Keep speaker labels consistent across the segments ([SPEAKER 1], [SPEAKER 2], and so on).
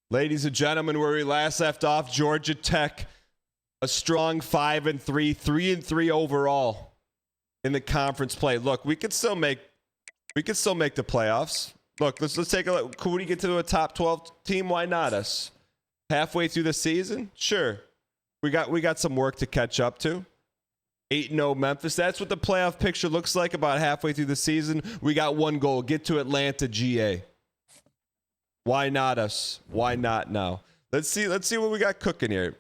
[SPEAKER 1] Ladies and gentlemen, where we last left off, Georgia Tech, a strong 5-3, 3-3 overall in the conference play. Look, we could still make the playoffs. Look, let's take a look. Could we get to a top 12 team? Why not us? Halfway through the season? Sure. We got some work to catch up to. 8-0 Memphis. That's what the playoff picture looks like about halfway through the season. We got one goal. Get to Atlanta, GA. Why not us? Why not now? Let's see what we got cooking here.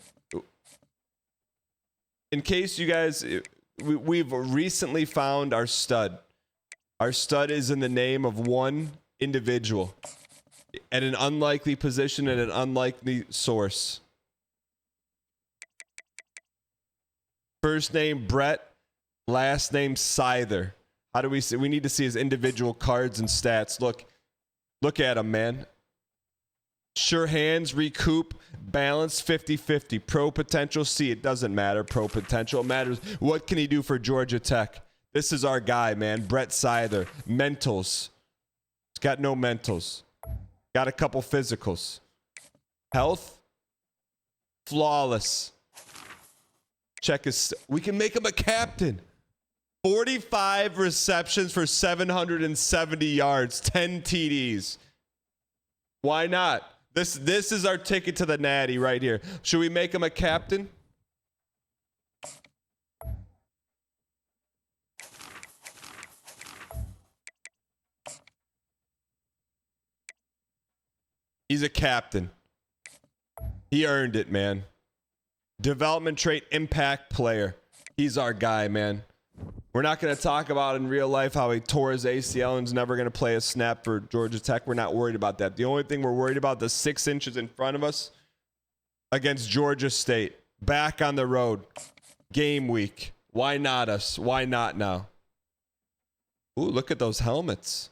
[SPEAKER 1] In case you guys, we've recently found our stud. Our stud is in the name of one individual at an unlikely position and an unlikely source. First name Brett, last name Scyther. How do we see? We need to see his individual cards and stats. Look at him, man. Sure hands, recoup, balance 50-50. Pro potential, C. It doesn't matter. Pro potential. It matters. What can he do for Georgia Tech? This is our guy, man. Brett Scyther. Mentals. He's got no mentals. Got a couple physicals. Health. Flawless. Check his. We can make him a captain. 45 receptions for 770 yards. 10 TDs. Why not? This is our ticket to the natty right here. Should we make him a captain? He's a captain. He earned it, man. Development trait, impact player. He's our guy, man. We're not going to talk about in real life how he tore his ACL and is never going to play a snap for Georgia Tech. We're not worried about that. The only thing we're worried about, the 6 inches in front of us against Georgia State. Back on the road. Game week. Why not us? Why not now? Ooh, look at those helmets.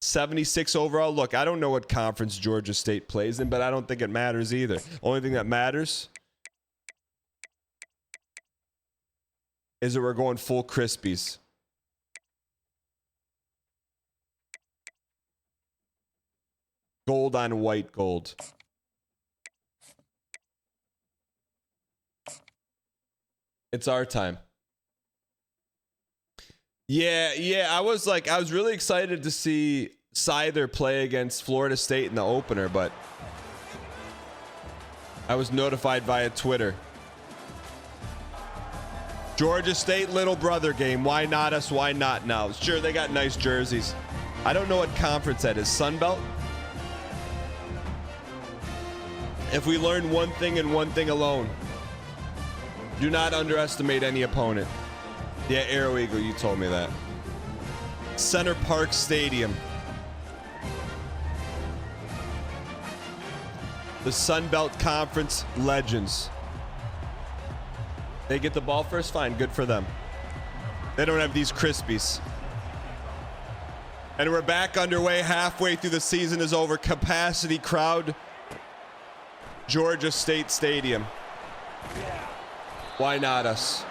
[SPEAKER 1] 76 overall. Look, I don't know what conference Georgia State plays in, but I don't think it matters either. Only thing that matters is that we're going full Krispies. Gold on white gold. It's our time. Yeah, I was really excited to see Scyther play against Florida State in the opener, but I was notified via Twitter. Georgia State little brother game. Why not us? Why not now? Sure, they got nice jerseys. I don't know what conference that is. Sun Belt? If we learn one thing and one thing alone, do not underestimate any opponent. Yeah, Arrow Eagle, you told me that. Center Park Stadium. The Sun Belt Conference legends. They get the ball first? Fine, good for them. They don't have these Krispies. And we're back underway. Halfway through the season is over. Capacity crowd. Georgia State Stadium. Why not us?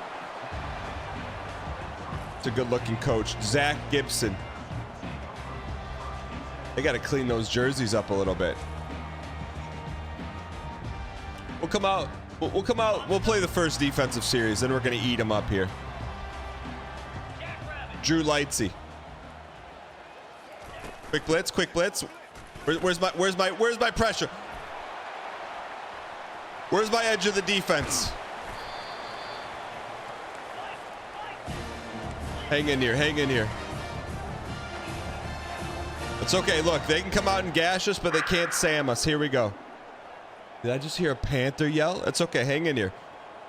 [SPEAKER 1] It's a good-looking coach. Zach Gibson. They got to clean those jerseys up a little bit. We'll come out. We'll play the first defensive series, then we're going to eat them up here. Drew Lightsey. Quick blitz. Where's my pressure? Where's my edge of the defense? Hang in here. It's okay. Look, they can come out and gash us, but they can't Sam us. Here we go. Did I just hear a Panther yell? It's okay. Hang in here.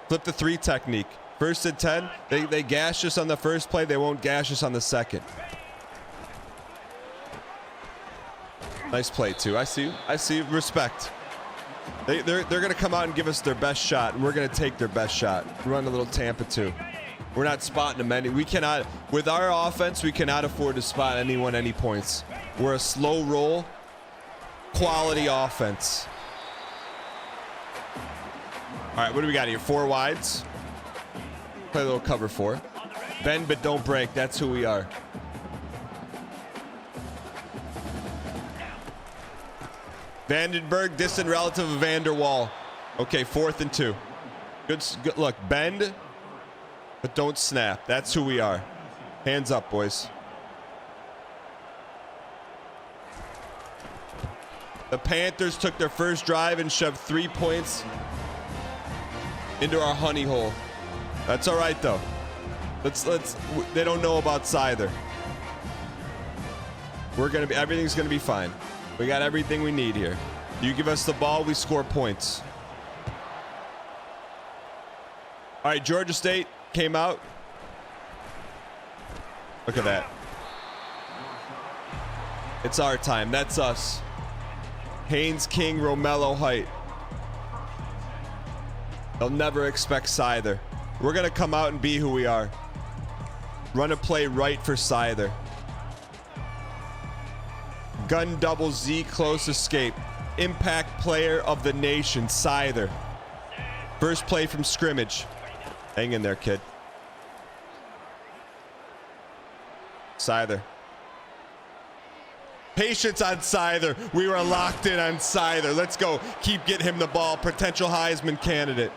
[SPEAKER 1] Flip the 3 technique. First and 10. They gash us on the first play. They won't gash us on the second. Nice play, too. I see. Respect. They're going to come out and give us their best shot, and we're going to take their best shot. Run a little Tampa, too. We're not spotting them we cannot, with our offense, we cannot afford to spot anyone any points. We're a slow roll, quality offense. All right, what do we got here? 4 wides. Play a little cover 4. Bend but don't break. That's who we are. Vandenberg, distant relative of Van der Waal. Okay, 4th and 2. Good look, bend, but don't snap. That's who we are. Hands up, boys. The Panthers took their first drive and shoved 3 points into our honey hole. That's all right though. They don't know about Scyther. Everything's gonna be fine. We got everything we need here. You give us the ball, we score points. All right, Georgia State came out. Look at that. It's our time. That's us. Haynes King, Romello Height. They'll never expect Scyther. We're going to come out and be who we are. Run a play right for Scyther. Gun double Z, close escape. Impact player of the nation, Scyther. First play from scrimmage. Hang in there, kid. Scyther. Patience on Scyther. We were locked in on Scyther. Let's go. Keep getting him the ball. Potential Heisman candidate.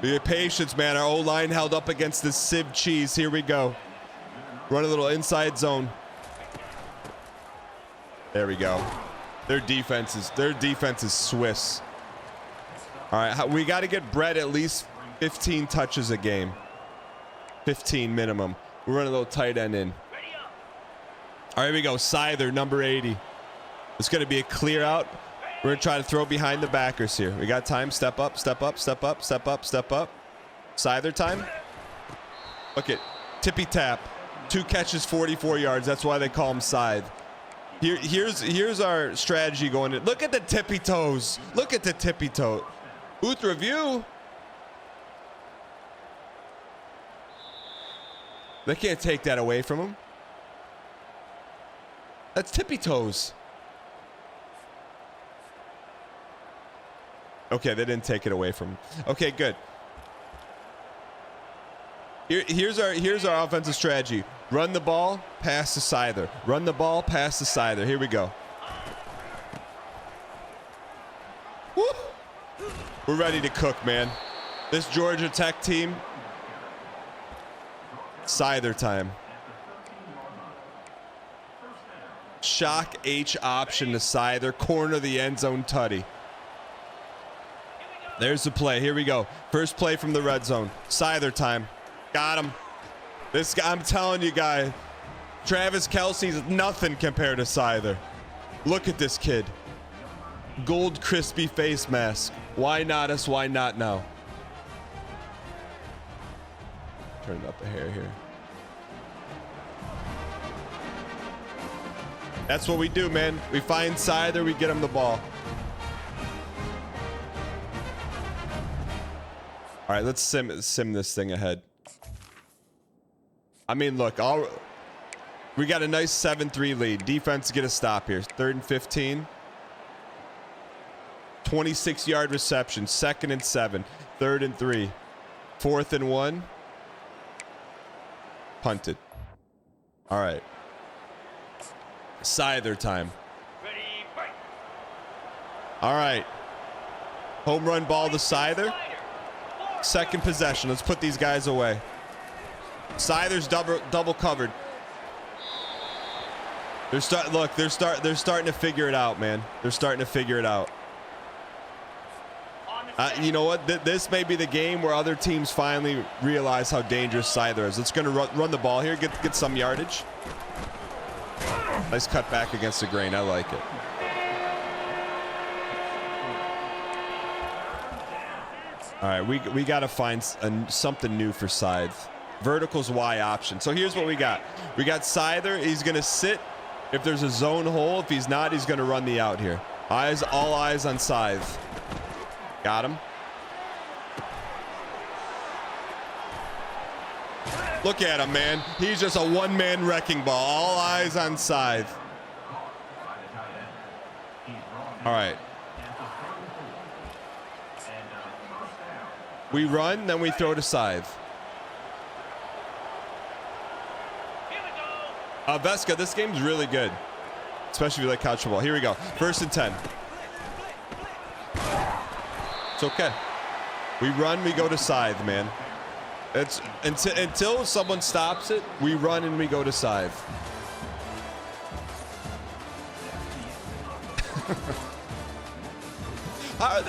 [SPEAKER 1] Be patience, man. Our O-line held up against this sieve cheese. Here we go. Run a little inside zone. There we go. Their defense is Swiss. All right, we got to get Brett at least 15 touches a game. 15 minimum. We're running a little tight end in. All right, here we go. Scyther, number 80. It's going to be a clear out. We're going to try to throw behind the backers here. We got time. Step up, step up, step up, step up, step up. Scyther time. Look at tippy tap. 2 catches, 44 yards. That's why they call him Scythe. Here's our strategy going in. Look at the tippy toes. Look at the tippy toe. Booth review. They can't take that away from him. That's tippy toes. Okay, they didn't take it away from him. Okay, good. Here's our offensive strategy. Run the ball, pass to Scyther. Run the ball, pass to Scyther. Here we go. Woo! We're ready to cook, man. This Georgia Tech team. Scyther time. Shock H option to Scyther. Corner of the end zone tutty. There's the play. Here we go. First play from the red zone. Scyther time. Got him. This guy, I'm telling you, guys, Travis Kelce's nothing compared to Scyther. Look at this kid. Gold crispy face mask. Why not us? Why not now? Turn up a hair here. That's what we do, man. We find Scyther, we get him the ball. All right, let's sim this thing ahead. I mean, look, we got a nice 7-3 lead. Defense get a stop here. 3rd and 15. 26-yard reception. 2nd and 7. 3rd and 3. 4th and 1. Punted. All right. Scyther time. All right. Home run ball to Scyther. 2nd possession. Let's put these guys away. Scyther's double covered. They're starting to figure it out, man. They're starting to figure it out. You know what? This may be the game where other teams finally realize how dangerous Scyther is. It's going to run the ball here, get some yardage. Nice cut back against the grain. I like it. All right, we got to find something new for Scythe. Vertical's Y option. So here's what we got. We got Scyther. He's going to sit if there's a zone hole. If he's not, he's going to run the out here. All eyes on Scythe. Got him. Look at him, man. He's just a one-man wrecking ball. All eyes on Scythe. All right. We run, then we throw to Scythe. Vesca, this game's really good. especially if you like college football. Here we go. 1st and 10. It's okay. We run, we go to scythe, man. It's until someone stops it, we run and we go to scythe. How are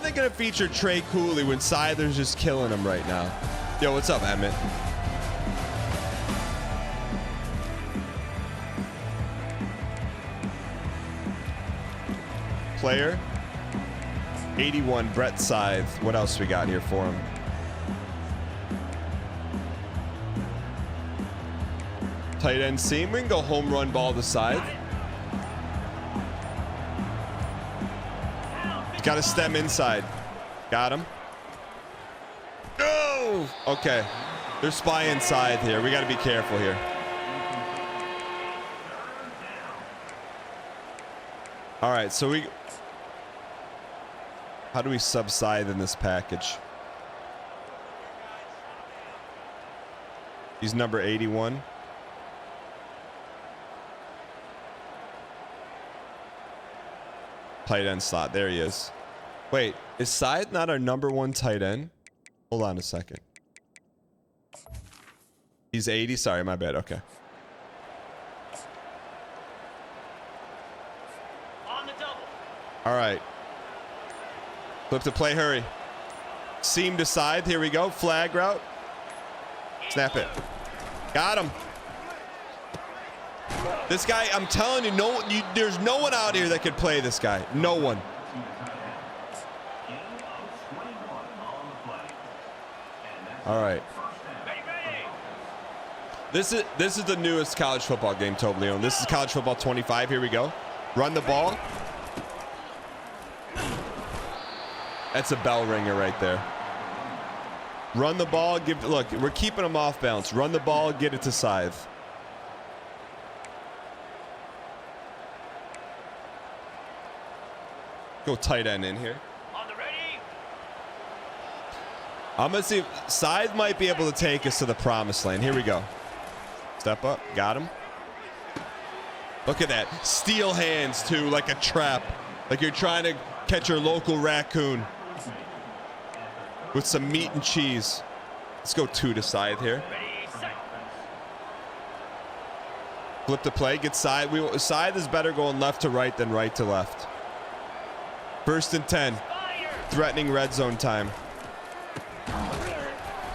[SPEAKER 1] they gonna feature Trey Cooley when Scyther's just killing him right now? Yo, what's up, Emmett? Player 81, Brett Scythe. What else we got here for him? Tight end seam. We can go home run ball to Scythe. Got to stem inside. Got him. No! Okay. They're spying Scythe here. We got to be careful here. All right, so we... How do we sub Scythe in this package? He's number 81. Tight end slot. There he is. Wait, is Scythe not our number 1 tight end? Hold on a second. He's 80. Sorry, my bad. Okay. On the double. All right. Flip to play. Hurry. Seam to Scythe. Here we go. Flag route. Snap it. Got him. This guy, I'm telling you, there's no one out here that could play this guy. No one. All right. This is the newest college football game, Toblerone. This is college football 25. Here we go. Run the ball. That's a bell ringer right there. Run the ball. Look, we're keeping them off balance. Run the ball. Get it to Scythe. Go tight end in here. On the ready. I'm gonna see if Scythe might be able to take us to the promised land. Here we go. Step up. Got him. Look at that. Steel hands too, like a trap. Like you're trying to catch your local raccoon with some meat and cheese. Let's go 2 to Scythe here. Flip the play. Get Scythe. Scythe is better going left to right than right to left. 1st and 10. Threatening red zone time.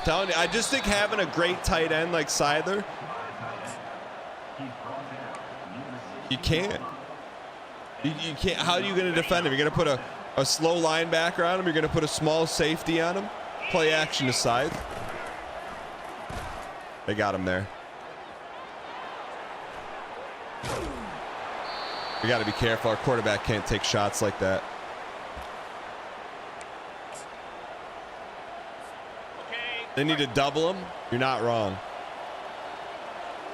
[SPEAKER 1] Telling you, I just think having a great tight end like Scyther, you can't. You can't. How are you going to defend him? You're going to put a slow linebacker on him. You're going to put a small safety on him. Play action to Scythe. They got him there. We got to be careful. Our quarterback can't take shots like that. They need to double him. You're not wrong.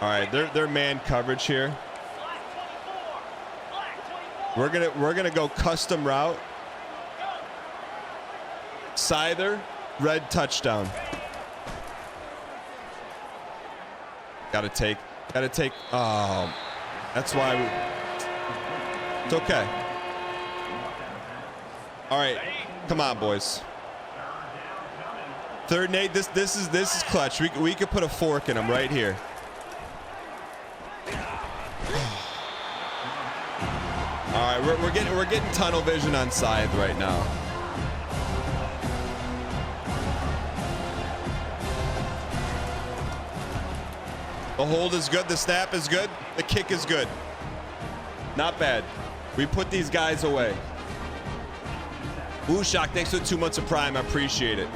[SPEAKER 1] All right, they're man coverage here. We're gonna go custom route. Scyther, red touchdown. Gotta take. Oh, that's why it's okay. All right, come on, boys. 3rd and 8. This is clutch. We could put a fork in him right here. All right, we're getting tunnel vision on Scythe right now. The hold is good. The snap is good. The kick is good. Not bad. We put these guys away. Ooh, Shock, thanks for 2 months of Prime. I appreciate it.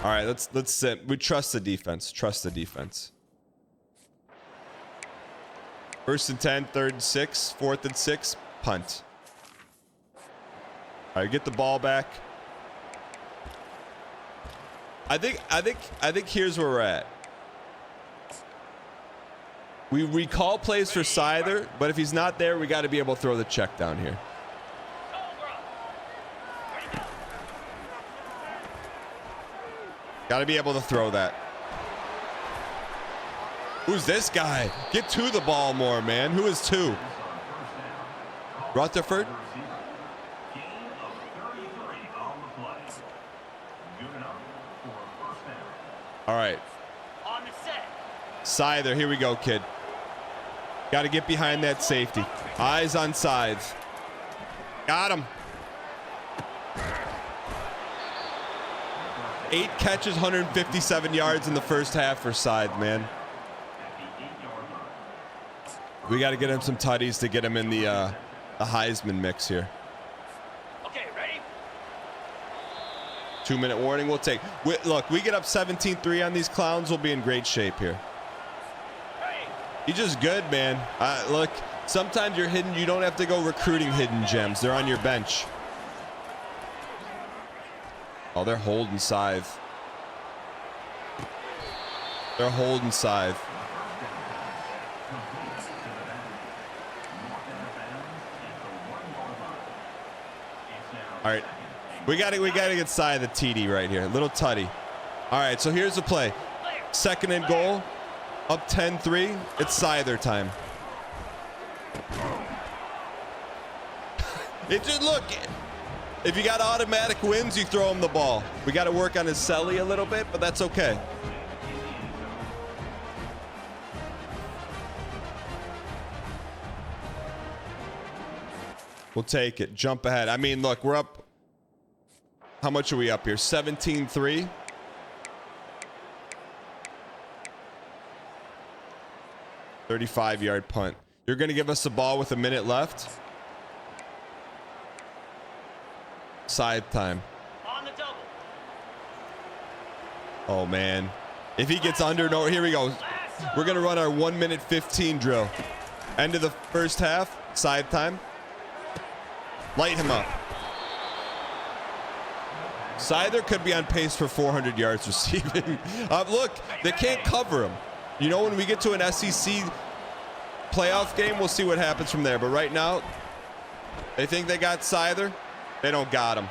[SPEAKER 1] All right, let's sit. We trust the defense. Trust the defense. 1st and 10, 3rd and 6, 4th and 6, punt. All right, get the ball back. I think here's where we're at. We call plays for Scyther, but if he's not there, we got to be able to throw the check down here. Got to be able to throw that. Who's this guy? Get to the ball more, man. Who is two? Rutherford? All right. Scyther, here we go, kid. Got to get behind that safety. Eyes on Scythe. Got him. 8 catches, 157 yards in the first half for Scythe, man. We got to get him some tutties to get him in the Heisman mix here.
[SPEAKER 2] Okay, ready?
[SPEAKER 1] 2-minute warning we'll take. Look, we get up 17-3 on these clowns, we'll be in great shape here. He's just good, man. Look, sometimes you're hidden. You don't have to go recruiting hidden gems. They're on your bench. Oh, they're holding Scythe. They're holding Scythe. All right, we gotta get Scythe the TD right here. Little tutty. All right, so here's the play. 2nd and goal. Up 10-3. It's Scyther time. It just look. If you got automatic wins, you throw him the ball. We got to work on his celly a little bit, but that's okay. We'll take it. Jump ahead. I mean, look, we're up. How much are we up here? 17-3. .35-yard punt. You're going to give us the ball with a minute left. Scythe time.
[SPEAKER 2] On the double.
[SPEAKER 1] Oh, man. If he gets under, no, here we go. We're going to run our 1-minute 15 drill. End of the first half. Scythe time. Light him up. Scyther could be on pace for 400 yards receiving. Look, they can't cover him. You know, when we get to an SEC playoff game, we'll see what happens from there. But right now, they think they got Scyther. They don't got him.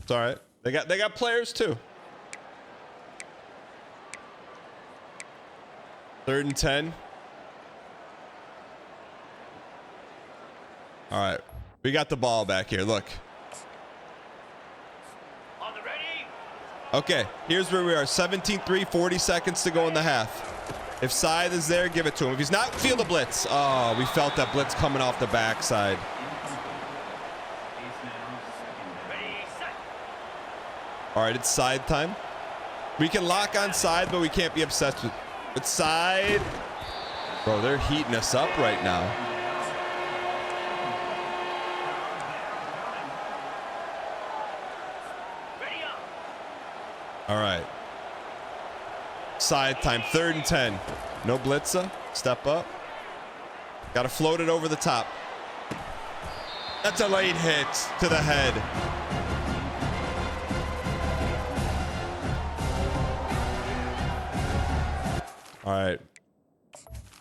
[SPEAKER 1] It's all right. They got players too. 3rd and 10. All right. We got the ball back here. Look.
[SPEAKER 2] On the ready.
[SPEAKER 1] Okay, here's where we are. 17-3, 40 seconds to go in the half. If Scythe is there, give it to him. If he's not, feel the blitz. Oh, we felt that blitz coming off the backside. All right, it's Scythe time. We can lock on Scythe, but we can't be obsessed with Scythe. Bro, they're heating us up right now. All right. Scythe time, 3rd and 10. No blitzer. Step up. Got to float it over the top. That's a late hit to the head. All right.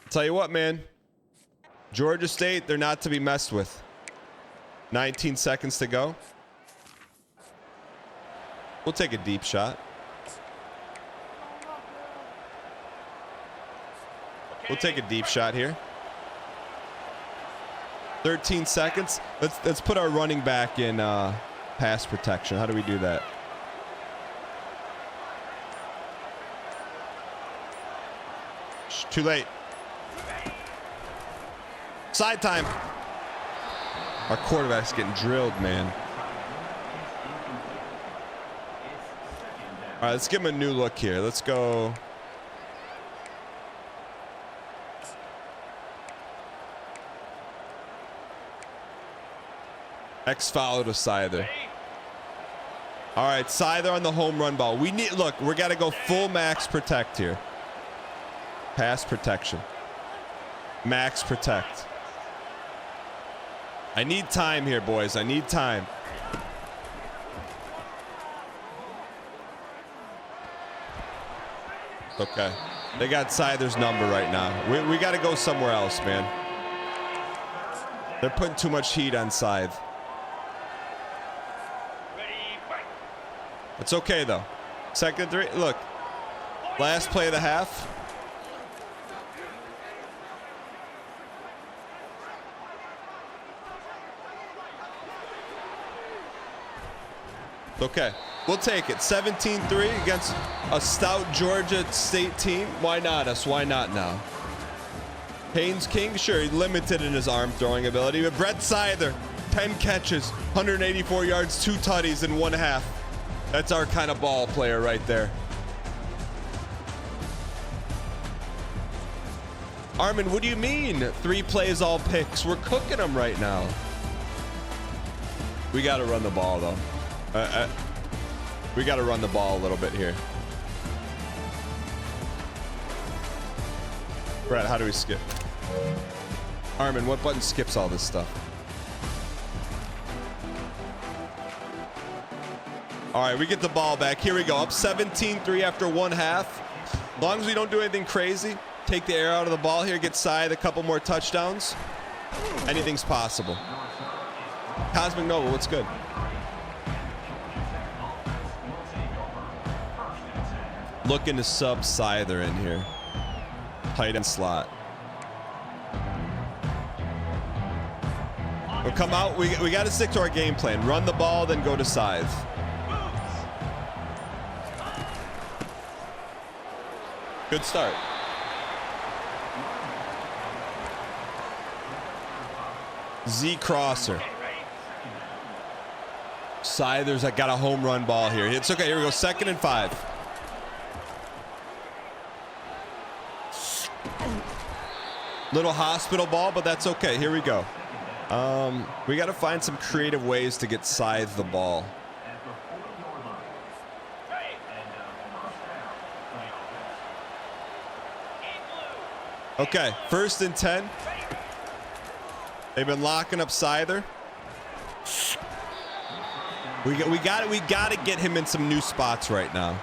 [SPEAKER 1] Tell you what, man. Georgia State, they're not to be messed with. 19 seconds to go. We'll take a deep shot. We'll take a deep shot here. 13 seconds. Let's put our running back in pass protection. How do we do that? Too late. Side time. Our quarterback's getting drilled, man. All right, let's give him a new look here. Let's go. X follow to Scyther. All right, Scyther on the home run ball. We need, look, we got to go full max protect here. Pass protection. Max protect. I need time here, boys. I need time. Okay. They got Scyther's number right now. We got to go somewhere else, man. They're putting too much heat on Scythe.
[SPEAKER 2] Ready, fight.
[SPEAKER 1] It's okay, though. Second three. Look. Last play of the half. Okay. We'll take it. 17-3 against a stout Georgia State team. Why not us? Why not now? Haynes King, sure, he's limited in his arm throwing ability, but Brett Scyther, 10 catches, 184 yards, 2 tutties in 1 half. That's our kind of ball player right there. Armin, what do you mean? 3 plays, all picks. We're cooking them right now. We got to run the ball, though. We got to run the ball a little bit here. Brett, how do we skip? Armin, what button skips all this stuff? All right, we get the ball back. Here we go. Up 17-3 after 1 half. As long as we don't do anything crazy, take the air out of the ball here, get Scythe a couple more touchdowns. Anything's possible. Cosmic Nova, what's good? Looking to sub Scyther in here. Tight end slot. We'll come out. We got to stick to our game plan. Run the ball, then go to Scythe. Good start. Z Crosser. Scyther's got a home run ball here. It's okay. Here we go. 2nd and 5. Little hospital ball, but that's okay. Here we go. We got to find some creative ways to get Scythe the ball. Okay, 1st and 10. They've been locking up Scyther. We got to get him in some new spots right now.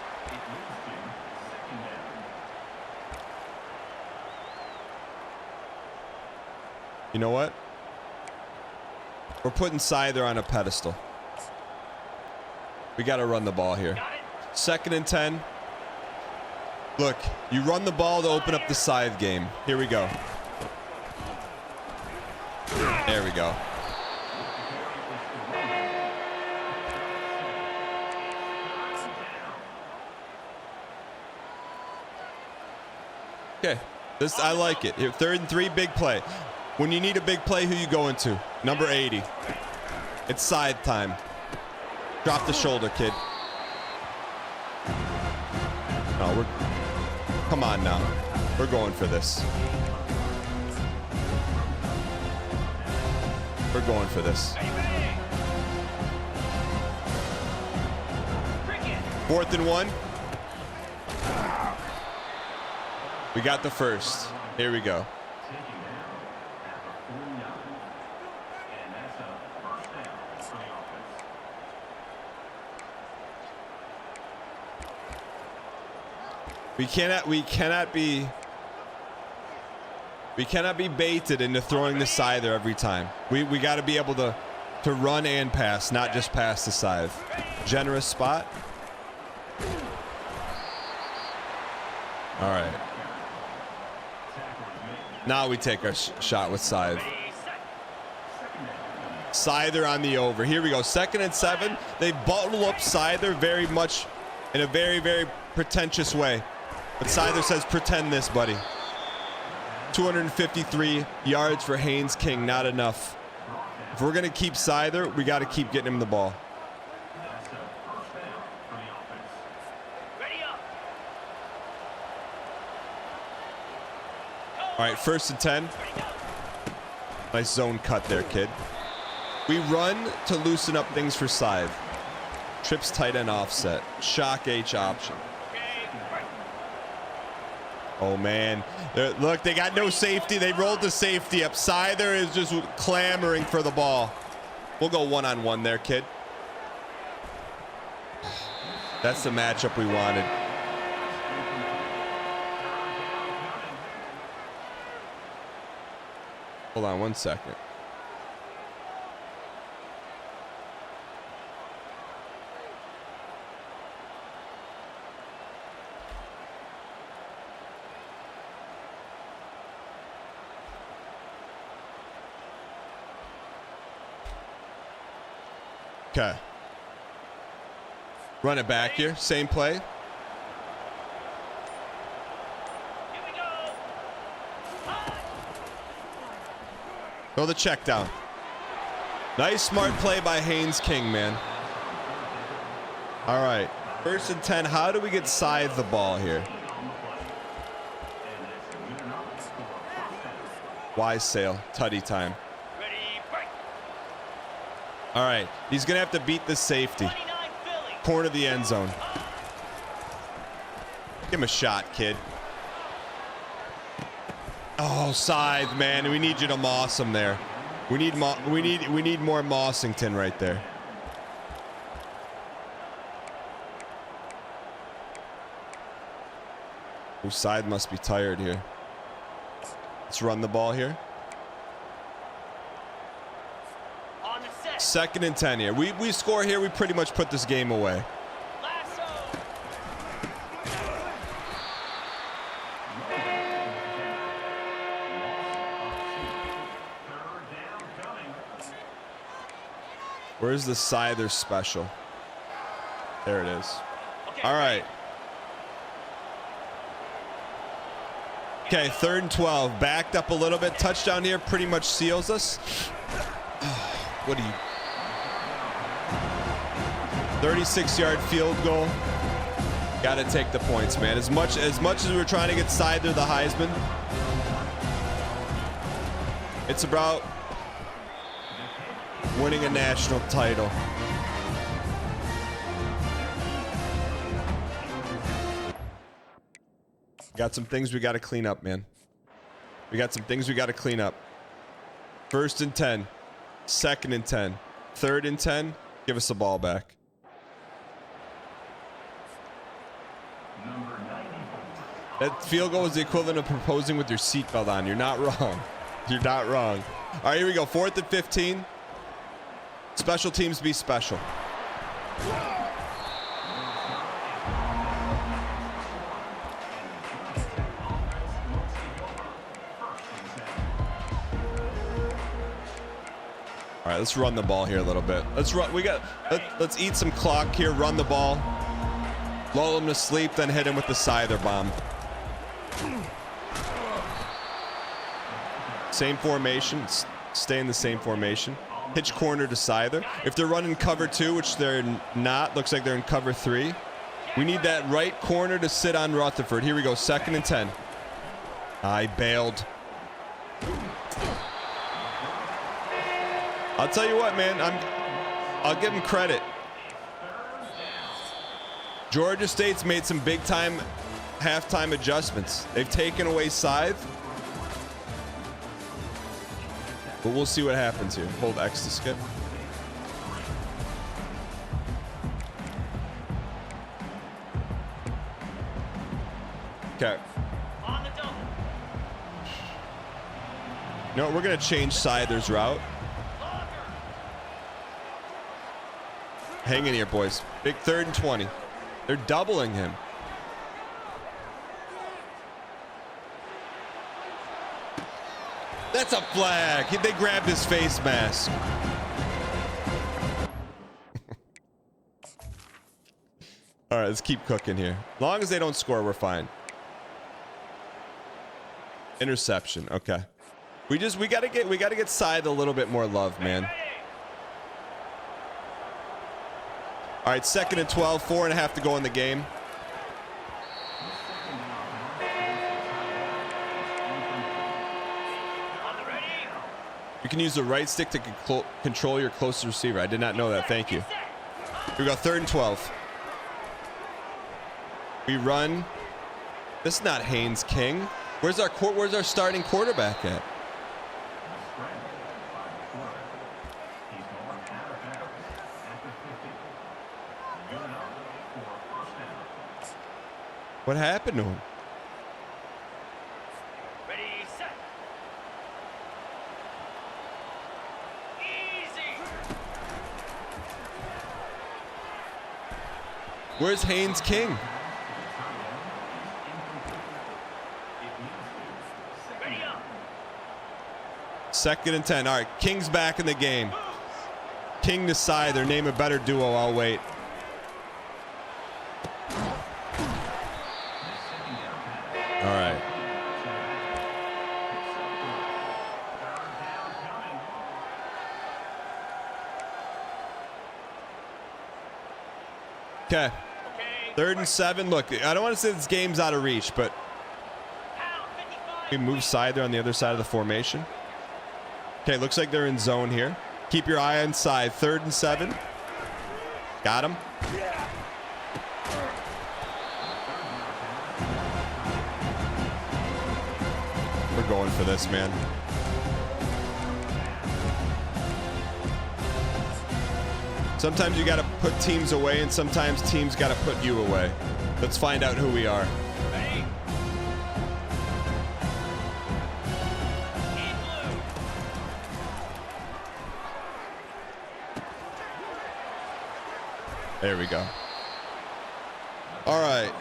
[SPEAKER 1] You know what? We're putting Scyther on a pedestal. We got to run the ball here. 2nd and 10. Look, you run the ball to open up the Scythe game. Here we go. There we go. Okay, this I like it. Here, 3rd and 3, big play. When you need a big play, who you going to? Number 80. It's Scythe time. Drop the shoulder, kid. No, come on now. We're going for this. We're going for this. 4th and 1. We got the 1st. Here we go. We cannot be baited into throwing the Scyther every time. We got to be able to run and pass, not just pass the Scythe. Generous spot. All right. Now we take our shot with Scythe. Scyther on the over. Here we go. 2nd and 7. They bottle up Scyther very much in a very, very pretentious way. But Scyther says, pretend this, buddy. 253 yards for Haynes King, not enough. If we're going to keep Scyther, we got to keep getting him the ball. All right, 1st and 10. Nice zone cut there, kid. We run to loosen up things for Scythe. Trips tight end offset. Shock H option. Oh, man. Look, they got no safety. They rolled the safety up. Scyther is just clamoring for the ball. We'll go one-on-one there, kid. That's the matchup we wanted. Hold on 1 second. Okay. Run it back here. Same play.
[SPEAKER 2] Here we go.
[SPEAKER 1] Throw the check down. Nice smart play by Haynes King, man. All right. 1st and 10. How do we get Scythe the ball here? Wise sail. Tutty time.
[SPEAKER 2] Ready, break.
[SPEAKER 1] All right. He's going to have to beat the safety.
[SPEAKER 2] 29 Philly.
[SPEAKER 1] Corner of the end zone. Give him a shot, kid. Oh, Scythe, man. We need you to moss him there. We need more Mossington right there. Oh, Scythe must be tired here. Let's run the ball here.
[SPEAKER 2] On the set.
[SPEAKER 1] 2nd and 10 here. We score here, we pretty much put this game away.
[SPEAKER 2] Lasso.
[SPEAKER 1] Where's the Scyther special? There it is.
[SPEAKER 2] Okay,
[SPEAKER 1] All right. Okay, 3rd and 12. Backed up a little bit. Touchdown here pretty much seals us. What do you... 36-yard field goal. Got to take the points, man. As much as we're trying to get Scyther the Heisman, it's about winning a national title. Got some things we got to clean up, man. We got some things we got to clean up. 1st and 10. 2nd and 10. 3rd and 10. Give us the ball back. That field goal is the equivalent of proposing with your seatbelt on. You're not wrong. You're not wrong. All right, here we go. 4th and 15. Special teams be special. All right, let's run the ball here a little bit. Let's run. Let's eat some clock here. Run the ball. Lull him to sleep, then hit him with the Scyther bomb. Same formation. Stay in the same formation. Hitch corner to Scyther. If they're running cover 2, which they're not, looks like they're in cover 3. We need that right corner to sit on Rutherford. Here we go. 2nd and 10. I bailed. I'll tell you what, man. I'll give him credit. Georgia State's made some big-time halftime adjustments. They've taken away Scythe. But we'll see what happens here. Hold X to skip. Okay.
[SPEAKER 2] On the double.
[SPEAKER 1] No, we're going to change Scyther's route. Hang in here, boys. Big 3rd and 20. They're doubling him. That's a flag. They grabbed his face mask. All right, let's keep cooking here. As long as they don't score, we're fine. Interception. Okay. We gotta get Scythe a little bit more love, man. All right, 2nd and 12, 4.5 to go in the game. You can use the right stick to control your closest receiver. I did not know that. Thank you. Here we go, 3rd and 12. We run. This is not Haynes King. Where's our starting quarterback at? What happened to him?
[SPEAKER 2] Ready, set.
[SPEAKER 1] Where's Haynes King?
[SPEAKER 2] Ready up.
[SPEAKER 1] 2nd and 10. All right, King's back in the game. King to Scyther. Name a better duo. I'll wait. All right. Okay. 3rd and 7. Look, I don't want to say this game's out of reach, but we move Scyther on the other side of the formation. Okay, looks like they're in zone here. Keep your eye on side. 3rd and 7. Got him. We're going for this, man. Sometimes you got to put teams away, and sometimes teams got to put you away. Let's find out who we are.
[SPEAKER 2] Ready. In blue.
[SPEAKER 1] There we go. All right.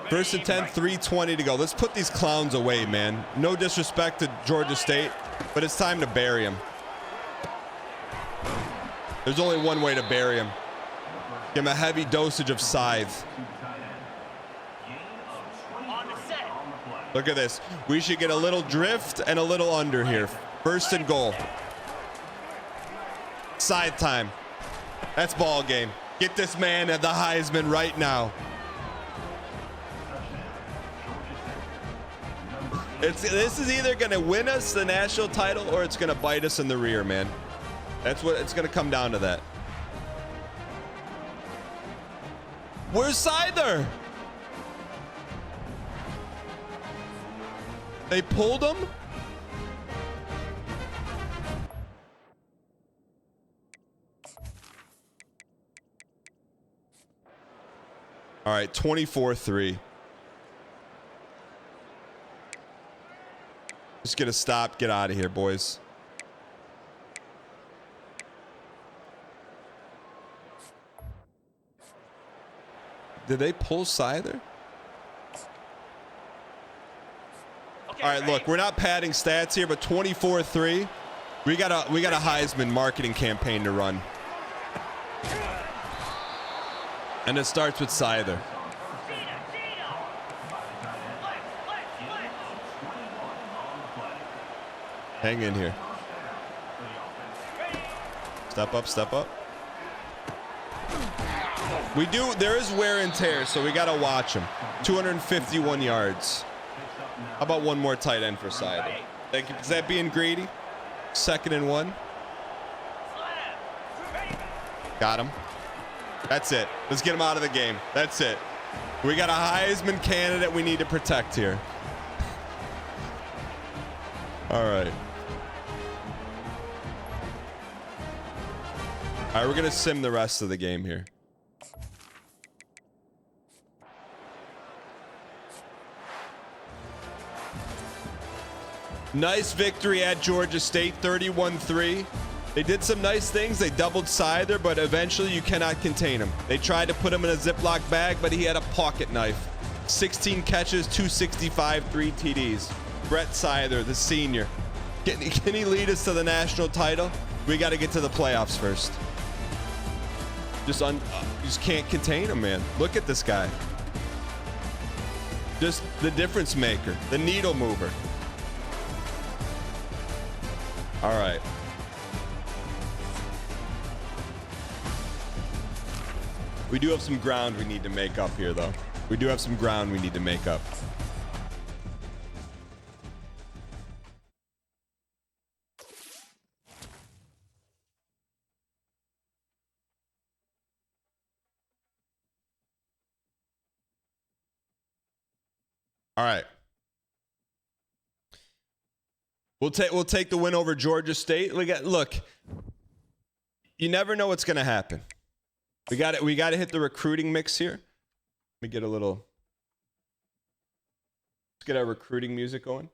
[SPEAKER 1] 1st and 10, 3:20 to go. Let's put these clowns away, man. No disrespect to Georgia State, but it's time to bury them. There's only one way to bury him. Give him a heavy dosage of scythe.
[SPEAKER 2] On the set.
[SPEAKER 1] Look at this. We should get a little drift and a little under here. 1st and goal. Scythe time. That's ball game. Get this man at the Heisman right now. This is either going to win us the national title or it's going to bite us in the rear, man. That's what it's going to come down to that. Where's Scyther? They pulled him? All right, 24-3. Just get a stop. Get out of here, boys. Did they pull Scyther?
[SPEAKER 2] Okay,
[SPEAKER 1] All right,
[SPEAKER 2] ready.
[SPEAKER 1] look, we're not padding stats here, but 24-3. We got a Heisman marketing campaign to run. And it starts with Scyther. Hang in here. Step up, step up. There is wear and tear, so we got to watch him. 251 yards. How about one more tight end for Scyther? Thank you. Is that being greedy? 2nd and 1. Got him. That's it. Let's get him out of the game. That's it. We got a Heisman candidate we need to protect here. All right. All right, we're going to sim the rest of the game here. Nice victory at Georgia State, 31-3. They did some nice things. They doubled Scyther, but eventually you cannot contain him. They tried to put him in a Ziploc bag, but he had a pocket knife. 16 catches, 265, 3 TDs. Brett Scyther, the senior. Can he lead us to the national title? We got to get to the playoffs first. You just can't contain him, man. Look at this guy. Just the difference maker, the needle mover. All right. We do have some ground we need to make up here, though. We do have some ground we need to make up. All right. We'll take the win over Georgia State. Look, you never know what's going to happen. We got to hit the recruiting mix here. Let me get a little. Let's get our recruiting music going.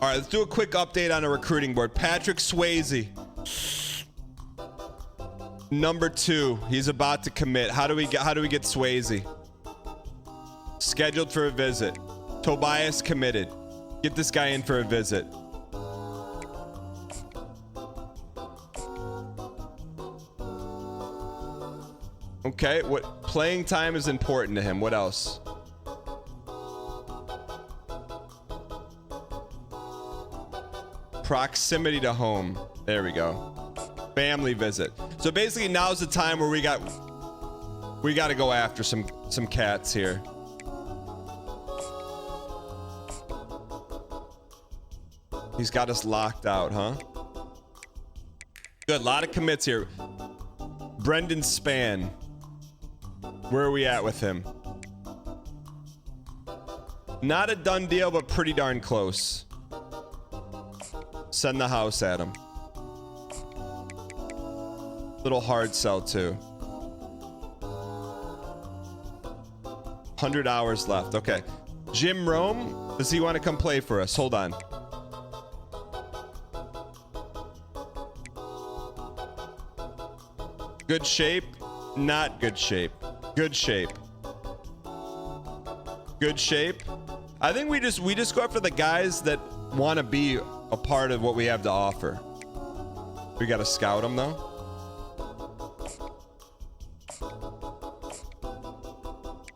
[SPEAKER 1] All right, let's do a quick update on a recruiting board. Patrick Swayze, number 2. He's about to commit. How do we get Swayze? Scheduled for a visit. Tobias committed. Get this guy in for a visit. Okay, what playing time is important to him? What else? Proximity to home. There we go. Family visit. So basically now's the time where we got to go after some cats here. He's got us locked out, huh? Good, a lot of commits here. Brendan Spann. Where are we at with him? Not a done deal, but pretty darn close. Send the house at him. Little hard sell too. 100 hours left. Okay. Jim Rome, does he want to come play for us? Hold on. Good shape, not good shape. Good shape. Good shape. I think we just go after the guys that want to be a part of what we have to offer. We got to scout them though.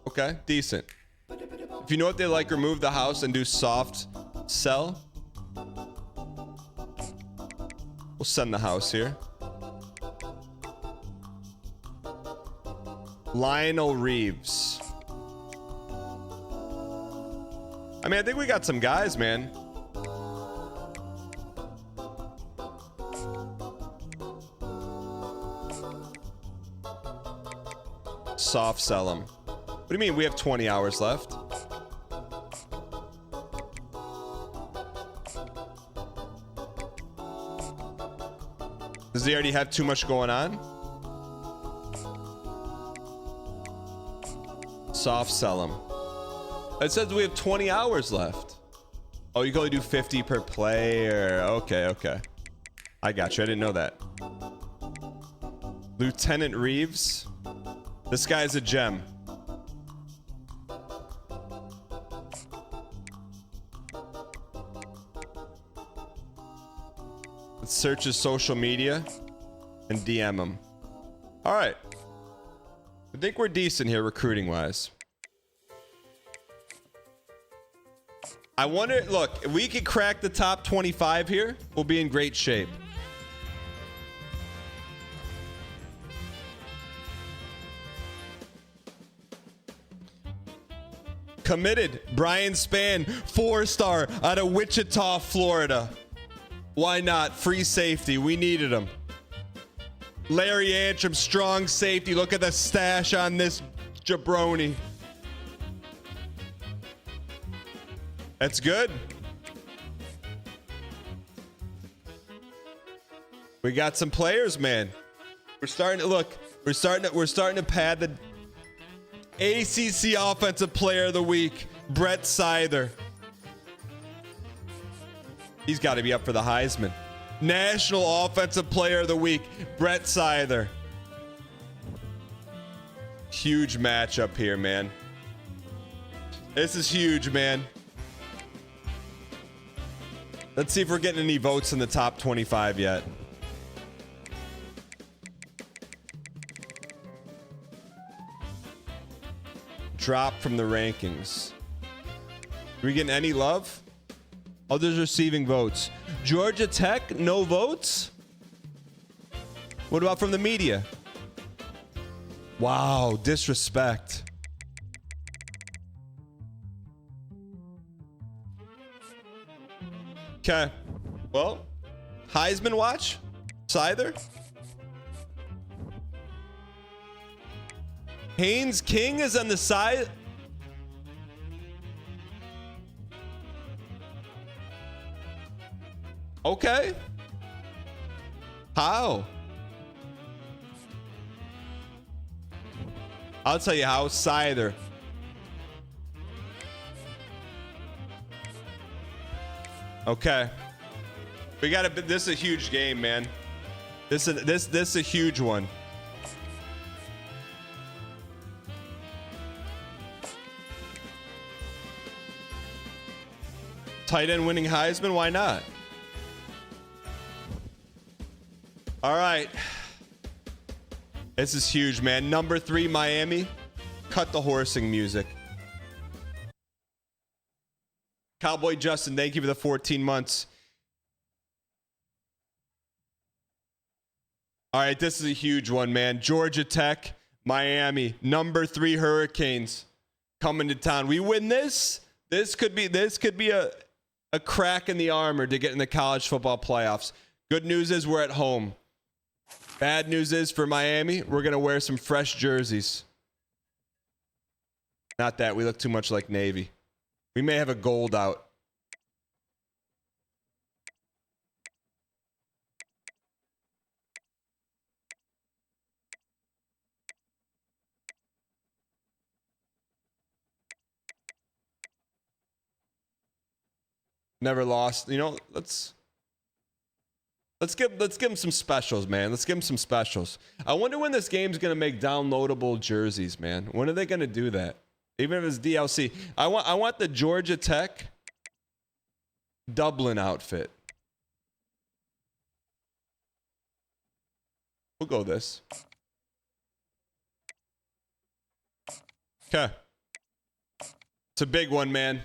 [SPEAKER 1] Okay, decent. If you know what they like, remove the house and do soft sell. We'll send the house here. Lionel Reeves. I mean, I think we got some guys, man. Soft sell them. What do you mean? We have 20 hours left. Does he already have too much going on? Soft sell him. It says we have 20 hours left. Oh, you can only do 50 per player. Okay, okay. I got you. I didn't know that. Lieutenant Reeves. This guy's a gem. Let's search his social media and DM him. All right. I think we're decent here recruiting wise. I wonder, look, if we could crack the top 25 here, we'll be in great shape. Committed. Brian Spann, 4-star out of Wichita, Florida. Why not? Free safety. We needed him. Larry Antrim, strong safety. Look at the stash on this jabroni. That's good. We got some players, man. We're starting to look. We're starting to pad the ACC Offensive Player of the Week, Brett Seither. He's got to be up for the Heisman. National Offensive Player of the Week, Brett Seither. Huge matchup here, man. This is huge, man. Let's see if we're getting any votes in the top 25 yet. Drop from the rankings. Are we getting any love? Others receiving votes. Georgia Tech, no votes? What about from the media? Wow, disrespect. Okay. Well, Heisman watch? Seither? Haynes King is on the side. Okay. How? I'll tell you how. Seither. Okay. We got to. This is a huge game, man. This is a huge one. Tight end winning Heisman? Why not? All right. This is huge, man. Number 3, Miami. Cut the horsing music. Cowboy Justin, thank you for the 14 months. All right, this is a huge one, man. Georgia Tech, Miami, number 3 Hurricanes coming to town. We win this. This could be a crack in the armor to get in the college football playoffs. Good news is we're at home. Bad news is for Miami, we're going to wear some fresh jerseys. Not that. We look too much like Navy. We may have a gold out. Never lost. You know, let's give them some specials, man. Let's give them some specials. I wonder when this game's gonna make downloadable jerseys, man. When are they gonna do that? Even if it's DLC. I want the Georgia Tech Dublin outfit. We'll go this. Okay. It's a big one, man.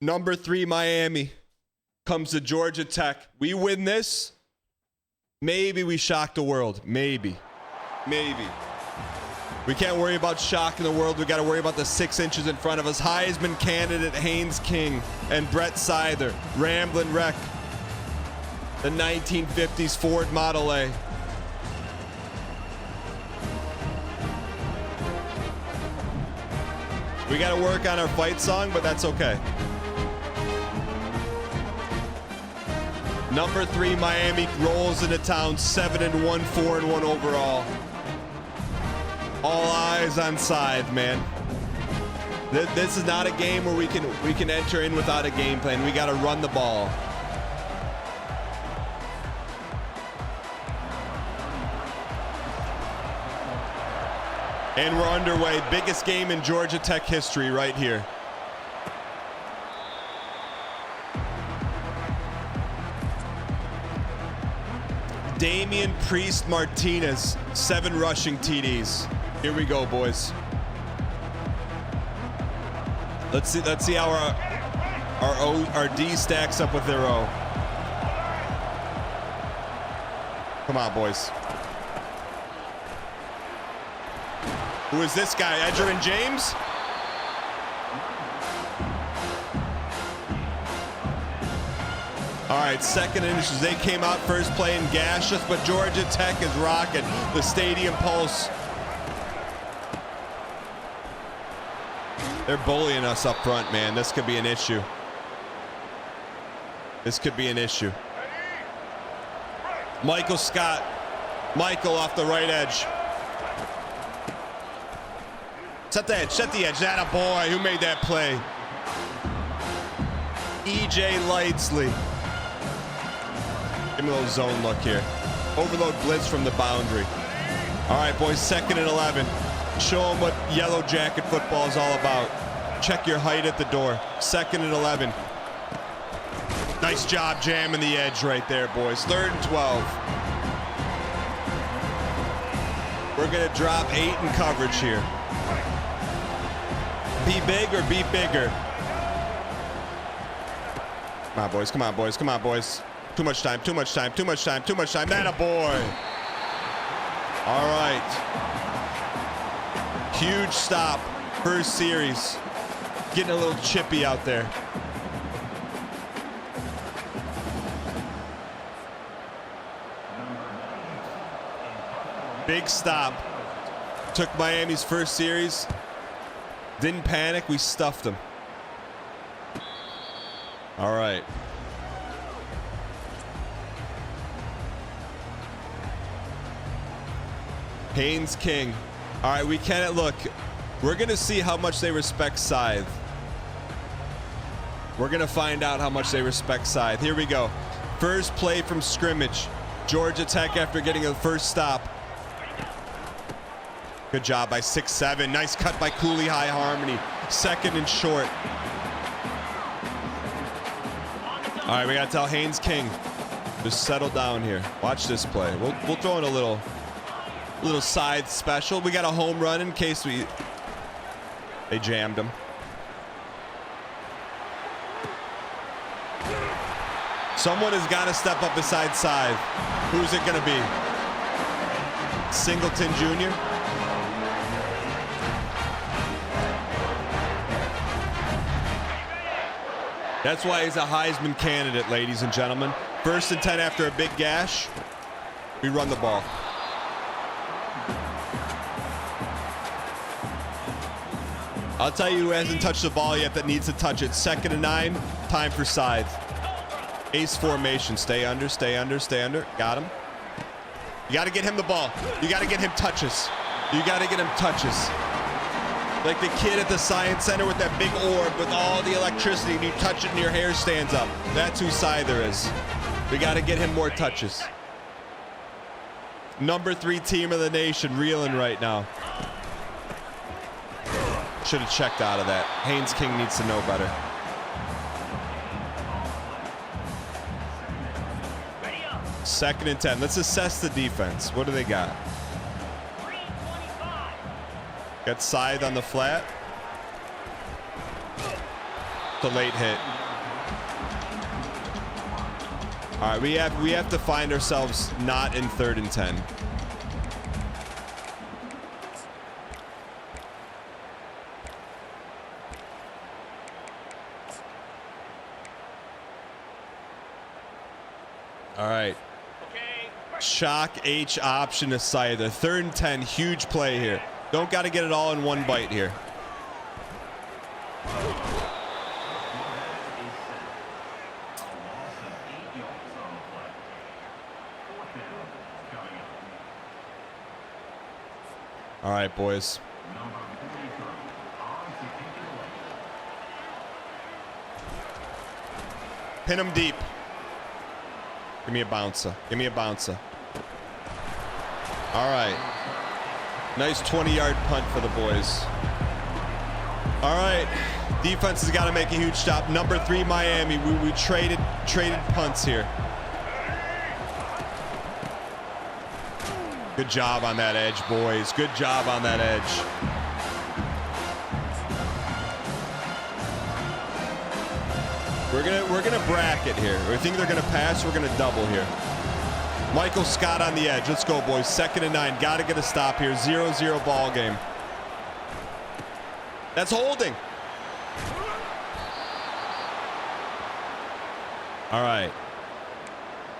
[SPEAKER 1] Number 3 Miami comes to Georgia Tech. We win this. Maybe we shock the world. Maybe. We can't worry about shocking the world. We got to worry about the 6 inches in front of us. Heisman candidate Haynes King and Brett Seither. Ramblin' Wreck. The 1950s Ford Model A. We got to work on our fight song, but that's okay. Number 3 Miami rolls into town, 7-1, 4-1 overall. All eyes on Scythe, man. This is not a game where we can enter in without a game plan. We got to run the ball. And we're underway. Biggest game in Georgia Tech history right here. Damian Priest Martinez, 7 rushing TDs. Here we go, boys. Let's see how our D stacks up with their O. Come on, boys. Who is this guy? Edgerrin James? All right, second initials. They came out first playing gaseous, but Georgia Tech is rocking the stadium pulse. They're bullying us up front, man. This could be an issue. This could be an issue. Michael Scott. Michael off the right edge. Set the edge, set the edge. That a boy. Who made that play? E.J. Lightsley. Give me a little zone look here. Overload blitz from the boundary. All right, boys, 2nd and 11. Show them what yellow jacket football is all about. Check your height at the door. 2nd and 11. Nice job jamming the edge right there, boys. 3rd and 12. We're going to drop 8 in coverage here. Be big or be bigger. Come on, boys. Come on, boys. Come on, boys. Too much time. Too much time. Too much time. Too much time. That a boy. All right. Huge stop. First series. Getting a little chippy out there. Big stop. Took Miami's first series. Didn't panic. We stuffed them. All right. Haynes King. All right, we can't look. We're going to see how much they respect Scythe. We're going to find out how much they respect Scythe. Here we go. First play from scrimmage. Georgia Tech after getting a first stop. Good job by 6'7". Nice cut by Cooley High Harmony. Second and short. All right, we got to tell Haynes King, just settle down here. Watch this play. We'll throw in a little Scythe special. We got a home run in case they jammed him. Someone has got to step up beside Scythe. Who's it going to be? Singleton Jr.? That's why he's a Heisman candidate, ladies and gentlemen. 1st and 10 after a big gash. We run the ball. I'll tell you who hasn't touched the ball yet that needs to touch it. 2nd and 9, time for Scythe. Ace formation. Stay under, stay under, stay under. Got him. You got to get him the ball. You got to get him touches. You got to get him touches. Like the kid at the Science Center with that big orb with all the electricity, and you touch it and your hair stands up. That's who Scyther is. We got to get him more touches. Number 3 team of the nation reeling right now. Should have checked out of that. Haynes King needs to know better. Second and 10. Let's assess the defense. What do they got? Got Scythe on the flat. The late hit. All right, we have to find ourselves not in 3rd and 10. All right. Shock H option to Scyther. 3rd and 10, huge play here. Don't got to get it all in one bite here. All right, boys. Pin him deep. Give me a bouncer. Give me a bouncer. All right. Nice 20-yard punt for the boys. All right. Defense has got to make a huge stop. Number 3, Miami. We traded punts here. Good job on that edge, boys. Good job on that edge. We're gonna bracket here. We think they're gonna pass. We're gonna double here. Michael Scott on the edge. Let's go, boys. 2nd and 9. Got to get a stop here. 0-0 ball game. That's holding. All right.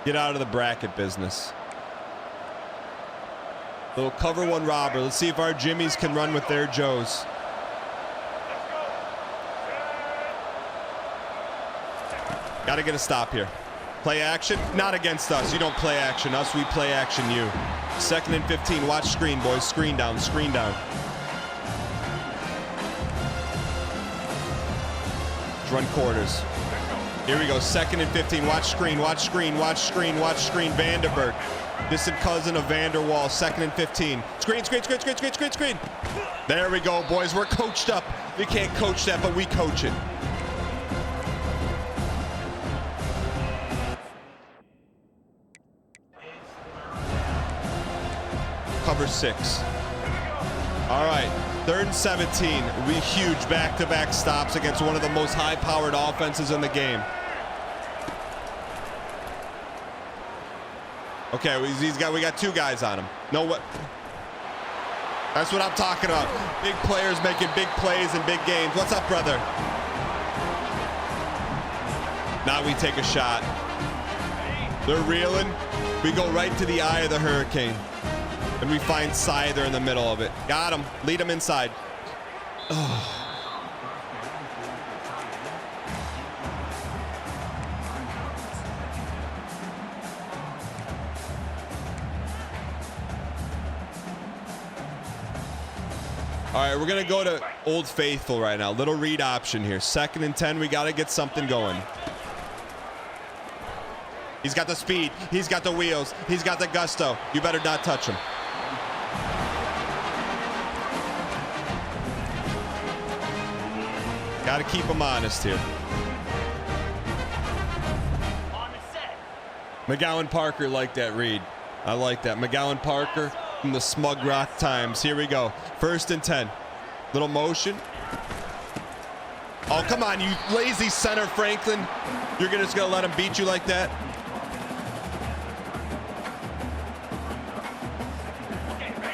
[SPEAKER 1] Get out of the bracket business. Little cover 1 robber. Let's see if our Jimmies can run with their Joes. Got to get a stop here. Play action, not against us. You don't play action us, we play action you. 2nd and 15, watch screen, boys. Screen down, screen down. Let's run quarters. Here we go, 2nd and 15, watch screen, watch screen, watch screen, watch screen. Vanderberg, distant cousin of Vanderwall, 2nd and 15. Screen, screen, screen, screen, screen, screen, screen. There we go, boys, we're coached up. We can't coach that, but we coach it. Cover 6. All right, 3rd and 17. We huge back-to-back stops against one of the most high-powered offenses in the game. Okay, we got 2 guys on him. No what? That's what I'm talking about. Big players making big plays in big games. What's up, brother? Now we take a shot. They're reeling. We go right to the eye of the hurricane. And we find Scyther in the middle of it. Got him. Lead him inside. Oh. All right, we're going to go to Old Faithful right now. Little read option here. 2nd and 10. We got to get something going. He's got the speed. He's got the wheels. He's got the gusto. You better not touch him. Got to keep him honest here.
[SPEAKER 2] On the set.
[SPEAKER 1] McGowan Parker liked that read. I like that. McGowan Parker from the Smug Rock Times. Here we go. 1st and 10. Little motion. Oh, come on, you lazy center, Franklin. You're just going to let him beat you like that?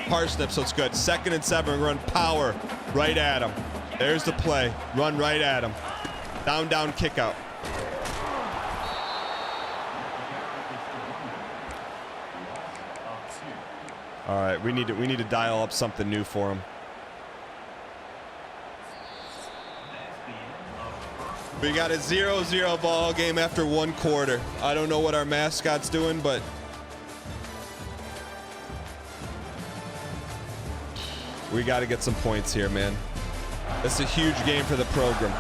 [SPEAKER 1] Parsnip, so it's good. 2nd and 7. We're going to run power right at him. There's the play. Run right at him. Down, down, kick out. All right, we need to dial up something new for him. We got a 0-0 ball game after 1 quarter. I don't know what our mascot's doing, but we got to get some points here, man. It's a huge game for the program.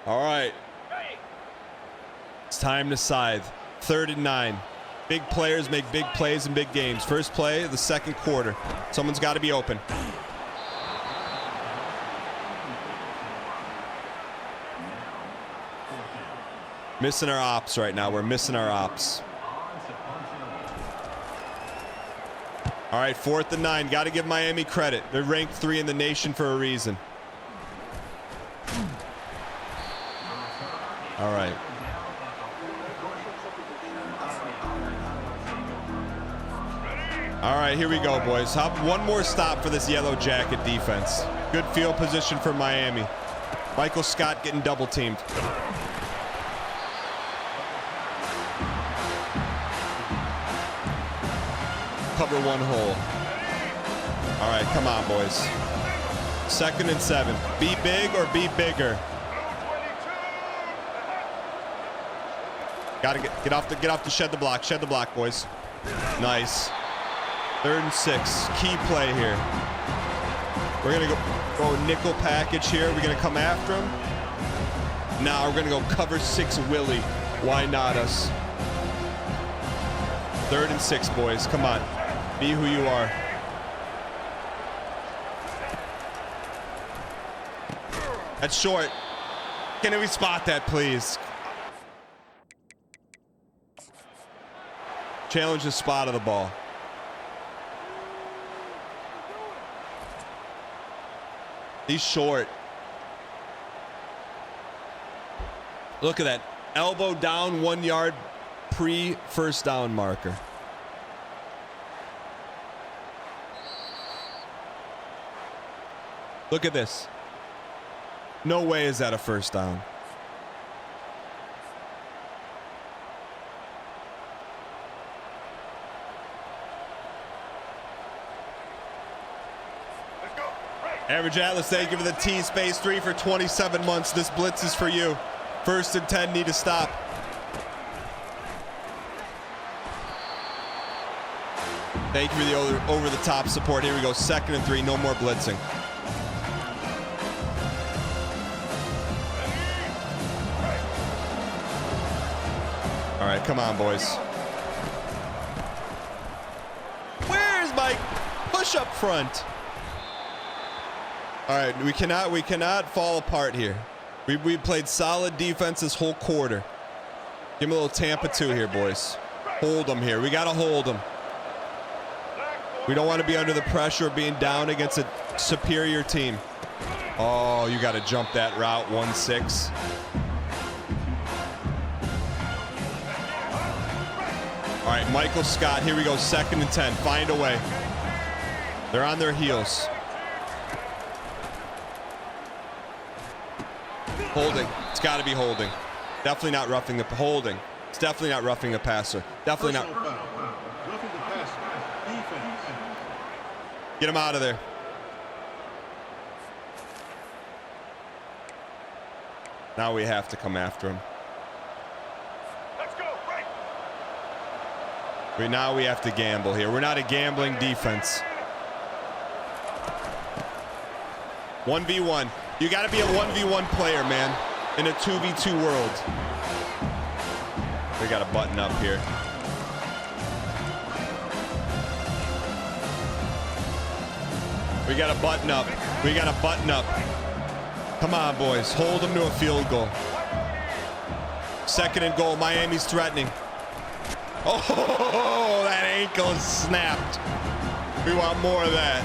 [SPEAKER 1] All right. It's time to scythe. 3rd and 9. Big players make big plays in big games. First play of the 2nd quarter. Someone's got to be open. Missing our ops right now. We're missing our ops. All right, 4th and 9. Got to give Miami credit. They're ranked 3 in the nation for a reason. All right. All right, here we go, boys. One more stop for this Yellow Jacket defense. Good field position for Miami. Michael Scott getting double teamed. Cover 1 hole. All right, come on, boys. 2nd and 7. Be big or be bigger. Got to get off the shed the block, boys. Nice. 3rd and 6. Key play here. We're gonna go nickel package here. We're gonna come after him. Now we're gonna go cover 6 Willie. Why not us? 3rd and 6, boys. Come on. Be who you are. That's short. Can we spot that, please? Challenge the spot of the ball. He's short. Look at that. Elbow down, 1 yard pre-first down marker. Look at this. No way is that a first down. Average Atlas, thank you for the T-Space 3 for 27 months. This blitz is for you. 1st and 10, need to stop. Thank you for the over-the-top support. Here we go, 2nd and 3, no more blitzing. All right, come on, boys. Where's my push up front? All right, we cannot fall apart here. We played solid defense this whole quarter. Give him a little Tampa 2 here, boys. Hold them here. We got to hold them. We don't want to be under the pressure of being down against a superior team. Oh, you got to jump that route, 1-6. All right, Michael Scott, here we go, 2nd and 10. Find a way. They're on their heels. Holding. It's got to be holding. Definitely not roughing the holding. It's definitely not roughing the passer. Definitely not.
[SPEAKER 3] Roughing the passer. Defense.
[SPEAKER 1] Get him out of there. Now we have to come after him.
[SPEAKER 2] Let's go, right.
[SPEAKER 1] Now we have to gamble here. We're not a gambling defense. 1v1. You got to be a 1v1 player, man, in a 2v2 world. We got to button up here. We got to button up. We got to button up. Come on, boys. Hold them to a field goal. Second and goal. Miami's threatening. Oh, that ankle is snapped. We want more of that.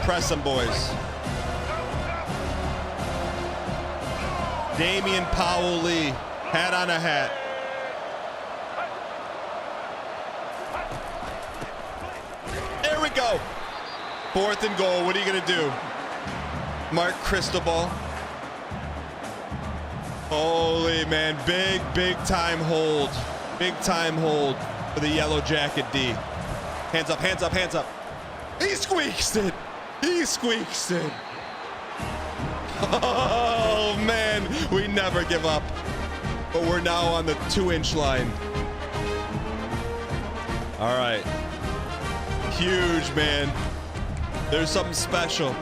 [SPEAKER 1] Press them, boys. Damian Powell-Lee, hat on a hat. There we go. Fourth and goal. What are you going to do? Mark Cristobal. Holy man, big time hold. Big time hold for the Yellow Jacket D. Hands up, hands up, hands up. He squeaks it. He squeaks it. Oh man, we never give up. But we're now on the 2-inch line. All right. Huge, man. There's something special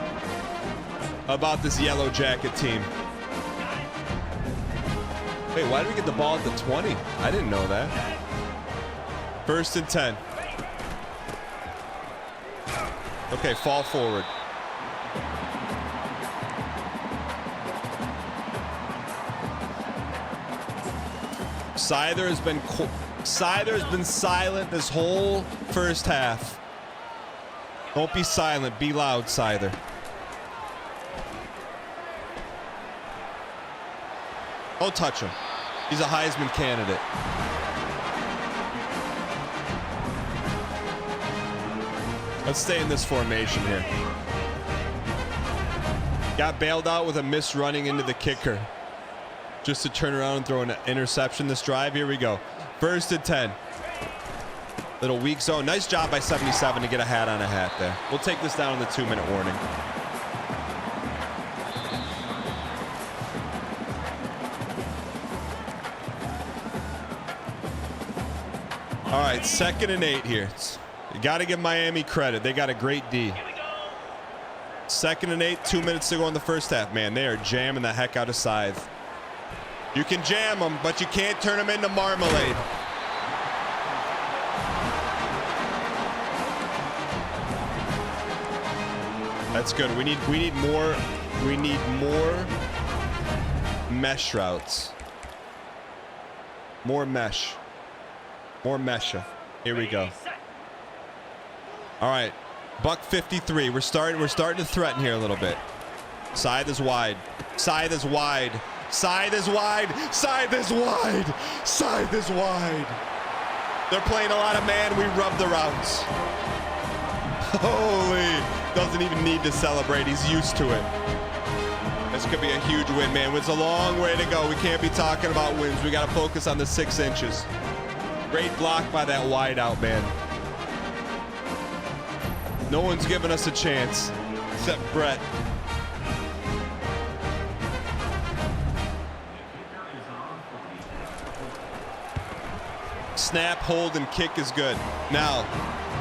[SPEAKER 1] about this Yellow Jacket team. Wait, why did we get the ball at the 20? I didn't know that. First and 10. Okay, fall forward. Scyther has been silent this whole first half. Don't be silent, be loud, Scyther. Don't touch him. He's a Heisman candidate. Let's stay in this formation here. Got bailed out with a miss running into the kicker. Just to turn around and throw an interception this drive. Here we go. First and 10. Little weak zone. Nice job by 77 to get a hat on a hat there. We'll take this down in the 2-minute warning. All right, 2nd and 8 here. You got to give Miami credit. They got a great D. 2nd and 8, 2 minutes to go in the first half. Man, they are jamming the heck out of Scythe. You can jam them, but you can't turn them into marmalade. That's good. We need more mesh routes. More mesh. More mesha. Here we go. All right. Buck 53. We're starting to threaten here a little bit. Scythe is wide. Scythe is wide. Scythe is wide. Scythe is wide. Scythe is wide. They're playing a lot of man. We rub the routes. Holy. Doesn't even need to celebrate. He's used to it. This could be a huge win, man. It's a long way to go. We can't be talking about wins. We got to focus on the 6 inches. Great block by that wideout, man. No one's giving us a chance except Brett. Snap, hold, and kick is good. Now,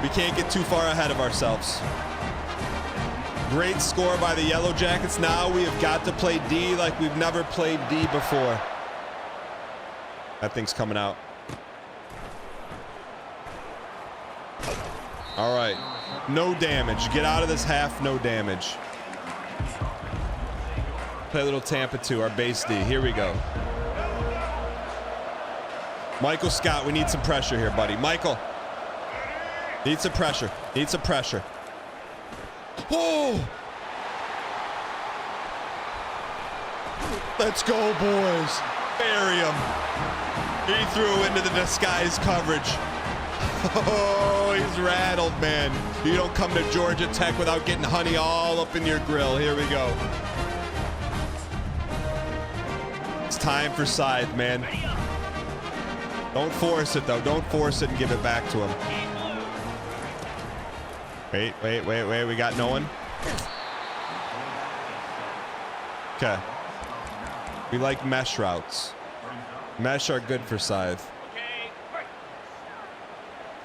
[SPEAKER 1] we can't get too far ahead of ourselves. Great score by the Yellow Jackets. Now we have got to play D like we've never played D before. That thing's coming out. All right. No damage. Get out of this half, no damage. Play a little Tampa 2, our base D. Here we go. Michael Scott, we need some pressure here, buddy. Michael. Need some pressure. Need some pressure. Oh! Let's go, boys. Bury him. He threw into the disguise coverage. Oh, he's rattled, man. You don't come to Georgia Tech without getting honey all up in your grill. Here we go. It's time for Scythe, man. Don't force it, though. Don't force it and give it back to him. Wait. We got no one. Okay. We like mesh routes. Mesh are good for Scythe.
[SPEAKER 2] Okay. Right.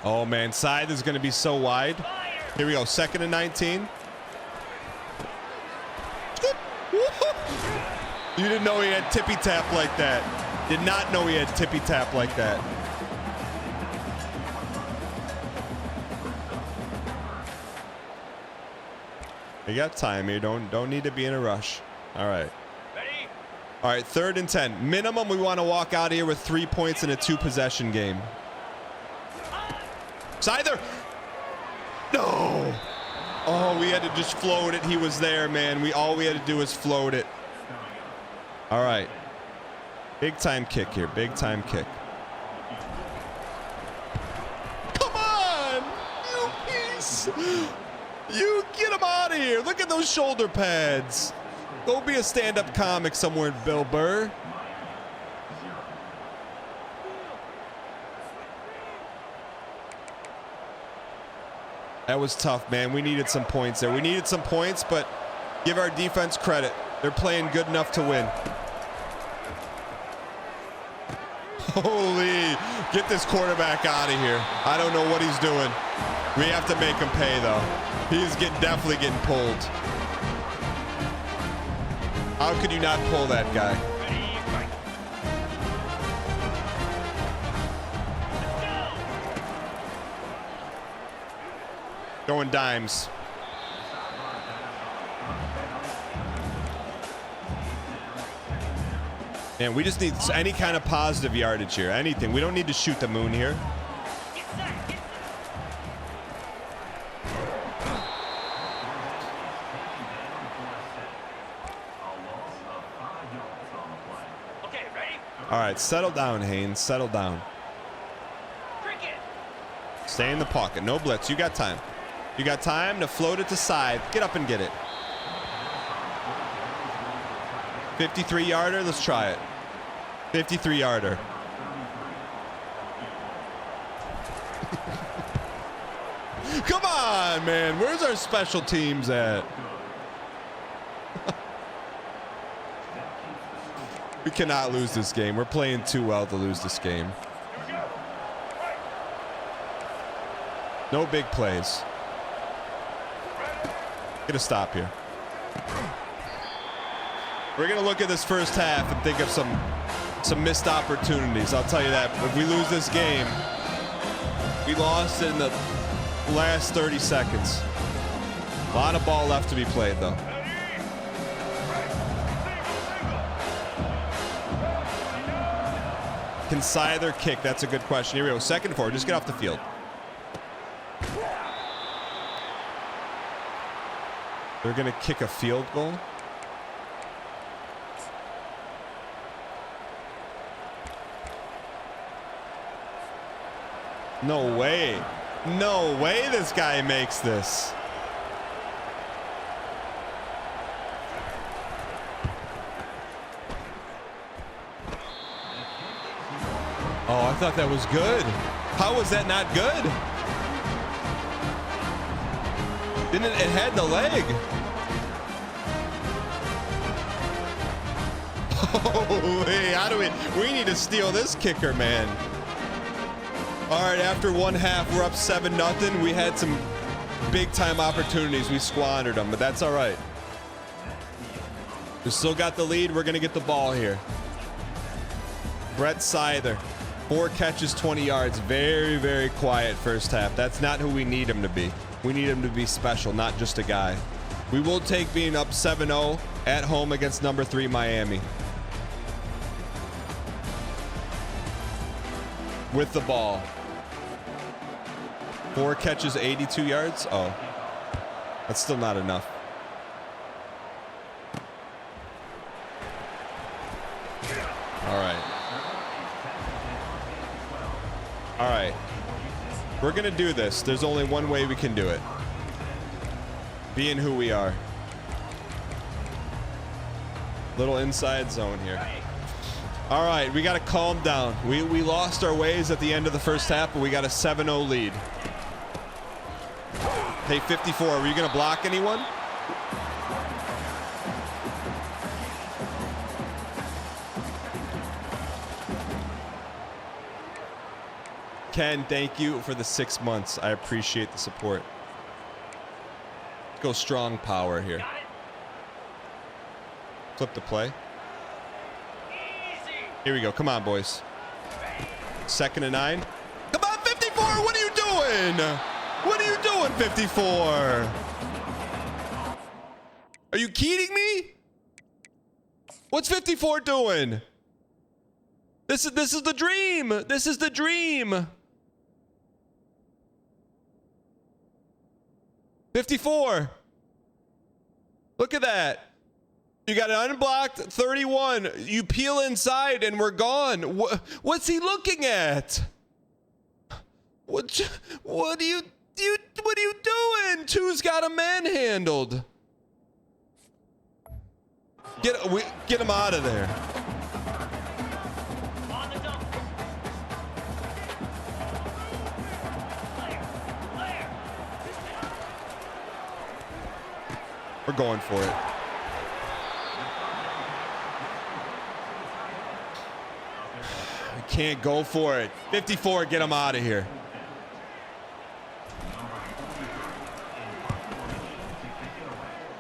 [SPEAKER 1] Oh, man. Scythe is going to be so wide.
[SPEAKER 2] Fire.
[SPEAKER 1] Here we go. 2nd and 19. You didn't know he had tippy tap like that. Did not know he had tippy tap like that. You got time here. Don't need to be in a rush. All right.
[SPEAKER 2] Ready?
[SPEAKER 1] All right, 3rd and 10. Minimum, we want to walk out of here with 3 points in a 2-possession game. Scyther! No! Oh, we had to just float it. He was there, man. All we had to do was float it. All right. Big time kick here. Big time kick. Come on! You piece! You get him out of here. Look at those shoulder pads. Go be a stand-up comic somewhere, Bill Burr. That was tough, man. We needed some points there. We needed some points, but give our defense credit. They're playing good enough to win. Holy, get this quarterback out of here. I don't know what he's doing. We have to make him pay, though. He's definitely getting pulled. How could you not pull that guy?
[SPEAKER 2] Ready? Right. Let's go.
[SPEAKER 1] Going dimes. Man, we just need any kind of positive yardage here. Anything. We don't need to shoot the moon here.
[SPEAKER 2] Get set. Get set. Okay, ready?
[SPEAKER 1] All right, settle down, Haynes. Settle down.
[SPEAKER 2] Cricket.
[SPEAKER 1] Stay in the pocket. No blitz. You got time. You got time to float it to side. Get up and get it. 53-yarder. Let's try it. 53-yarder. Come on, man. Where's our special teams at? We cannot lose this game. We're playing too well to lose this game. No big plays. Get a stop here. We're going to look at this first half and think of some missed opportunities. I'll tell you that. If we lose this game, we lost in the last 30 seconds. A lot of ball left to be played, though. Can Scyther kick? That's a good question. Here we go. 2nd and 4. Just get off the field. They're going to kick a field goal. No way. No way this guy makes this. Oh, I thought that was good. How was that not good? Didn't it had the leg? Holy, how do we need to steal this kicker, man. All right, after one half, we're up 7-0. We had some big time opportunities. We squandered them, but that's all right. We still got the lead. We're going to get the ball here. Brett Scyther, 4 catches, 20 yards. Very, very quiet first half. That's not who we need him to be. We need him to be special, not just a guy. We will take being up 7-0 at home against number 3 Miami. With the ball. 4 catches, 82 yards. Oh, that's still not enough. All right. All right. We're going to do this. There's only one way we can do it. Being who we are. Little inside zone here. All right, we got to calm down. We lost our ways at the end of the first half, but we got a 7-0 lead. Hey, 54, are you going to block anyone? Ken, thank you for the 6 months. I appreciate the support. Go strong power here.
[SPEAKER 2] Got it.
[SPEAKER 1] Flip the play.
[SPEAKER 2] Easy.
[SPEAKER 1] Here we go. Come on, boys. 2nd and 9. Come on, 54. What are you doing? What are you doing, 54? Are you kidding me? What's 54 doing? This is the dream. This is the dream. 54. Look at that. You got an unblocked 31. You peel inside and we're gone. What's he looking at? What are you doing? Two's got him manhandled. Get him out of there.
[SPEAKER 2] On the double. Player.
[SPEAKER 1] We're going for it. I can't go for it. 54, get him out of here.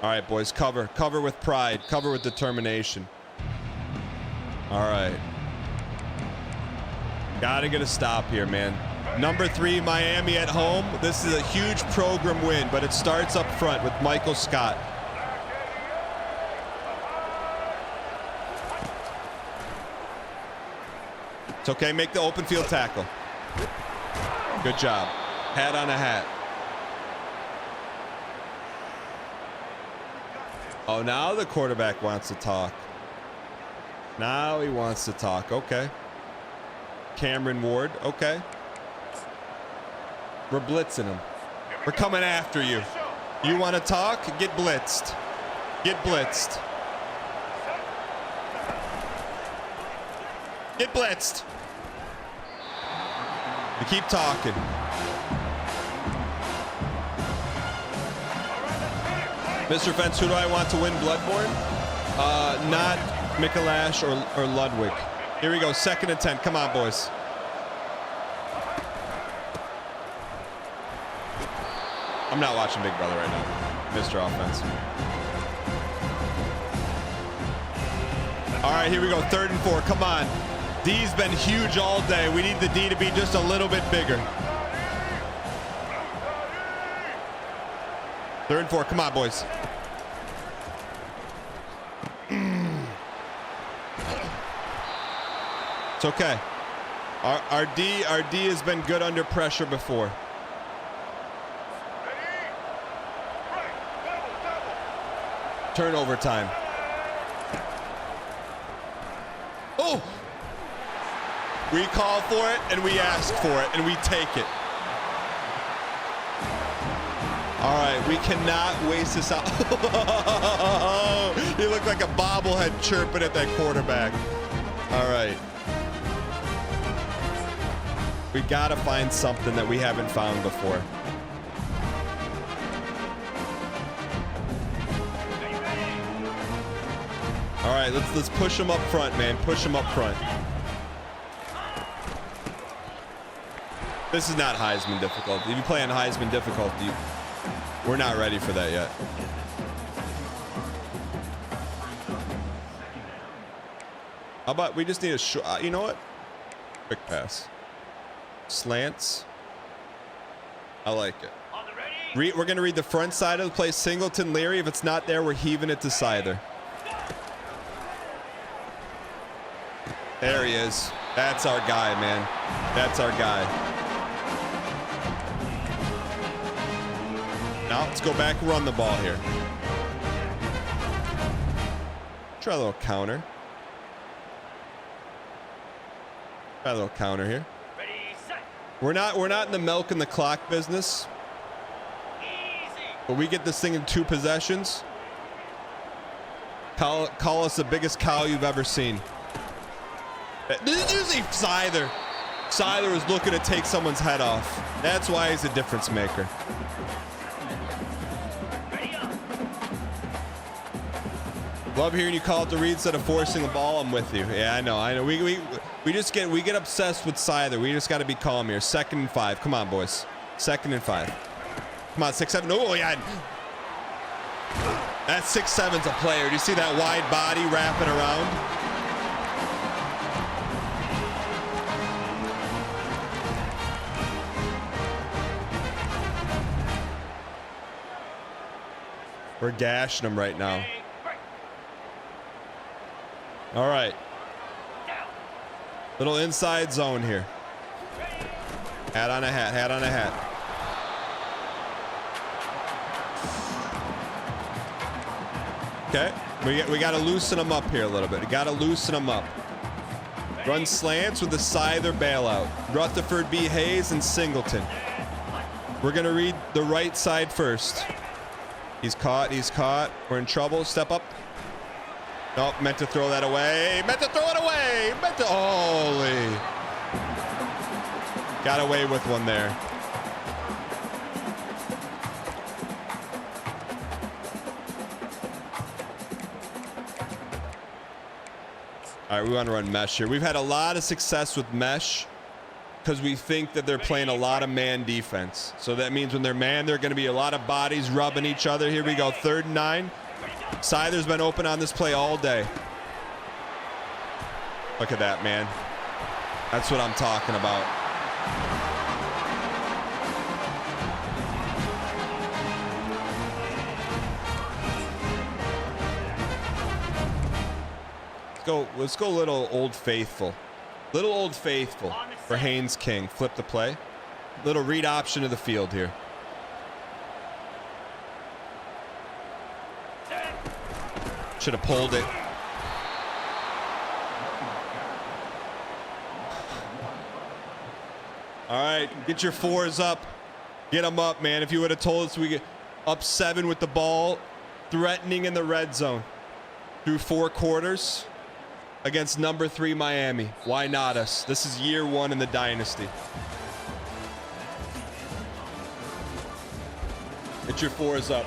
[SPEAKER 1] All right, boys, cover. Cover with pride. Cover with determination. All right. Gotta get a stop here, man. Number 3, Miami at home. This is a huge program win, but it starts up front with Michael Scott. It's okay, make the open field tackle. Good job. Hat on a hat. Oh, now the quarterback wants to talk. Now he wants to talk. Okay. Cameron Ward. Okay. We're blitzing him. We're coming after you. You want to talk? Get blitzed. Get blitzed. Get blitzed. We keep talking. Mr. Fence, who do I want to win Bloodborne? Not Mikalash or Ludwig. Here we go, 2nd and 10. Come on, boys. I'm not watching Big Brother right now, Mr. Offense. All right, here we go, 3rd and 4. Come on. D's been huge all day. We need the D to be just a little bit bigger. 3rd and 4. Come on, boys. It's okay. Our D has been good under pressure before. Turnover time. Oh! We call for it and we ask for it and we take it. All right, we cannot waste this out. He looked like a bobblehead chirping at that quarterback. All right. We gotta find something that we haven't found before. All right, let's push him up front, man. Push him up front. This is not Heisman difficulty. If you play on Heisman difficulty, we're not ready for that yet. How about we just need a short, you know what? Quick pass. Slants. I like it. We're going to read the front side of the play. Singleton, Leary. If it's not there, we're heaving it to Scyther. There he is. That's our guy, man. That's our guy. Now let's go back, run the ball here. Try a little counter. Try a little counter here.
[SPEAKER 2] Ready, set.
[SPEAKER 1] We're not in the milk and the clock business.
[SPEAKER 2] Easy.
[SPEAKER 1] But we get this thing in 2 possessions. Call us the biggest cow you've ever seen. This is usually Scyther. Scyther was looking to take someone's head off. That's why he's a difference maker.
[SPEAKER 2] Ready up.
[SPEAKER 1] Love hearing you call it the read instead of forcing the ball. I'm with you. Yeah, I know. We get obsessed with Scyther. We just got to be calm here. 2nd and 5. Come on, boys. 2nd and 5. Come on, 6, 7. Oh yeah. That 6-7's a player. Do you see that wide body wrapping around? We're gashing him right now. All right. Little inside zone here. Hat on a hat, hat on a hat. Okay, we got to loosen them up here a little bit. We got to loosen them up. Run slants with the Scyther bailout. Rutherford, B. Hayes, and Singleton. We're going to read the right side first. He's caught. He's caught. We're in trouble. Step up. Nope, meant to throw that away. Meant to throw it away. Meant to. Holy. Got away with one there. All right, we want to run mesh here. We've had a lot of success with mesh because we think that they're playing a lot of man defense. So that means when they're man, there are going to be a lot of bodies rubbing each other. Here we go, 3rd and 9. Scyther's been open on this play all day. Look at that, man. That's what I'm talking about. Let's go little Old Faithful. Little Old Faithful for Haynes King. Flip the play. Little read option of the field here. Should have pulled it. All right, get your 4s up. Get them up, man. If you would have told us we get up 7 with the ball, threatening in the red zone through 4 quarters against number 3 Miami. Why not us? This is year 1 in the Dynasty. Get your 4s up.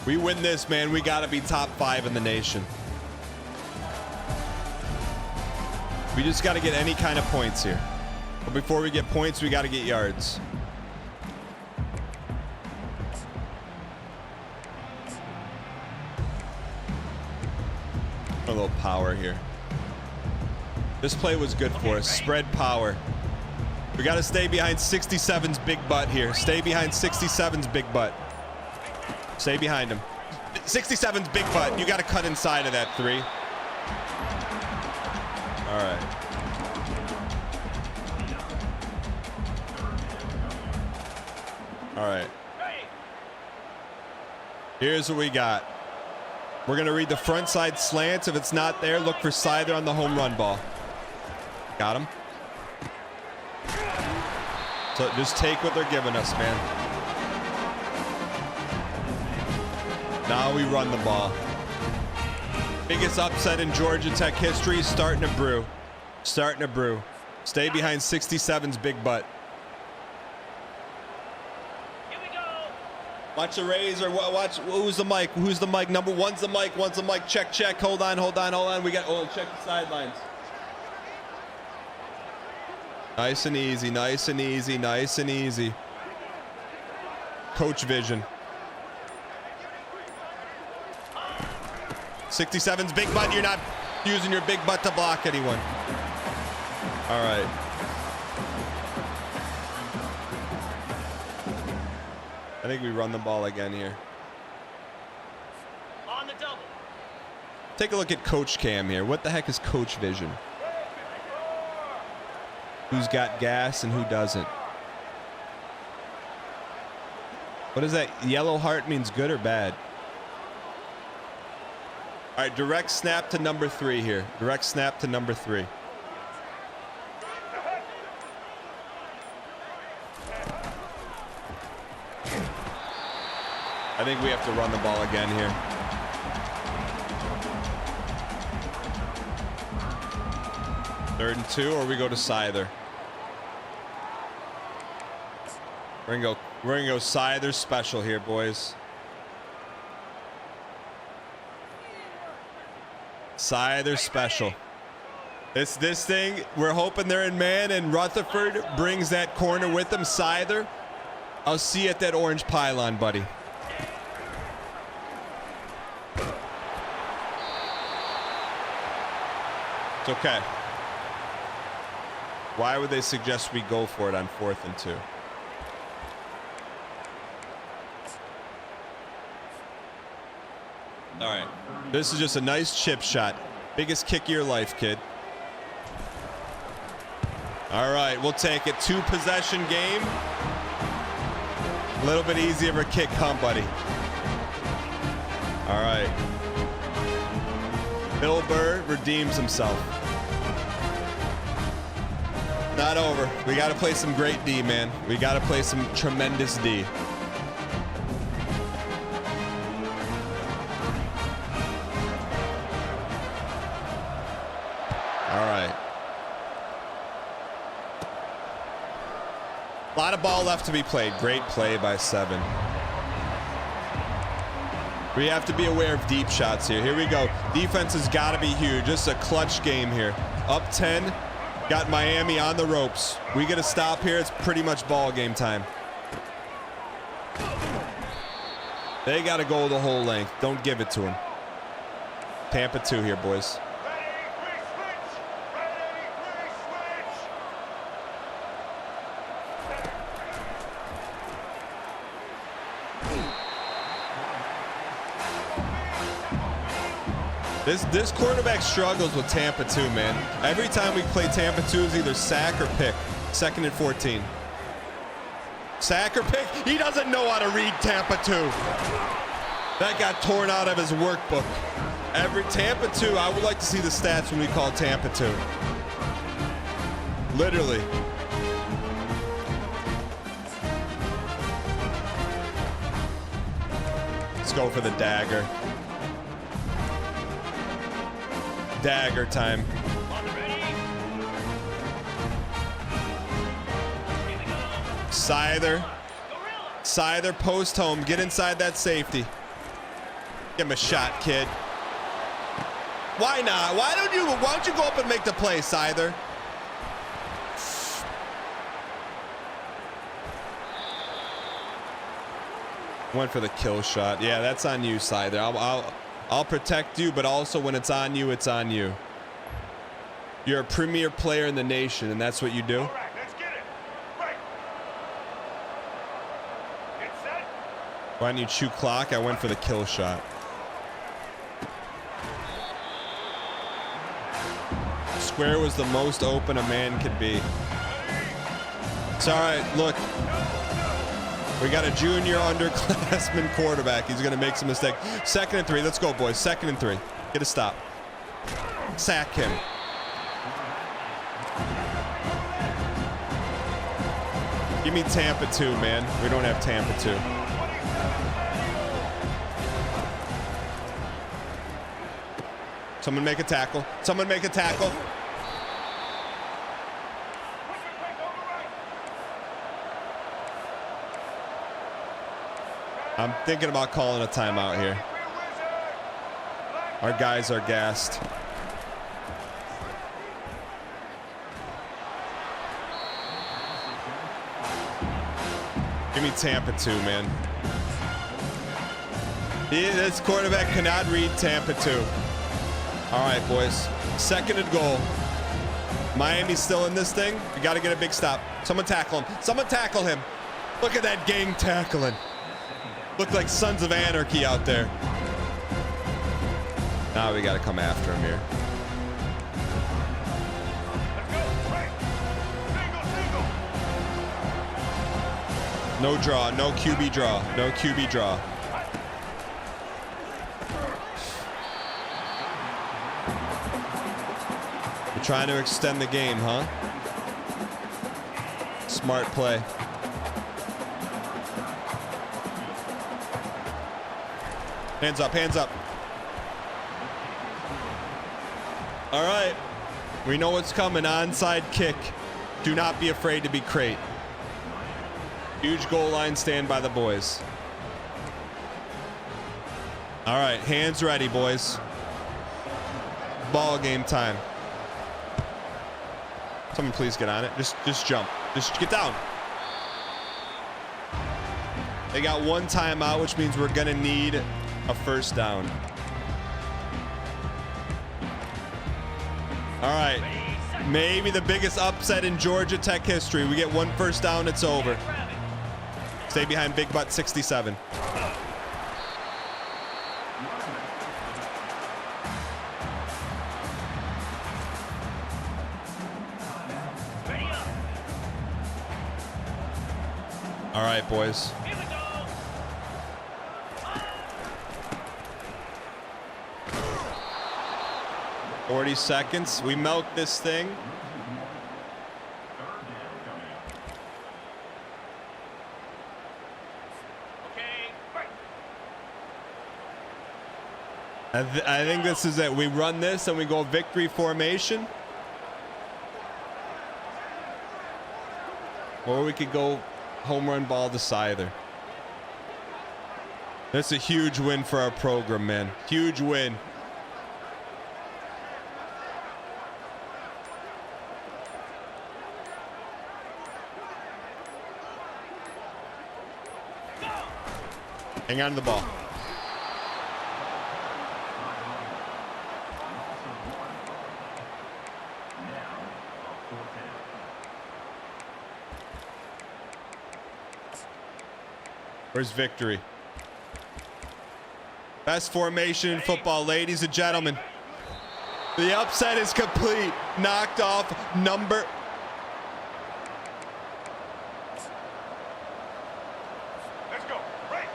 [SPEAKER 1] We win this, man. We got to be top 5 in the nation. We just got to get any kind of points here. But before we get points, we got to get yards. A little power here. This play was good for us. Spread power. We got to stay behind 67's big butt here. Stay behind 67's big butt. Stay behind him. 67's big butt. You got to cut inside of that 3. All right. All right. Here's what we got. We're going to read the front side slants. If it's not there, look for Scyther on the home run ball. Got him. So just take what they're giving us, man. Now we run the ball. Biggest upset in Georgia Tech history starting to brew. Starting to brew. Stay behind 67's big butt. Watch the raise or watch. Who's the mic? Who's the mic? Number 1's the mic. 1's the mic. Check, check. Hold on, hold on, hold on. We got. Oh, check the sidelines. Nice and easy. Nice and easy. Nice and easy. Coach vision. 67's big butt. You're not using your big butt to block anyone. All right. I think we run the ball again here.
[SPEAKER 2] On the double.
[SPEAKER 1] Take a look at Coach Cam here. What the heck is Coach Vision? Who's got gas and who doesn't? What is that? Yellow heart means good or bad? All right, direct snap to number 3 here. Direct snap to number 3. I think we have to run the ball again here. Third and 2, or we go to Scyther. We're gonna go Scyther special here, boys. Scyther special. This thing, we're hoping they're in man, and Rutherford brings that corner with him. Scyther, I'll see you at that orange pylon, buddy. It's okay. Why would they suggest we go for it on 4th and 2? All right. This is just a nice chip shot. Biggest kick of your life, kid. All right, we'll take it. 2-possession game. A little bit easier of a kick, huh, buddy? All right. Bill Burr redeems himself. Not over. We got to play some great D, man. We got to play some tremendous D. All right. A lot of ball left to be played. Great play by 7. We have to be aware of deep shots here. Here we go. Defense has got to be huge. Just a clutch game here. Up 10. Got Miami on the ropes. We get a stop here. It's pretty much ball game time. They got to go the whole length. Don't give it to them. Tampa 2 here, boys. This quarterback struggles with Tampa 2, man. Every time we play Tampa 2 is either sack or pick. 2nd and 14. Sack or pick? He doesn't know how to read Tampa 2. That got torn out of his workbook. Every Tampa 2, I would like to see the stats when we call Tampa 2. Literally. Let's go for the dagger. Dagger time. Scyther. Scyther post home. Get inside that safety. Give him a shot, kid. Why not? Why don't you go up and make the play, Scyther? Went for the kill shot. Yeah, that's on you, Scyther. I'll protect you, but also when it's on you, it's on you. You're a premier player in the nation, and that's what you do.
[SPEAKER 2] All right, let's get it. Right. Get set.
[SPEAKER 1] Why didn't you chew clock? I went for the kill shot. Square was the most open a man could be. It's all right. Look. We got a junior underclassman quarterback. He's going to make some mistake. 2nd and 3. Let's go, boys. 2nd and 3. Get a stop. Sack him. Give me Tampa 2, man. We don't have Tampa 2. Someone make a tackle. Someone make a tackle. I'm thinking about calling a timeout here. Our guys are gassed. Give me Tampa 2, man. This quarterback cannot read Tampa 2. All right, boys. 2nd and goal. Miami's still in this thing. We got to get a big stop. Someone tackle him. Someone tackle him. Look at that gang tackling. Look like Sons of Anarchy out there. Now we got to come after him here. No draw, no QB draw, no QB draw. We're trying to extend the game, huh? Smart play. Hands up, hands up. All right. We know what's coming. Onside kick. Do not be afraid to be crate. Huge goal line stand by the boys. All right, hands ready, boys. Ball game time. Someone please get on it. Just jump. Just get down. They got one timeout, which means we're gonna need a first down. All right. Maybe the biggest upset in Georgia Tech history. We get one first down, it's over. Stay behind Big Butt 67. All right, boys. 40 seconds. We milk this thing. I think this is it. We run this and we go victory formation. Or we could go home run ball decider. That's a huge win for our program, man. Huge win. Hang on to the ball. Where's victory? Best formation in football, ladies and gentlemen. The upset is complete. Knocked off number.
[SPEAKER 2] Let's go. Right.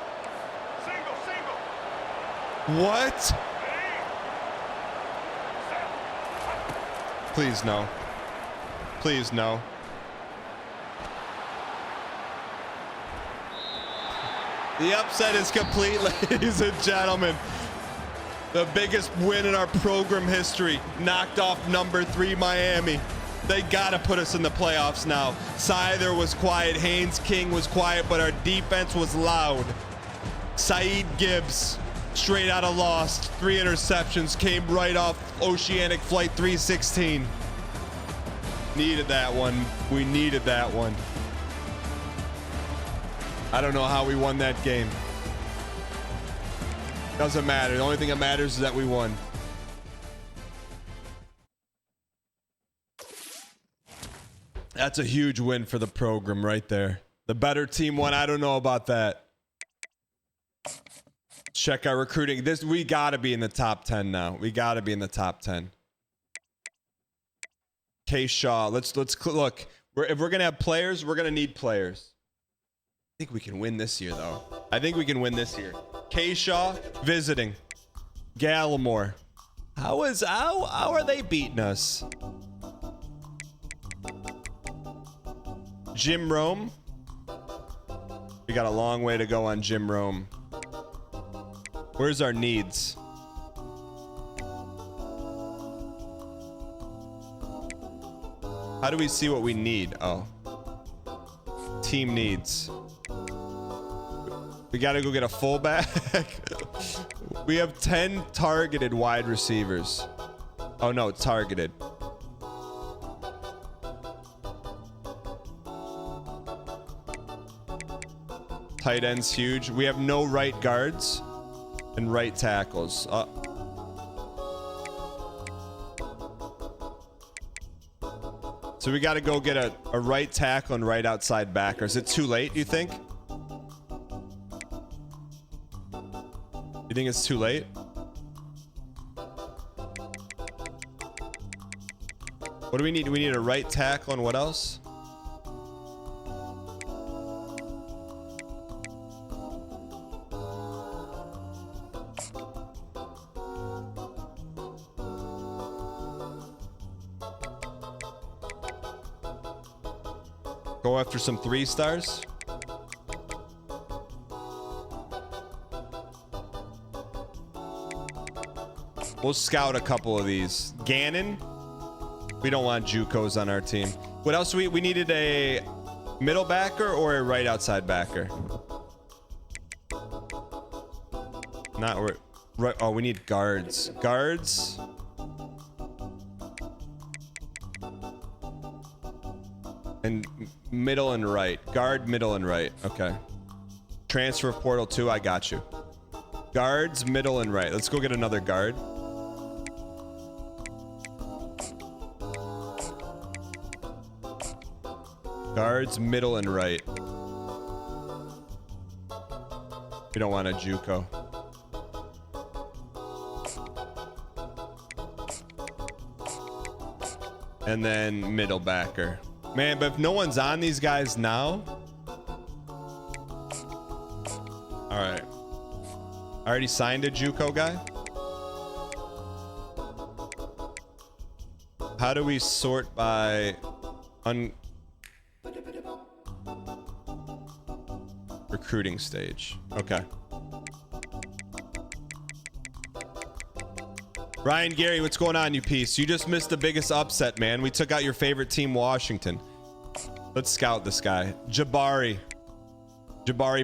[SPEAKER 2] Single.
[SPEAKER 1] What? Please no. Please no. The upset is complete, ladies and gentlemen. The biggest win in our program history. Knocked off number 3 Miami. They gotta put us in the playoffs now. Scyther was quiet, Haynes King was quiet, but our defense was loud. Saeed Gibbs, straight out of Lost, 3 interceptions, came right off Oceanic Flight 316. Needed that one. We needed that one. I don't know how we won that game. Doesn't matter. The only thing that matters is that we won. That's a huge win for the program right there. The better team won. I don't know about that. Check our recruiting. We gotta be in the top 10 now. We gotta be in the top 10. K Shaw. Let's look. If we're gonna have players, we're gonna need players. I think we can win this year, though. I think we can win this year. K Shaw visiting. Gallimore. How are they beating us? Jim Rome. We got a long way to go on Jim Rome. Where's our needs? How do we see what we need? Oh. Team needs. We got to go get a fullback. We have 10 targeted wide receivers. Oh, no, targeted. Tight end's huge. We have no right guards and right tackles. So we got to go get a right tackle and right outside backer. Is it too late, do you think? You think it's too late? What do we need? We need a right tackle and what else? Go after some 3 stars. We'll scout a couple of these. Gannon. We don't want JUCOs on our team. What else? We needed a middle backer or a right outside backer. Not right. Oh, we need guards. Guards. And middle and right. Guard, middle, and right. Okay. Transfer portal 2. I got you. Guards, middle, and right. Let's go get another guard. Guards, middle, and right. We don't want a JUCO. And then middle backer. Man, but if no one's on these guys now. All right. I already signed a JUCO guy. How do we sort by recruiting stage? Okay. Ryan Gary, what's going on, you piece? You just missed the biggest upset, man. We took out your favorite team, Washington. Let's scout this guy. Jabari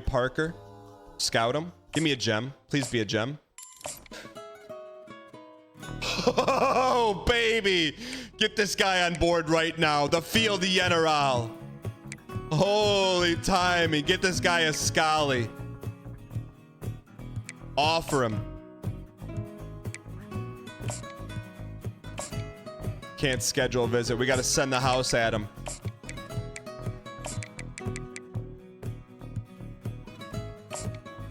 [SPEAKER 1] Parker. Scout him. Give me a gem. Please be a gem. Oh, baby. Get this guy on board right now. The field the general. Holy timing. Get this guy a Scally. Offer him. Can't schedule a visit. We got to send the house at him.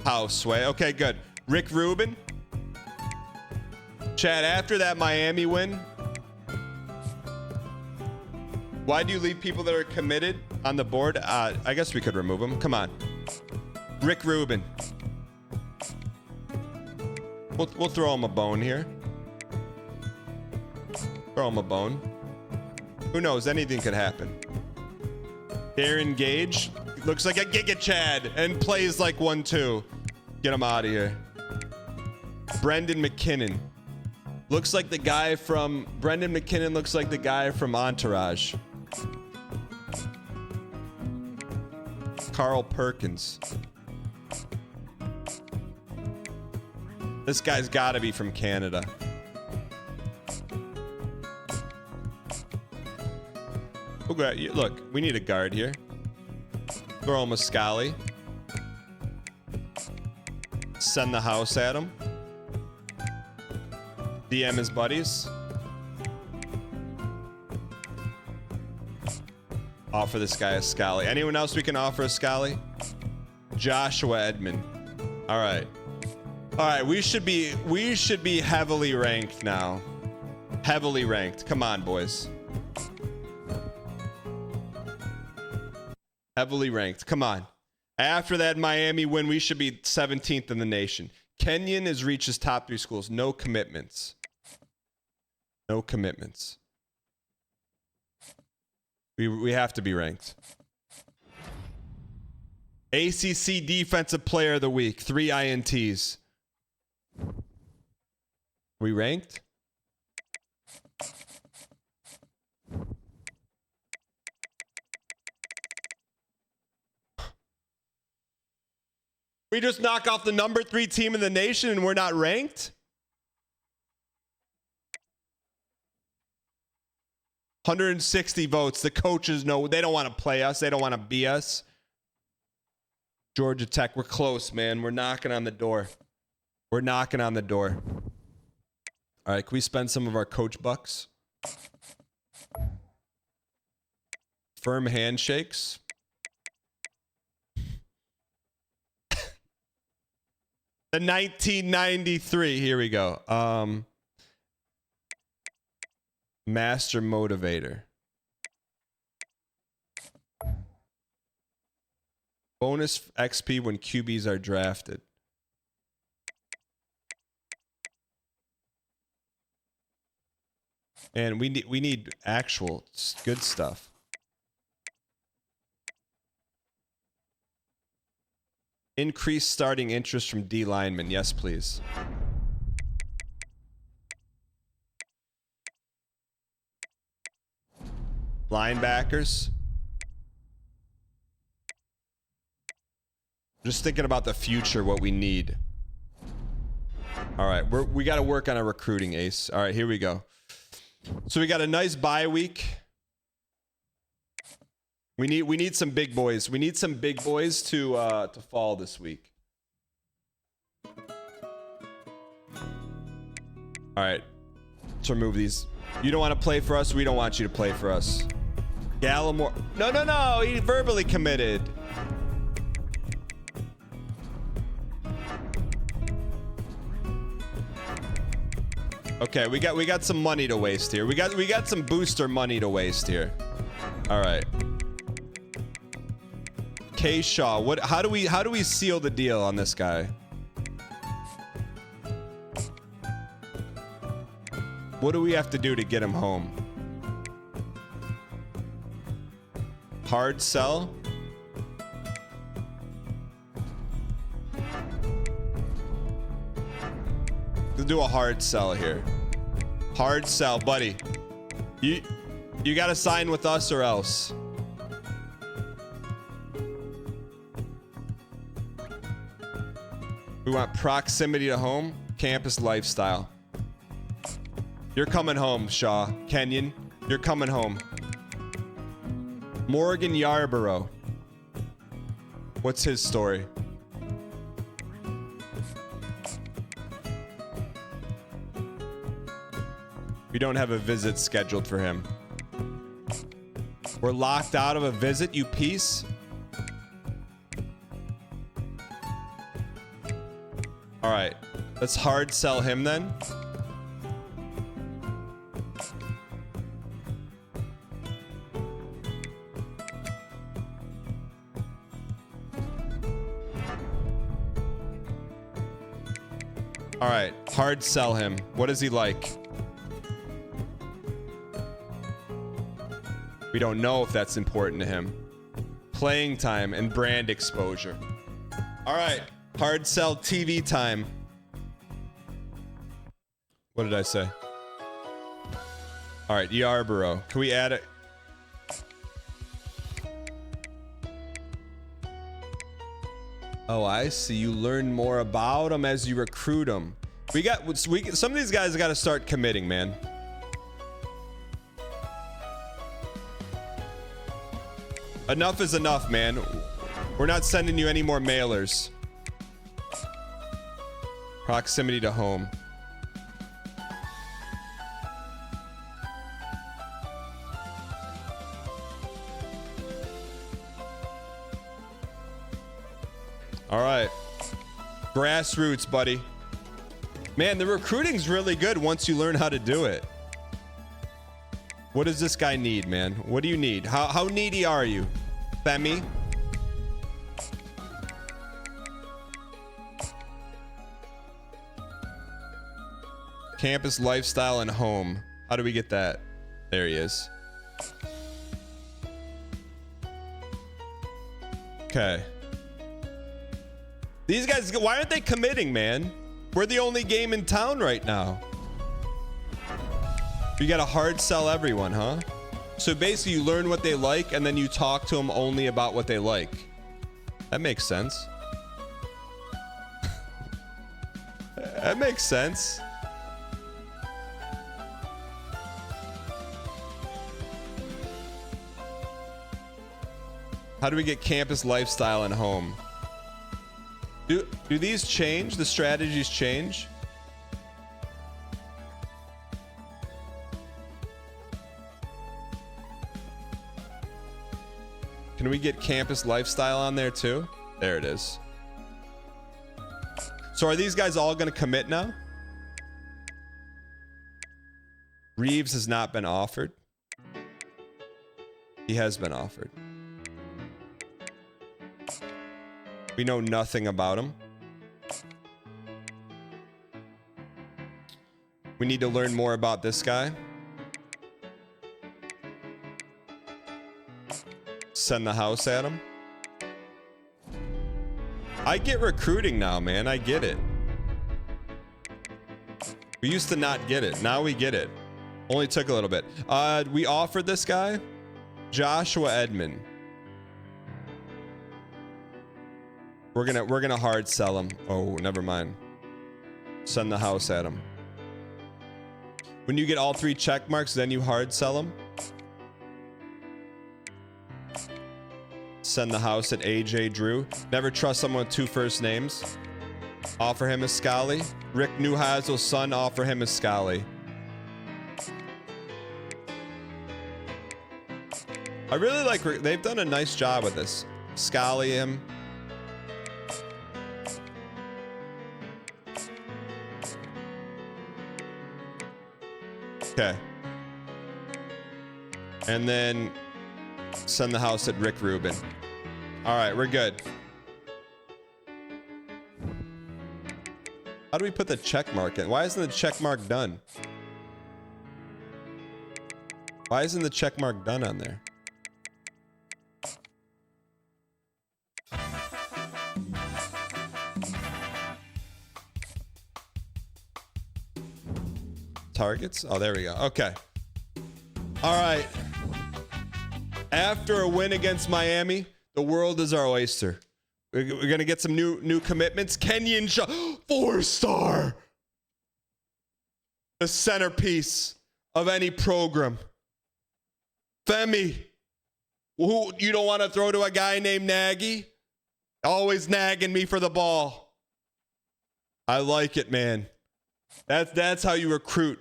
[SPEAKER 1] Houseway. Okay, good. Rick Rubin. Chad, after that Miami win, why do you leave people that are committed on the board? I guess we could remove them. Come on. Rick Rubin. We'll throw him a bone here. Throw him a bone. Who knows? Anything could happen. Darren Gage looks like a Giga Chad and plays like 1-2. Get him out of here. Brendan McKinnon. Looks like the guy from... Brendan McKinnon looks like the guy from Entourage. Carl Perkins. This guy's got to be from Canada. Okay, look, we need a guard here. Throw him a Scally. Send the house at him. DM his buddies. Offer this guy a Scally. Anyone else we can offer a Scally? Joshua Edmond. All right. All right, we should be heavily ranked now. Heavily ranked. Come on, boys. Heavily ranked. Come on. After that Miami win, we should be 17th in the nation. Kenyon has reached his top 3 schools. No commitments. No commitments. We have to be ranked. ACC Defensive Player of the Week. 3 INTs. We ranked? We just knock off the number 3 team in the nation and we're not ranked? 160 votes. The coaches know they don't want to play us. They don't want to be us. Georgia Tech, we're close, man. We're knocking on the door. We're knocking on the door. All right, can we spend some of our coach bucks? Firm handshakes. The 1993. Here we go. Master Motivator. Bonus XP when QBs are drafted. And we need actual good stuff. Increased starting interest from D linemen. Yes, please. Linebackers. Just thinking about the future, what we need. All right, we got to work on our recruiting, Ace. All right, here we go. So we got a nice bye week. We need some big boys. We need some big boys to fall this week. All right, let's remove these. You don't want to play for us. We don't want you to play for us. Gallimore. No. He verbally committed. Okay, we got some money to waste here. We got some booster money to waste here. All right. K Shaw. How do we seal the deal on this guy? What do we have to do to get him home? Hard sell? Let's do a hard sell here. Hard sell, buddy. You gotta sign with us or else. We want proximity to home, campus lifestyle. You're coming home, Shaw. Kenyon, you're coming home. Morgan Yarborough. What's his story? We don't have a visit scheduled for him. We're locked out of a visit, you piece. All right, let's hard sell him then. All right, hard sell him. What is he like? We don't know if that's important to him. Playing time and brand exposure. All right, hard sell TV time. What did I say? All right, Yarborough. Can we add it? Oh, I see. You learn more about them as you recruit them. Some of these guys got to start committing, man. Enough is enough, man. We're not sending you any more mailers. Proximity to home. All right. Grassroots, buddy. Man, the recruiting's really good once you learn how to do it. What does this guy need, man? What do you need? How needy are you? Femi? Campus lifestyle and home. How do we get that? There he is. Okay. These guys, why aren't they committing, man? We're the only game in town right now. You gotta hard sell everyone, huh? So basically you learn what they like and then you talk to them only about what they like. That makes sense. That makes sense. How do we get campus lifestyle and home? Do these change? The strategies change? Can we get campus lifestyle on there too? There it is. So are these guys all going to commit now? Reeves has not been offered. He has been offered. We know nothing about him. We need to learn more about this guy. Send the house at him. I get recruiting now, man. I get it. We used to not get it. Now we get it. Only took a little bit. We offered this guy, Joshua Edmond. We're gonna hard sell him. Oh, never mind. Send the house at him. When you get all 3 check marks, then you hard sell him. Send the house at AJ Drew. Never trust someone with 2 first names. Offer him a Scally. Rick Neuheisel's son, offer him a Scally. I really like, they've done a nice job with this. Scally him. Okay. And then send the house at Rick Rubin. All right, we're good. How do we put the check mark in? Why isn't the check mark done? Why isn't the check mark done on there? Targets? Oh, there we go. Okay. All right. After a win against Miami, the world is our oyster. We're going to get some new commitments. Kenyon Shaw, 4-star. The centerpiece of any program. Femi, who you don't want to throw to a guy named Nagy? Always nagging me for the ball. I like it, man. That's how you recruit.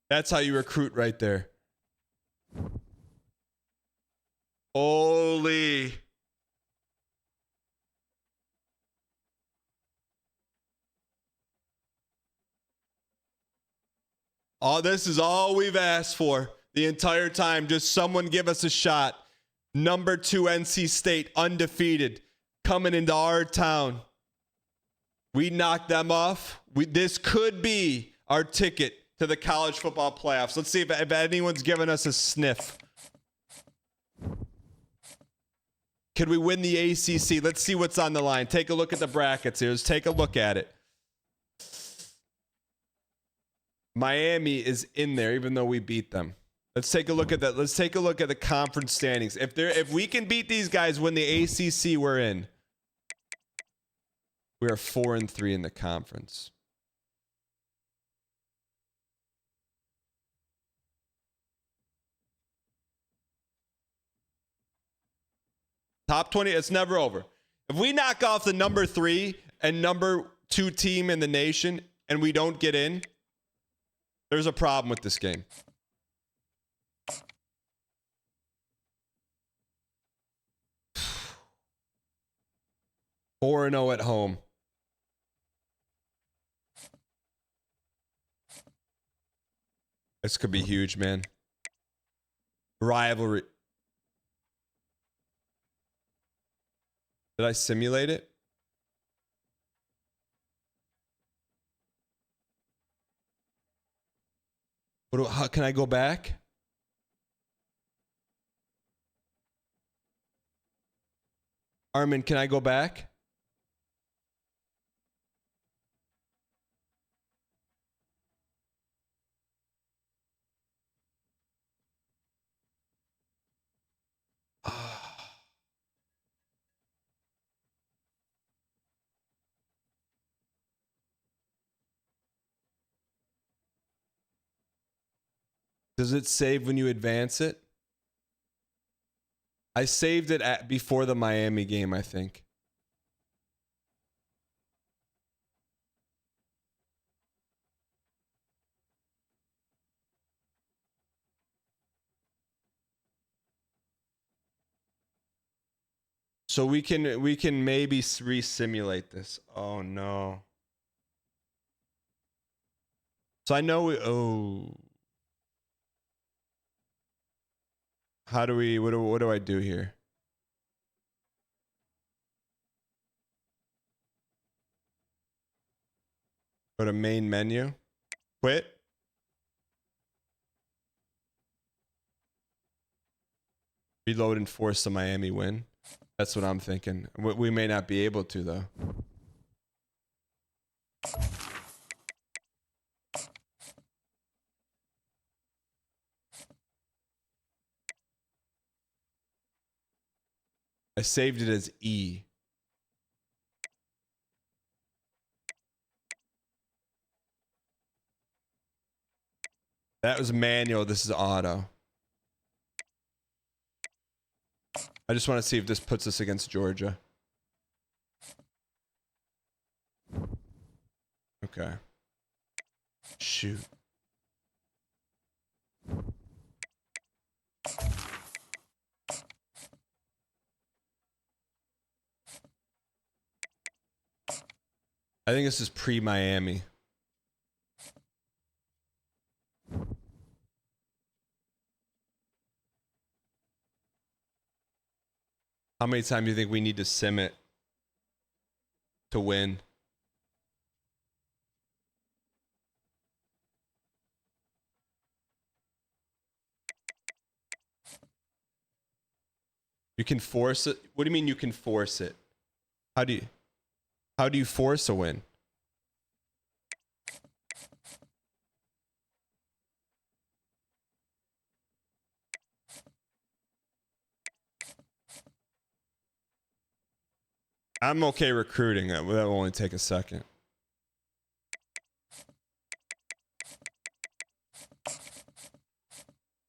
[SPEAKER 1] That's how you recruit right there. Holy. Oh, this is all we've asked for the entire time. Just someone give us a shot. Number 2 NC State, undefeated, coming into our town. We knocked them off. This could be our ticket to the college football playoffs. Let's see if anyone's given us a sniff. Could we win the ACC? Let's see what's on the line. Take a look at the brackets here. Let's take a look at it. Miami is in there, even though we beat them. Let's take a look at that. Let's take a look at the conference standings. If we can beat these guys, win the ACC, we're in. We are 4-3 in the conference. Top 20, it's never over. If we knock off the number 3 and number 2 team in the nation and we don't get in, there's a problem with this game. Four 4-0 at home. This could be huge, man. Rivalry. Did I simulate it? How can I go back? Armin, can I go back? Does it save when you advance it? I saved it before the Miami game, I think. So we can maybe re-simulate this. Oh no. So I know how do we what do I do here? Go to main menu. Quit. Reload and force the Miami win. That's what I'm thinking. We may not be able to, though. I saved it as E. That was manual. This is auto. I just want to see if this puts us against Georgia. Okay. Shoot. I think this is pre-Miami. How many times do you think we need to sim it to win? You can force it. What do you mean you can force it? How do you force a win? I'm okay recruiting. That will only take a second.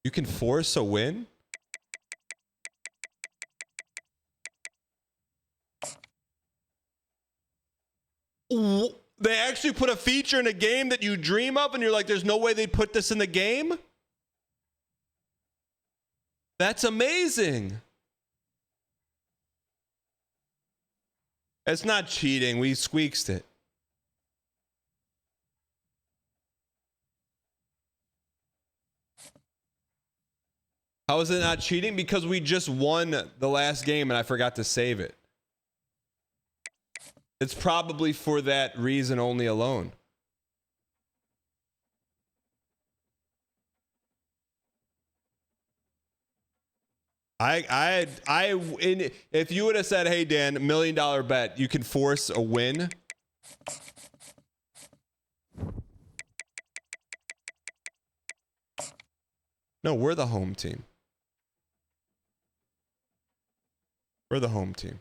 [SPEAKER 1] You can force a win? They actually put a feature in a game that you dream of and you're like, there's no way they'd put this in the game? That's amazing. It's not cheating. We squeaked it. How is it not cheating? Because we just won the last game and I forgot to save it. It's probably for that reason only alone. If you would have said, hey, Dan, $1 million bet, you can force a win. No, we're the home team. We're the home team.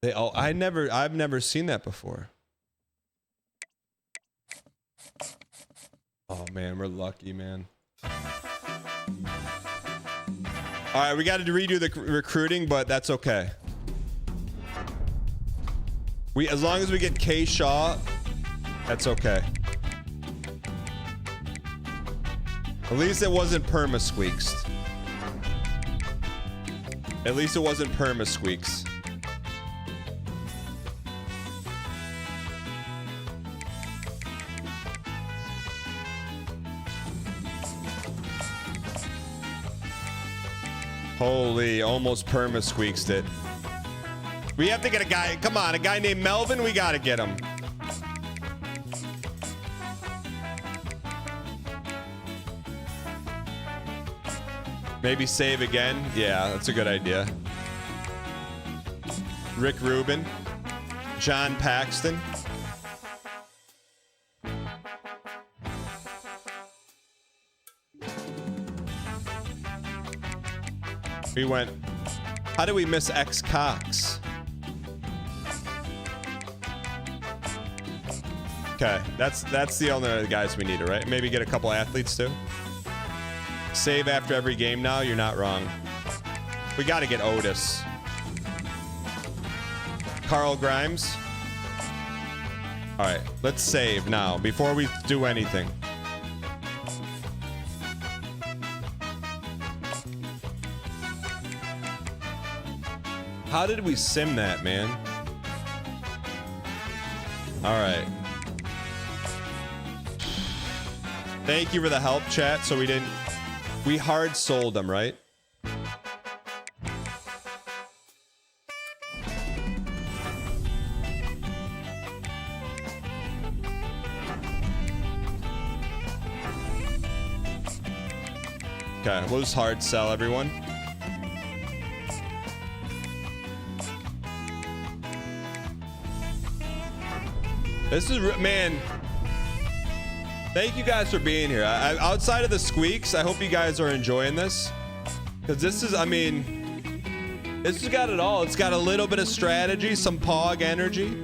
[SPEAKER 1] I've never seen that before. Oh man, we're lucky, man. All right, we got to redo the recruiting, but that's okay. As long as we get K Shaw, that's okay. At least it wasn't perma squeaks. At least it wasn't perma squeaks. Holy, almost perma squeaks it. We have to get a guy. Come on, a guy named Melvin. We got to get him. Maybe save again. Yeah, that's a good idea. Rick Rubin. John Paxton. We went. How did we miss X Cox? Okay, that's the only guys we need, right? Maybe get a couple athletes too. Save after every game now. You're not wrong. We got to get Otis. Carl Grimes. All right, let's save now before we do anything. How did we sim that, man? All right. Thank you for the help, chat. So we hard sold them, right? Okay, we'll just hard sell everyone. This is, man, thank you guys for being here. Outside of the squeaks, I hope you guys are enjoying this. Because this is, I mean, this has got it all. It's got a little bit of strategy, some pog energy.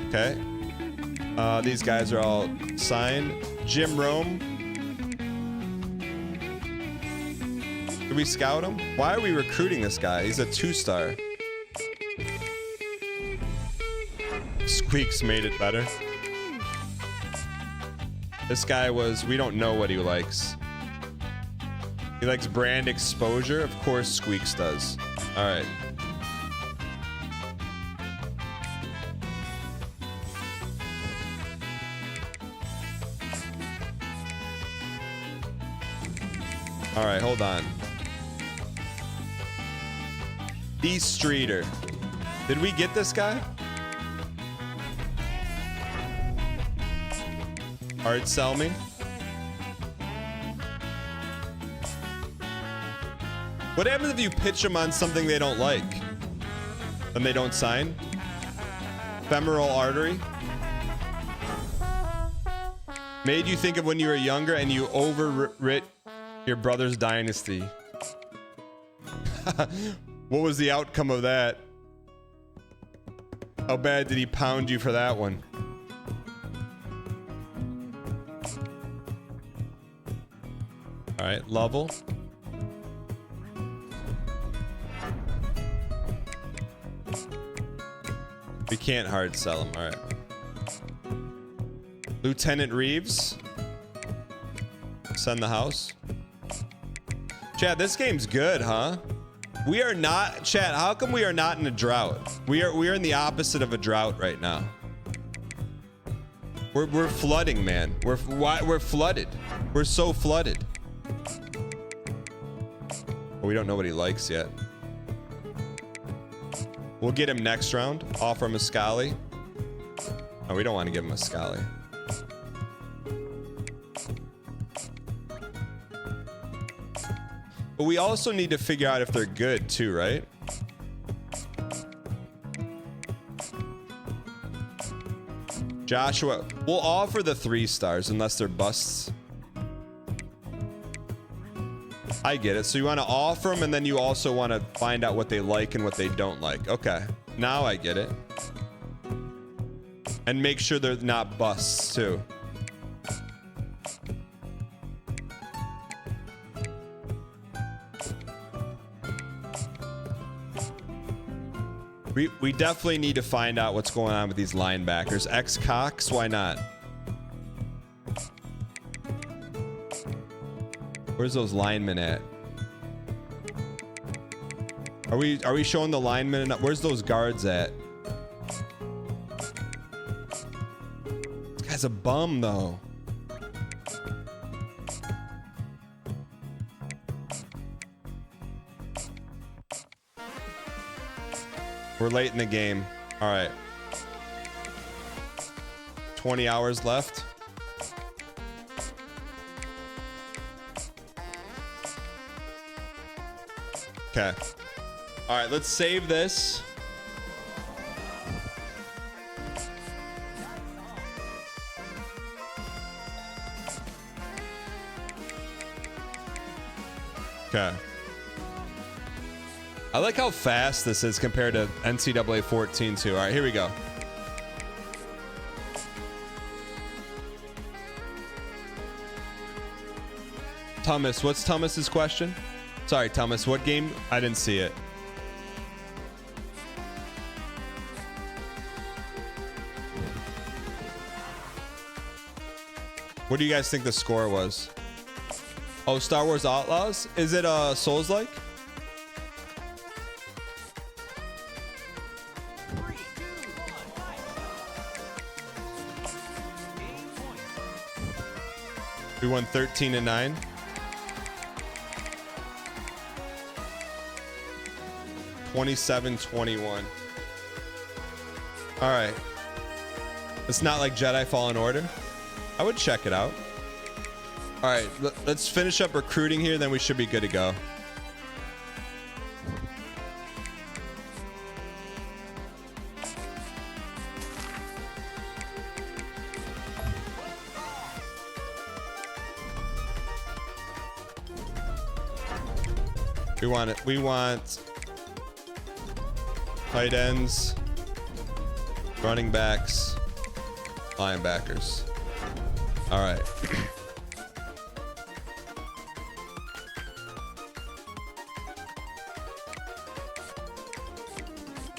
[SPEAKER 1] Okay. These guys are all signed. Jim Rome. Did we scout him? Why are we recruiting this guy? He's a 2-star. Squeaks made it better. This guy was, we don't know what he likes. He likes brand exposure. Of course Squeaks does. All right. All right, hold on. D Streeter. Did we get this guy? Hard sell me. What happens if you pitch them on something they don't like? Then they don't sign? Femoral artery. Made you think of when you were younger and you overwrit your brother's Dynasty. What was the outcome of that? How bad did he pound you for that one? All right, Lovell. We can't hard sell him. All right. Lieutenant Reeves. Send the house. Chad, this game's good, huh? We are not, Chad, how come we are not in a drought? We are in the opposite of a drought right now. We're flooding, man. We're flooded. We're so flooded. Well, we don't know what he likes yet. We'll get him next round. Offer him a Scally. Oh, we don't want to give him a Scally. But we also need to figure out if they're good too, right? Joshua, we'll offer the 3 stars unless they're busts. I get it. So you want to offer them and then you also want to find out what they like and what they don't like. Okay. Now I get it. And make sure they're not busts too. We definitely need to find out what's going on with these linebackers. X-Cox, why not? Where's those linemen at? Are we showing the linemen? Where's those guards at? This guy's a bum though. We're late in the game. All right. 20 hours left. Okay. All right, let's save this. Okay. I like how fast this is compared to NCAA 14 too. All right, here we go. Thomas, what's Thomas's question? Sorry, Thomas, what game? I didn't see it. What do you guys think the score was? Oh, Star Wars Outlaws? Is it Souls-like? We won 13-9. $27-21. All right. It's not like Jedi Fallen Order. I would check it out. All right, let's finish up recruiting here, then we should be good to go. We want tight ends, running backs, linebackers. All right.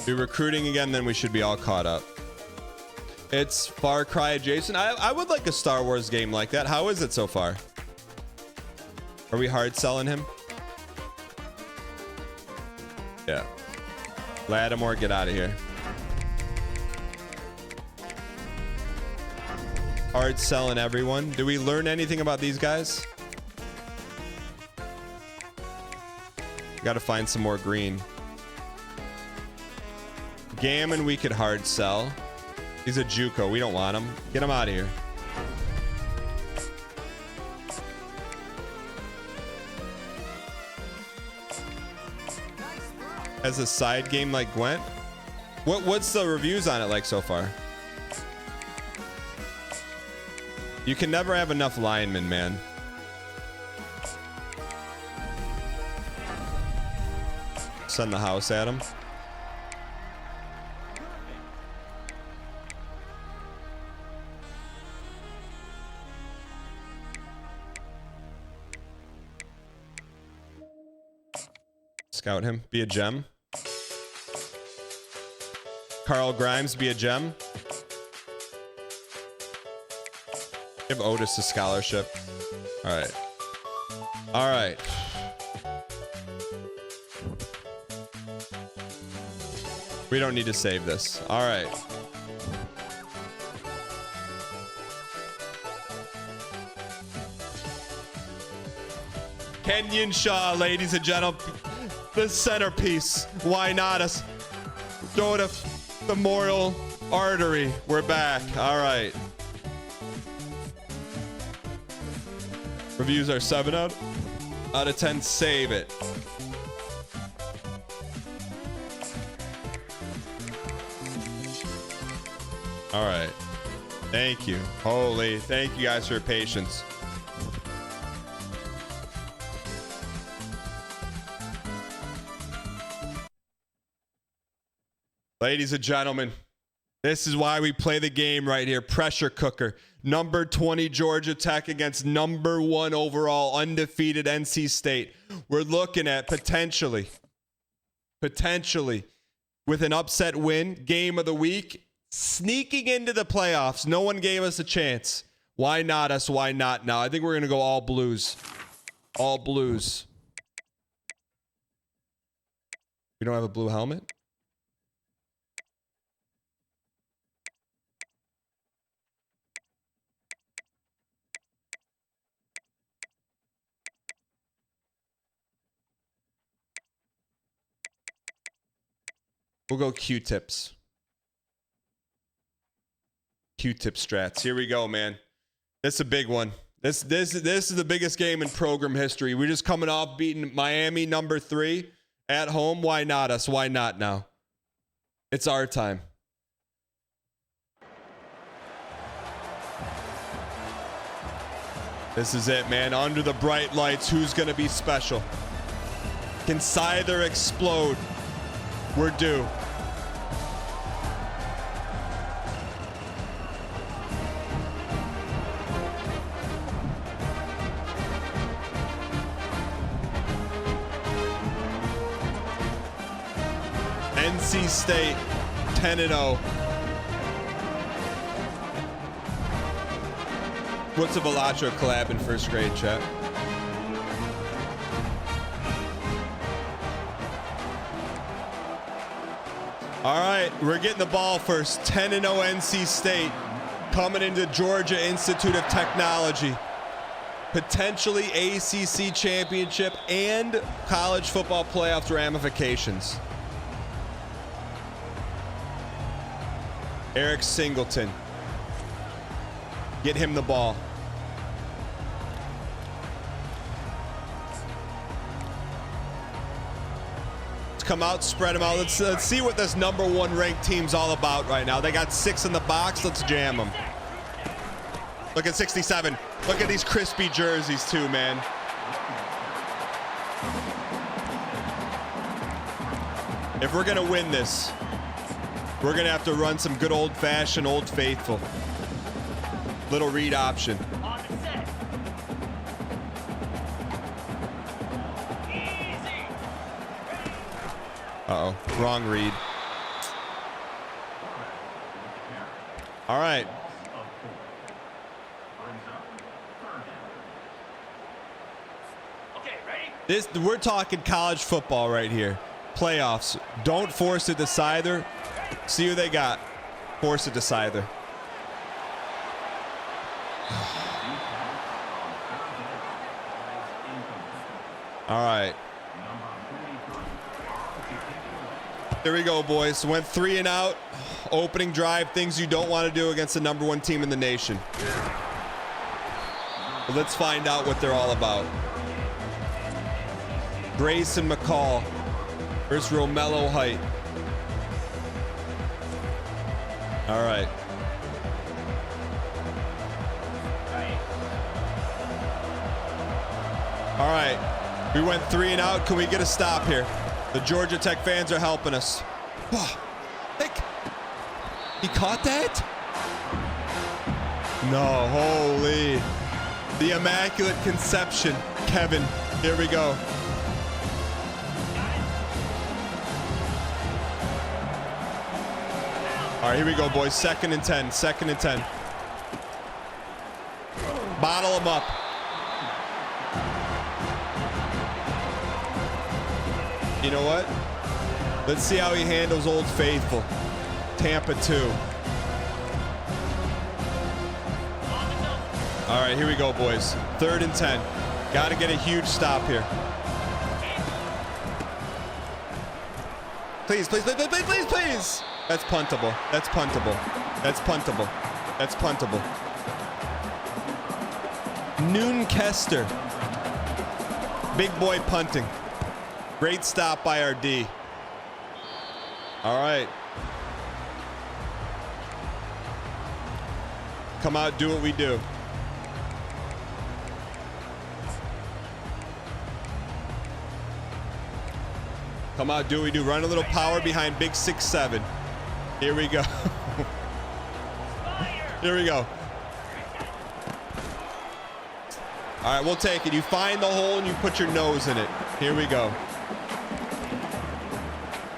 [SPEAKER 1] Be recruiting again, then we should be all caught up. It's Far Cry adjacent. I would like a Star Wars game like that. How is it so far? Are we hard selling him? Yeah. Lattimore, get out of here. Hard selling everyone. Do we learn anything about these guys? Got to find some more green. Gammon we could hard sell. He's a JUCO. We don't want him. Get him out of here. As a side game like Gwent? What's the reviews on it like so far? You can never have enough linemen, man. Send the house at him. Scout him. Be a gem. Carl Grimes, be a gem. Give Otis a scholarship. All right. All right. We don't need to save this. All right. Kenyon Shaw, ladies and gentlemen. The centerpiece. Why not us? Go to femoral artery. We're back. All right. Reviews are 7 out of 10. Save it. All right. Thank you. Holy. Thank you guys for your patience. Ladies and gentlemen, this is why we play the game right here. Pressure cooker. Number 20 Georgia Tech against number 1 overall undefeated NC State. We're looking at potentially with an upset win, game of the week, sneaking into the playoffs. No one gave us a chance. Why not us? Why not now? I think we're going to go all blues. All blues. We don't have a blue helmet? We'll go Q-tips. Q-tip strats. Here we go, man. This is a big one. This is the biggest game in program history. We're just coming off beating Miami number 3 at home. Why not us? Why not now? It's our time. This is it, man. Under the bright lights, who's going to be special? Can Scyther explode? We're due. NC State 10-0. What's a Velatro collab in first grade, chat? All right, we're getting the ball first. 10-0 NC State coming into Georgia Institute of Technology. Potentially ACC championship and college football playoffs ramifications. Eric Singleton. Get him the ball. Let's come out, spread them out. Let's see what this number 1 ranked team's all about right now. They got 6 in the box. Let's jam them. Look at 67. Look at these crispy jerseys too, man. If we're gonna win this, we're gonna have to run some good old-fashioned Old Faithful. Little read option.
[SPEAKER 4] On the set. Easy.
[SPEAKER 1] Uh-oh, wrong read. All right.
[SPEAKER 4] Okay, ready?
[SPEAKER 1] We're talking college football right here. Playoffs. Don't force it to Scyther. See who they got. Force it to Scyther. All right. Here we go, boys. Went 3 and out. Opening drive, things you don't want to do against the #1 team in the nation. But let's find out what they're all about. Grayson McCall versus Romello Height. All right. All right. We went 3 and out. Can we get a stop here? The Georgia Tech fans are helping us. He caught that? No, holy. The Immaculate Conception. Kevin, here we go. All right, here we go, boys. 2nd and 10. 2nd and 10. Bottle him up. You know what? Let's see how he handles Old Faithful. Tampa 2. All right, here we go, boys. 3rd and 10. Got to get a huge stop here. Please, please, please, please, please, please. That's puntable. That's puntable. That's puntable. That's puntable. Noon Kester. Big boy punting. Great stop by our D. All right. Come out, do what we do. Come out, do what we do. Run a little power behind big 6'7". Here we go. Here we go. All right, we'll take it. You find the hole and you put your nose in it. Here we go.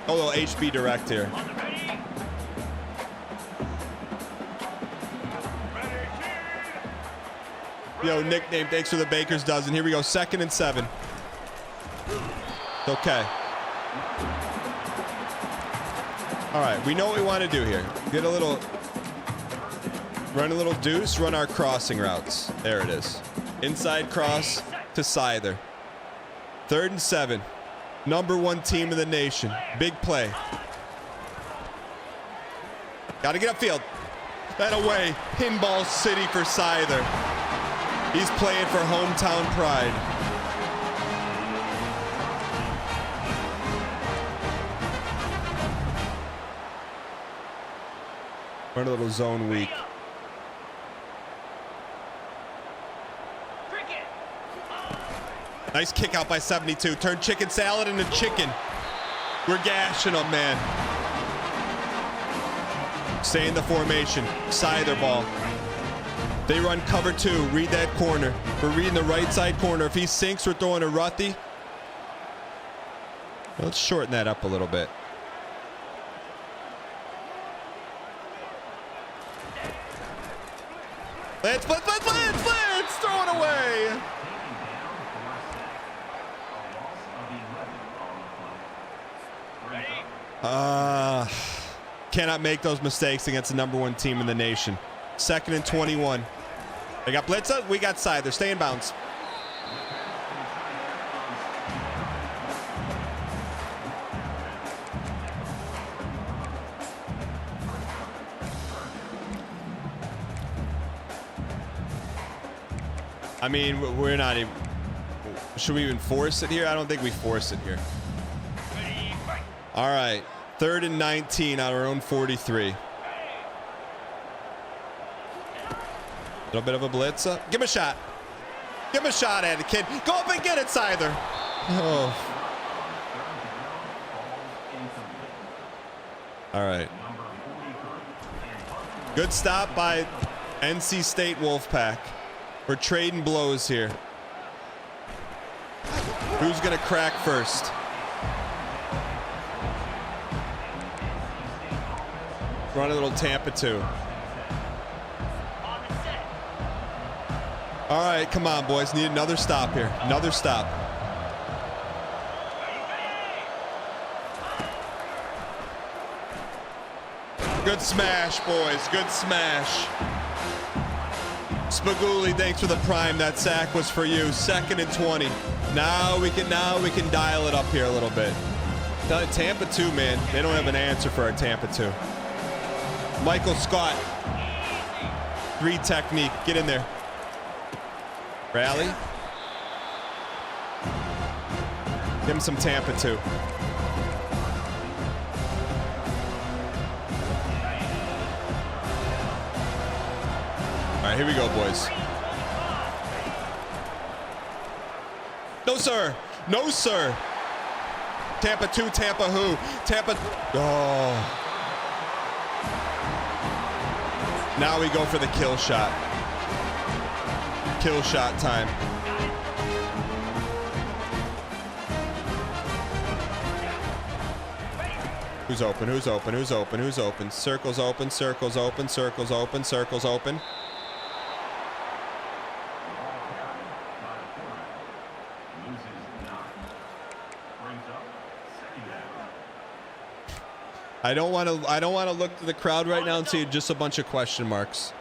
[SPEAKER 1] A little HB direct here. Yo, nickname, thanks for the baker's dozen. Here we go, 2nd and 7. Okay. All right, we know what we want to do here. Get a little, run a little deuce, run our crossing routes. There it is. Inside cross to Scyther. 3rd and 7. #1 team in the nation. Big play. Got to get upfield. That away. Pinball City for Scyther. He's playing for hometown pride. Run a little zone weak. Nice kick out by 72. Turn chicken salad into chicken. We're gashing them, man. Stay in the formation. Scyther ball. They run cover 2. Read that corner. We're reading the right side corner. If he sinks, we're throwing a Ruthy. Let's shorten that up a little bit. Let's throw it away. Cannot make those mistakes against the #1 team in the nation. 2nd and 21. They got Blitza. We got Scyther. Stay in bounds. I mean, we're not even. Should we even force it here? I don't think we force it here. All right. 3rd and 19 on our own 43. A little bit of a blitz up. Give him a shot. Give him a shot at it, kid. Go up and get it, Scyther. Oh. All right. Good stop by NC State Wolfpack. We're trading blows here. Who's gonna crack first? Run a little Tampa 2. All right, come on, boys. Need another stop here. Another stop. Good smash, boys. Good smash. Spaguli, thanks for the prime. That sack was for you. 2nd and 20. Now we can dial it up here a little bit. Tampa 2, man. They don't have an answer for our Tampa 2. Michael Scott. 3 technique. Get in there. Rally. Give him some Tampa 2. All right, here we go, boys. No, sir. No, sir. Tampa 2, Tampa who? Tampa. Oh. Now we go for the kill shot. Kill shot time. Who's open? Who's open? Who's open? Who's open? Circles open. Circles open. Circles open. Circles open. I don't want to look to the crowd right now and see just a bunch of question marks.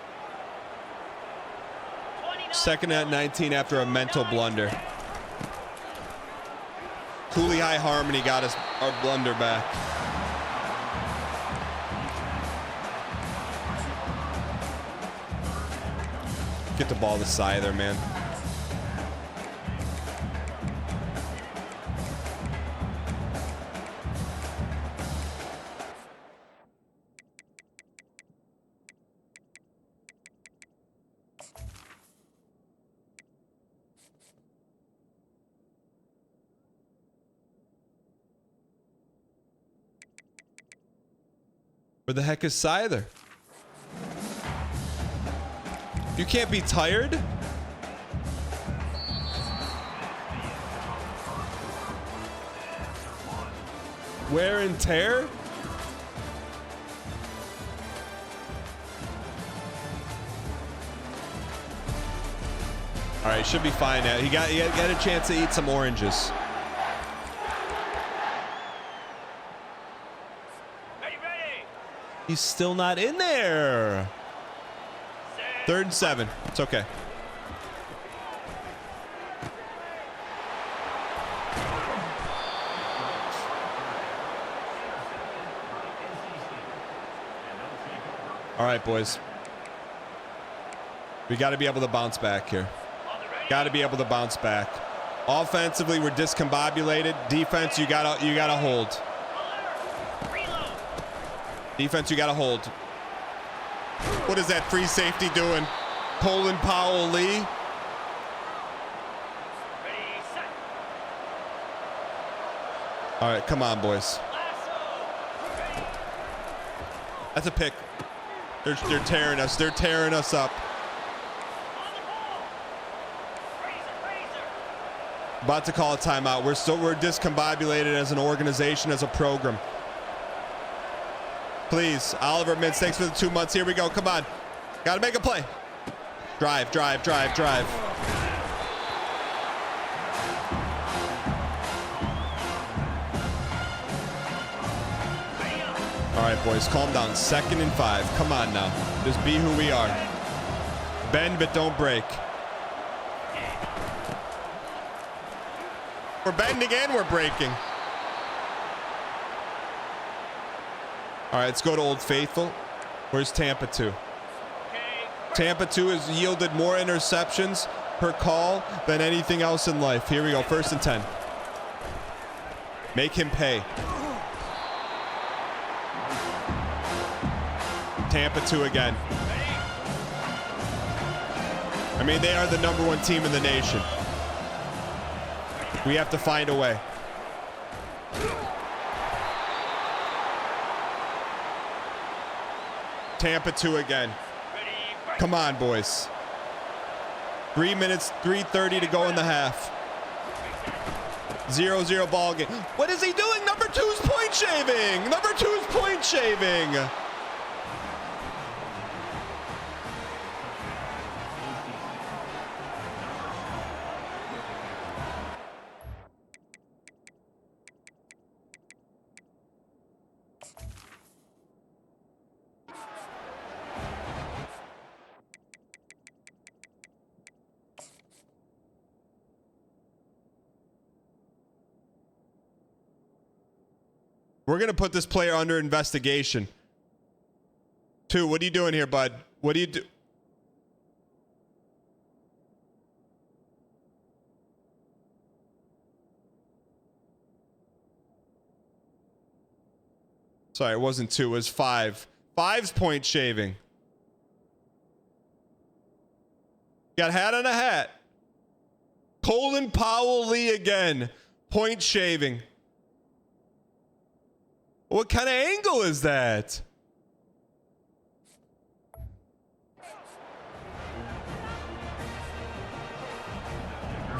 [SPEAKER 1] 2nd at 19 after a mental blunder. Cooley High Harmony got us our blunder back. Get the ball to Scyther, man. Where the heck is Scyther? You can't be tired? Wear and tear? All right, should be fine now. He got a chance to eat some oranges. He's still not in there. 3rd and 7. It's okay. All right, boys. We got to be able to bounce back here. Got to be able to bounce back. Offensively, we're discombobulated. Defense, you gotta hold. Defense, you got to hold. What is that free safety doing? Colin Powell Lee. All right, come on, boys. That's a pick. They're tearing us. They're tearing us up. About to call a timeout. We're discombobulated as an organization, as a program. Please, Oliver Mintz, thanks for the 2 months. Here we go. Come on. Got to make a play. Drive, drive, drive, drive. All right, boys, calm down. 2nd and 5. Come on now. Just be who we are. Bend, but don't break. We're bending and we're breaking. All right, let's go to Old Faithful. Where's Tampa 2? Tampa 2 has yielded more interceptions per call than anything else in life. Here we go, 1st and 10. Make him pay. Tampa 2 again. I mean, they are the #1 team in the nation. We have to find a way. Tampa 2 again. Come on, boys. 3 minutes, 3:30 to go in the half. 0-0 ball game. What is he doing? Number two's point shaving. Number two's point shaving. We're going to put this player under investigation. 2, what are you doing here, bud? What do you do? Sorry, it wasn't 2, it was 5. 5's point shaving. Got hat on a hat. Colin Powell Lee again. Point shaving. What kind of angle is that?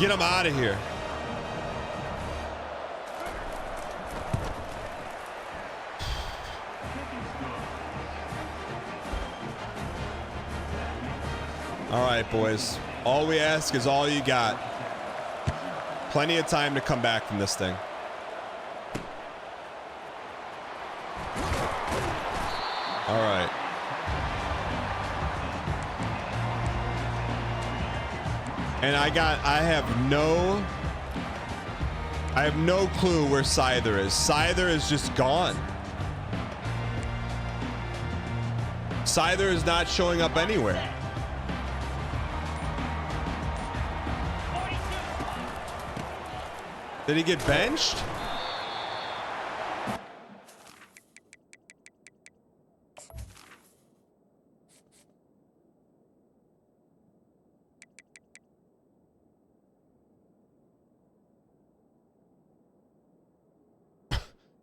[SPEAKER 1] Get him out of here. All right, boys. All we ask is all you got. Plenty of time to come back from this thing. All right. And I have no clue where Scyther is. Scyther is just gone. Scyther is not showing up anywhere. Did he get benched?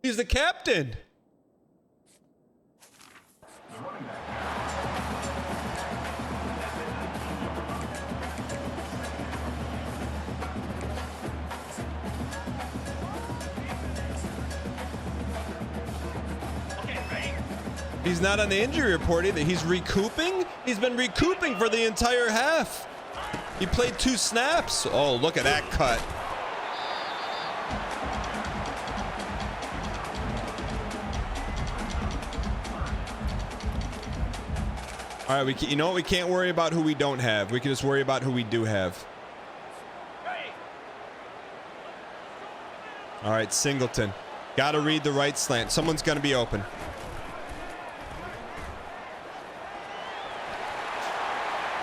[SPEAKER 1] He's the captain. He's not on the injury report either. He's recouping? He's been recouping for the entire half. He played 2 snaps. Oh, look at that cut. All right, you know what? We can't worry about who we don't have. We can just worry about who we do have. All right, Singleton. Got to read the right slant. Someone's going to be open.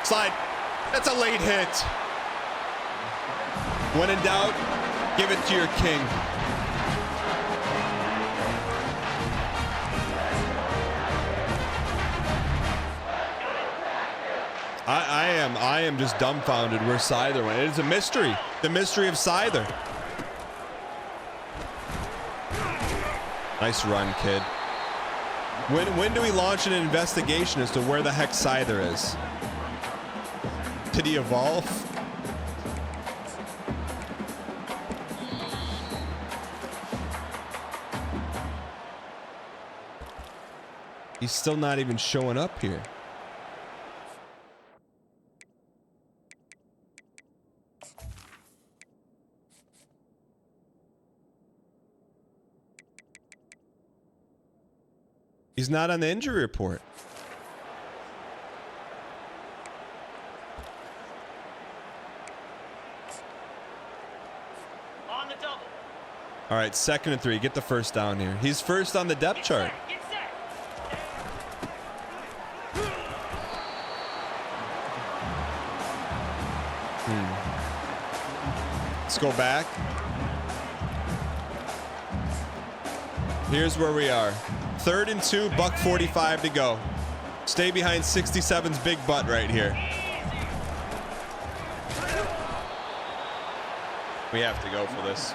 [SPEAKER 1] Slide. That's a late hit. When in doubt, give it to your king. I am just dumbfounded where Scyther went. It is a mystery. The mystery of Scyther. Nice run, kid. When do we launch an investigation as to where the heck Scyther is? Did he evolve? He's still not even showing up here. He's not on the injury report.
[SPEAKER 4] On the double.
[SPEAKER 1] All right, 2nd and 3. Get the first down here. He's first on the depth chart.
[SPEAKER 4] Get set.
[SPEAKER 1] Let's go back. Here's where we are. 3rd and 2, $1:45 to go. Stay behind 67's big butt right here. We have to go for this.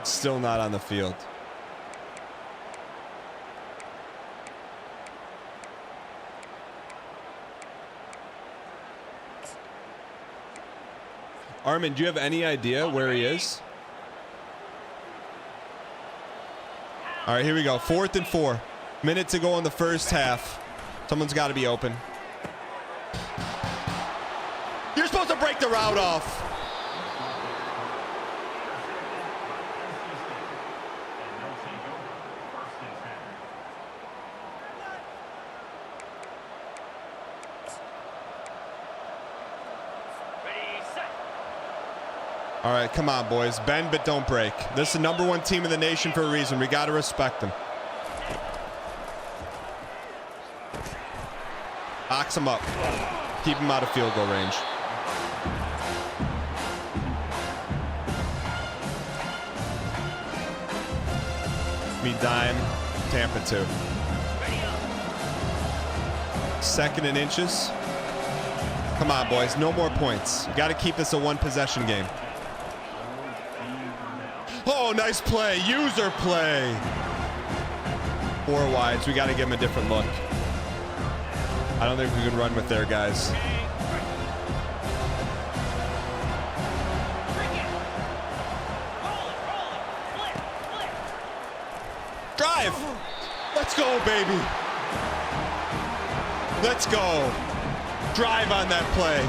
[SPEAKER 1] Still not on the field. Armin, do you have any idea where he is? All right, here we go. 4th and 4. Minute to go in the first half. Someone's got to be open. You're supposed to break the route off. All right, come on, boys. Bend, but don't break. This is the #1 team in the nation for a reason. We got to respect them. Box them up. Keep them out of field goal range. Me dime. Tampa 2. 2nd and inches. Come on, boys. No more points. You got to keep this a 1-possession game. Oh, nice play. User play. 4 wides. We got to give him a different look. I don't think we can run with their guys. Drive. Let's go, baby. Let's go. Drive on that play.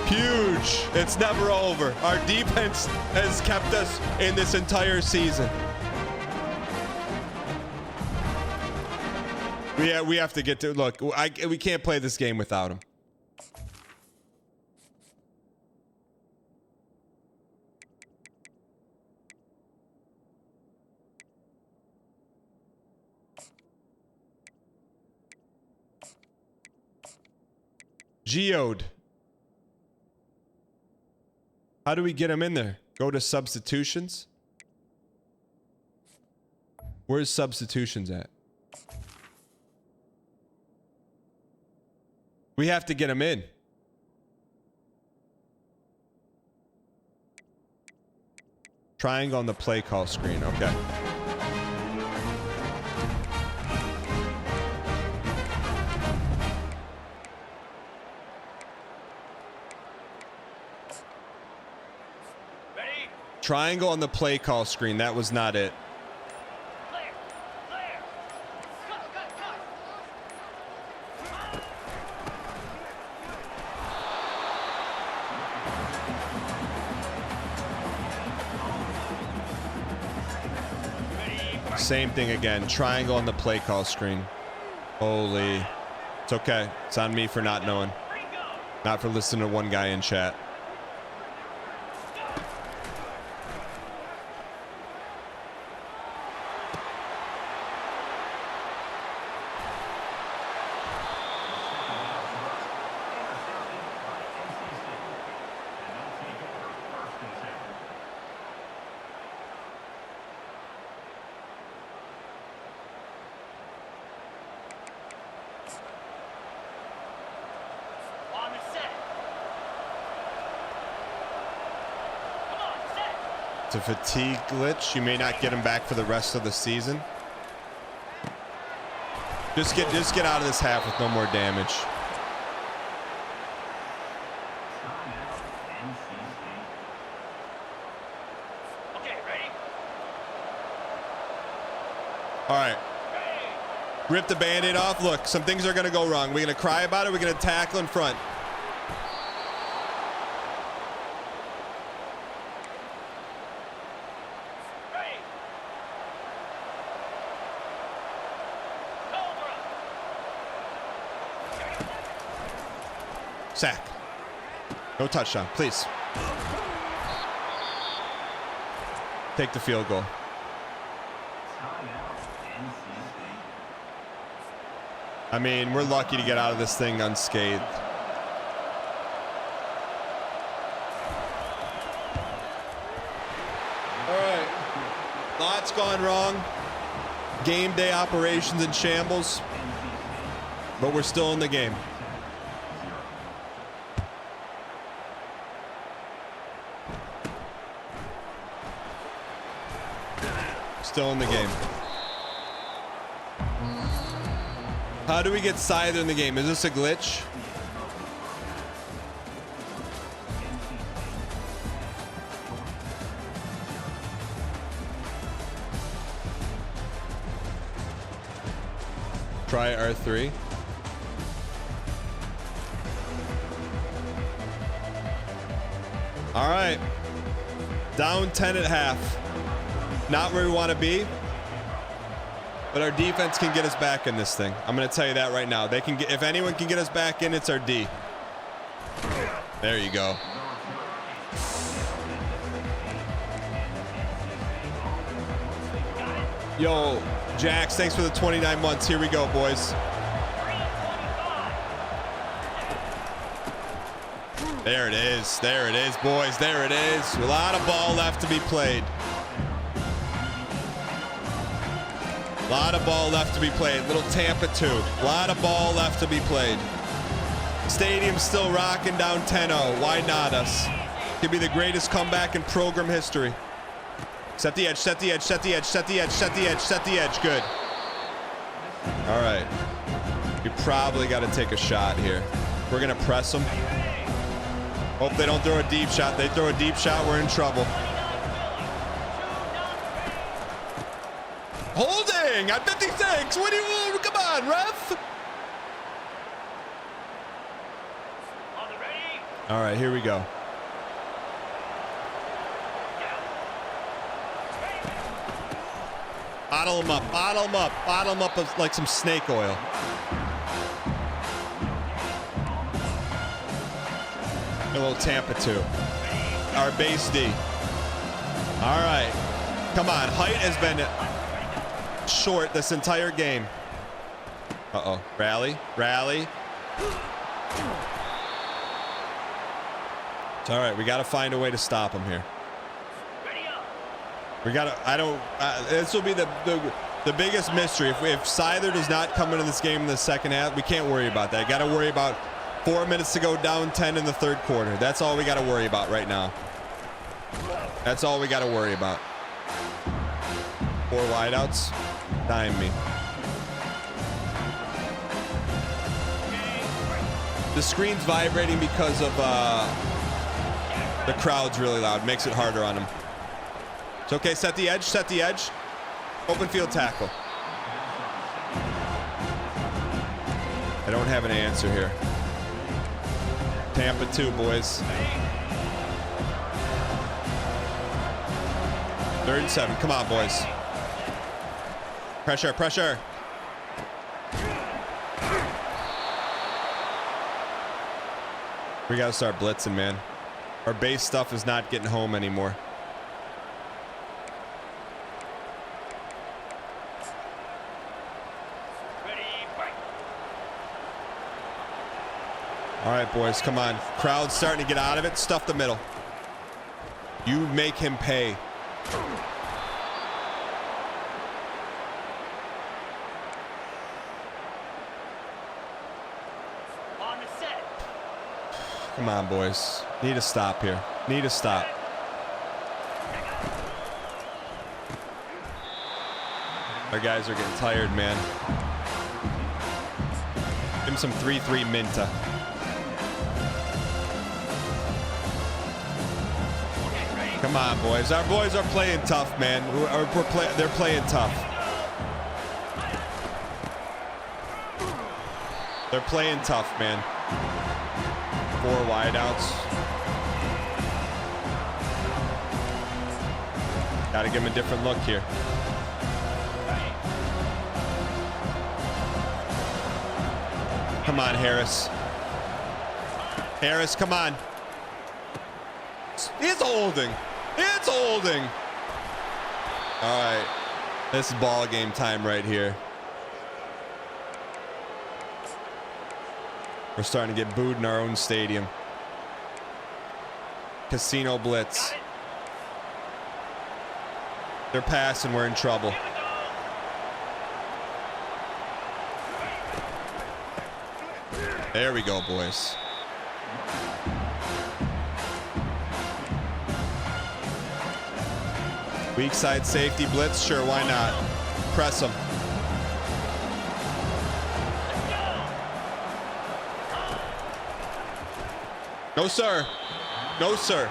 [SPEAKER 1] Huge. It's never over. Our defense has kept us in this entire season. We have to get to, look, we can't play this game without him. Geode. How do we get him in there? Go to substitutions? Where's substitutions at? We have to get him in. Triangle on the play call screen. Okay. Triangle on the play call screen. That was not it. Same thing again. Triangle on the play call screen. Holy. It's okay. It's on me for not knowing. Not for listening to one guy in chat. It's a fatigue glitch. You may not get him back for the rest of the season. Just get out of this half with no more damage.
[SPEAKER 2] Okay, ready?
[SPEAKER 1] All right. Rip the Band-Aid off. Look, some things are going to go wrong. We're going to cry about it. We're going to tackle in front. Sack. No touchdown, please. Take the field goal. I mean, we're lucky to get out of this thing unscathed. All right. Lots gone wrong. Game day operations in shambles. But we're still in the game. Still in the game. How do we get Scyther in the game? Is this a glitch? Try R3. All right. Down 10 at half. Not where we want to be, but our defense can get us back in this thing. I'm going to tell you that right now. They can get, if anyone can get us back in, it's our D. There you go. Yo, Jax, thanks for the 29 months. Here we go, boys. There it is. There it is, boys. There it is. A lot of ball left to be played. A lot of ball left to be played. Little Tampa 2. A lot of ball left to be played. Stadium's still rocking down 10-0. Why not us? Could be the greatest comeback in program history. Set the edge, set the edge, set the edge, set the edge, set the edge, set the edge. Good. All right. You probably got to take a shot here. We're going to press them. Hope they don't throw a deep shot. They throw a deep shot, we're in trouble. Holding at 56. What do you want? Come on, ref. All right, here we go. Bottle them up, bottle them up, bottle them up like some snake oil. A little Tampa 2. Our base D. All right. Come on. Height has been short this entire game. Uh-oh. Rally. Rally. It's all right. We got to find a way to stop him here. We got to, I don't, this will be the biggest mystery. If Scyther does not come into this game in the second half, we can't worry about that. Got to worry about 4 minutes to go, down 10 in the third quarter. That's all we got to worry about right now. That's all we got to worry about. 4 wideouts. Dime me. The screen's vibrating because of the crowd's really loud. Makes it harder on them. It's okay. Set the edge. Set the edge. Open field tackle. I don't have an answer here. Tampa 2, boys. 3rd and 7. Come on, boys. Pressure, pressure. We got to start blitzing, man. Our base stuff is not getting home anymore. All right, boys, come on. Crowd's starting to get out of it. Stuff the middle. You make him pay.
[SPEAKER 2] On the set.
[SPEAKER 1] Come on, boys. Need a stop here. Need a stop. Our guys are getting tired, man. Give him some 3-3 Minta. Come on, boys. Our boys are playing tough, man. They're playing tough. They're playing tough, man. 4 wideouts. Got to give him a different look here. Come on, Harris. Harris, come on. It's holding. It's holding. All right. This is ball game time right here. We're starting to get booed in our own stadium. Casino blitz. They're passing. We're in trouble. There we go, boys. Weak side safety blitz. Sure, why not? Press them. No, sir. No, sir.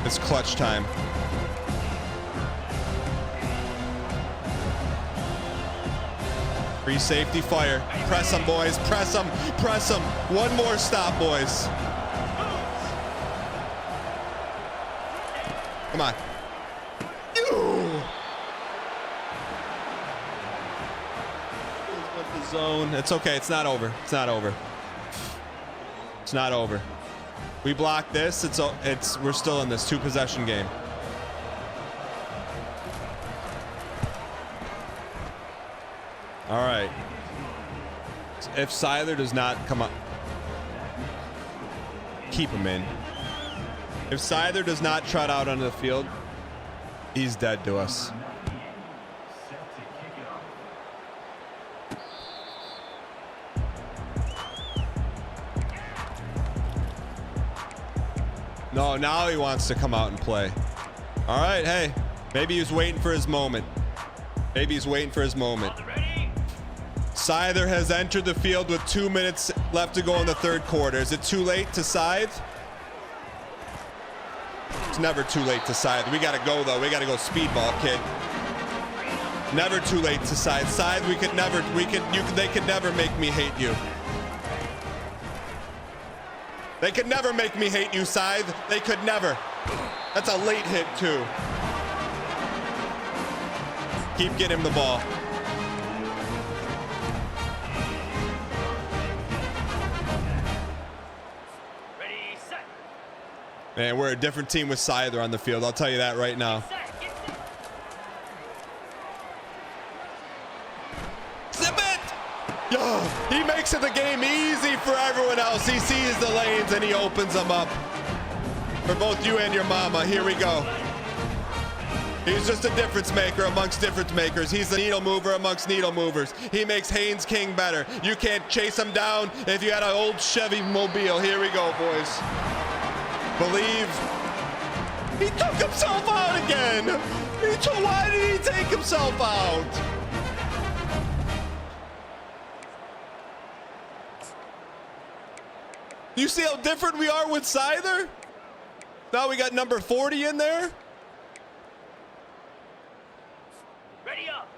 [SPEAKER 1] It's clutch time. Free safety fire. Press them, boys. Press them. Press them. One more stop, boys. Come on. With the zone. It's okay. It's not over. It's not over. It's not over. We block this. We're still in this 2-possession game. All right. If Siler does not come up, keep him in. If Siler does not trot out onto the field, he's dead to us. No, now he wants to come out and play. All right, hey, maybe he's waiting for his moment. Maybe he's waiting for his moment. Scyther has entered the field with 2 minutes left to go in the third quarter. Is it too late to scythe? It's never too late to scythe. We gotta go though. We gotta go speedball, kid. Never too late to scythe. Scythe, they could never make me hate you. They could never make me hate you, Scythe. They could never. That's a late hit, too. Keep getting him the ball.
[SPEAKER 2] Ready, set.
[SPEAKER 1] Man, we're a different team with Scyther on the field. I'll tell you that right now. Zip it! Yo, he makes it the game easy for everyone else. He sees the lanes and he opens them up for both you and your mama. Here we go. He's just a difference maker amongst difference makers. He's the needle mover amongst needle movers. He makes Haynes King better. You can't chase him down if you had an old Chevy Mobile. Here we go, boys. Believe. He took himself out again. Why did he take himself out? You see how different we are with Scyther? Now we got number 40 in there.
[SPEAKER 2] Ready up.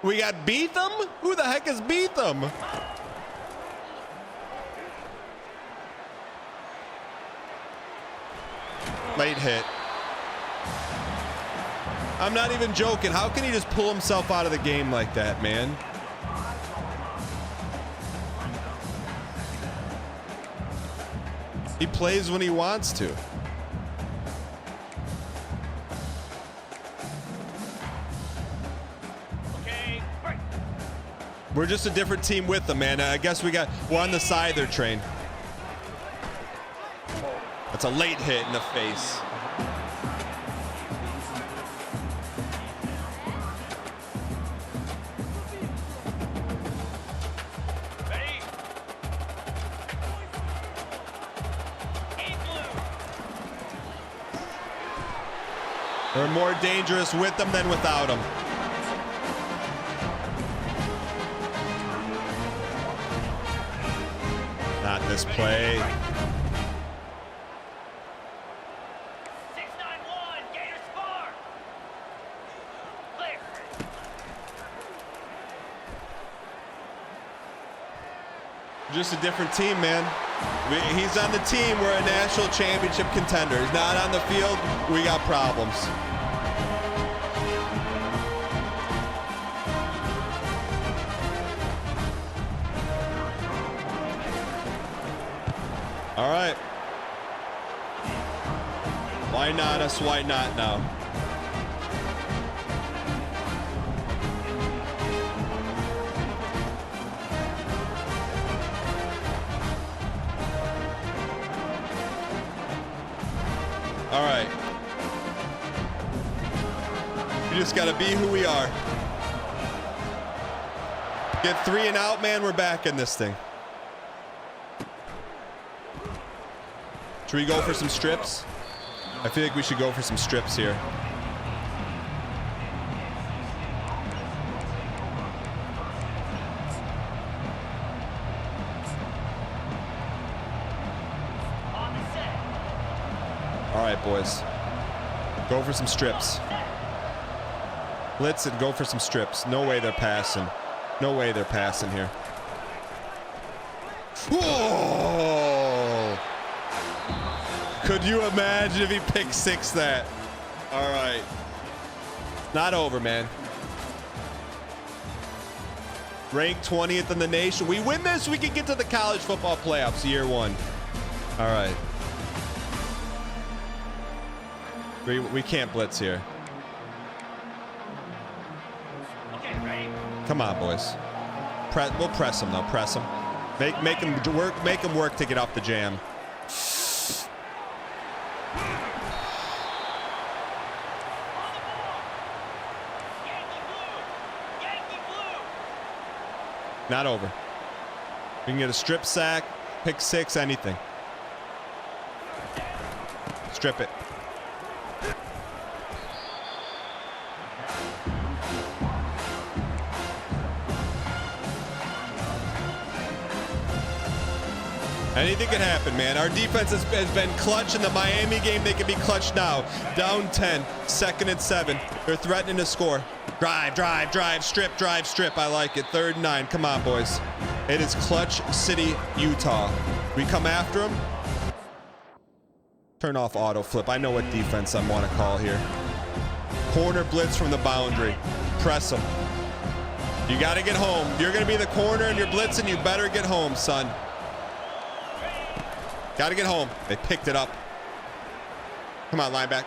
[SPEAKER 1] We got Beetham? Who the heck is Beetham? Late hit. I'm not even joking. How can he just pull himself out of the game like that, man? He plays when he wants to.
[SPEAKER 2] Okay, break.
[SPEAKER 1] We're just a different team with them, man. I guess we're on the Scyther train. That's a late hit in the face.
[SPEAKER 2] Ready? East blue.
[SPEAKER 1] We're more dangerous with them than without them. Not this play.
[SPEAKER 2] 691, Gator Spar. Clear.
[SPEAKER 1] Just a different team, man. He's on the team. We're a national championship contender. He's not on the field. We got problems. All right. Why not us? Why not now? All right. We just got to be who we are. Get 3 and out, man. We're back in this thing. Should we go for some strips? I feel like we should go for some strips here.
[SPEAKER 2] On the set.
[SPEAKER 1] All right, boys. Go for some strips. Blitz and go for some strips. No way they're passing. No way they're passing here. Whoa! Could you imagine if he picked six that? All right. Not over, man. Ranked 20th in the nation. We win this, we can get to the college football playoffs year one. All right. We can't blitz here.
[SPEAKER 2] Okay, ready?
[SPEAKER 1] Come on, boys. We'll press him though. Press him. Make him work. Make him work to get off the jam. Not over. We can get a strip sack, pick six, anything. Strip it. Anything can happen, man. Our defense has been clutch in the Miami game. They can be clutch now. Down 10, 2nd and 7. They're threatening to score. Drive, drive, drive, strip, drive, strip. I like it. 3rd and 9. Come on, boys. It is Clutch City, Utah. We come after them. Turn off auto flip. I know what defense I want to call here. Corner blitz from the boundary. Press them. You got to get home. If you're going to be the corner and you're blitzing, you better get home, son. Got to get home. They picked it up. Come on, linebacker.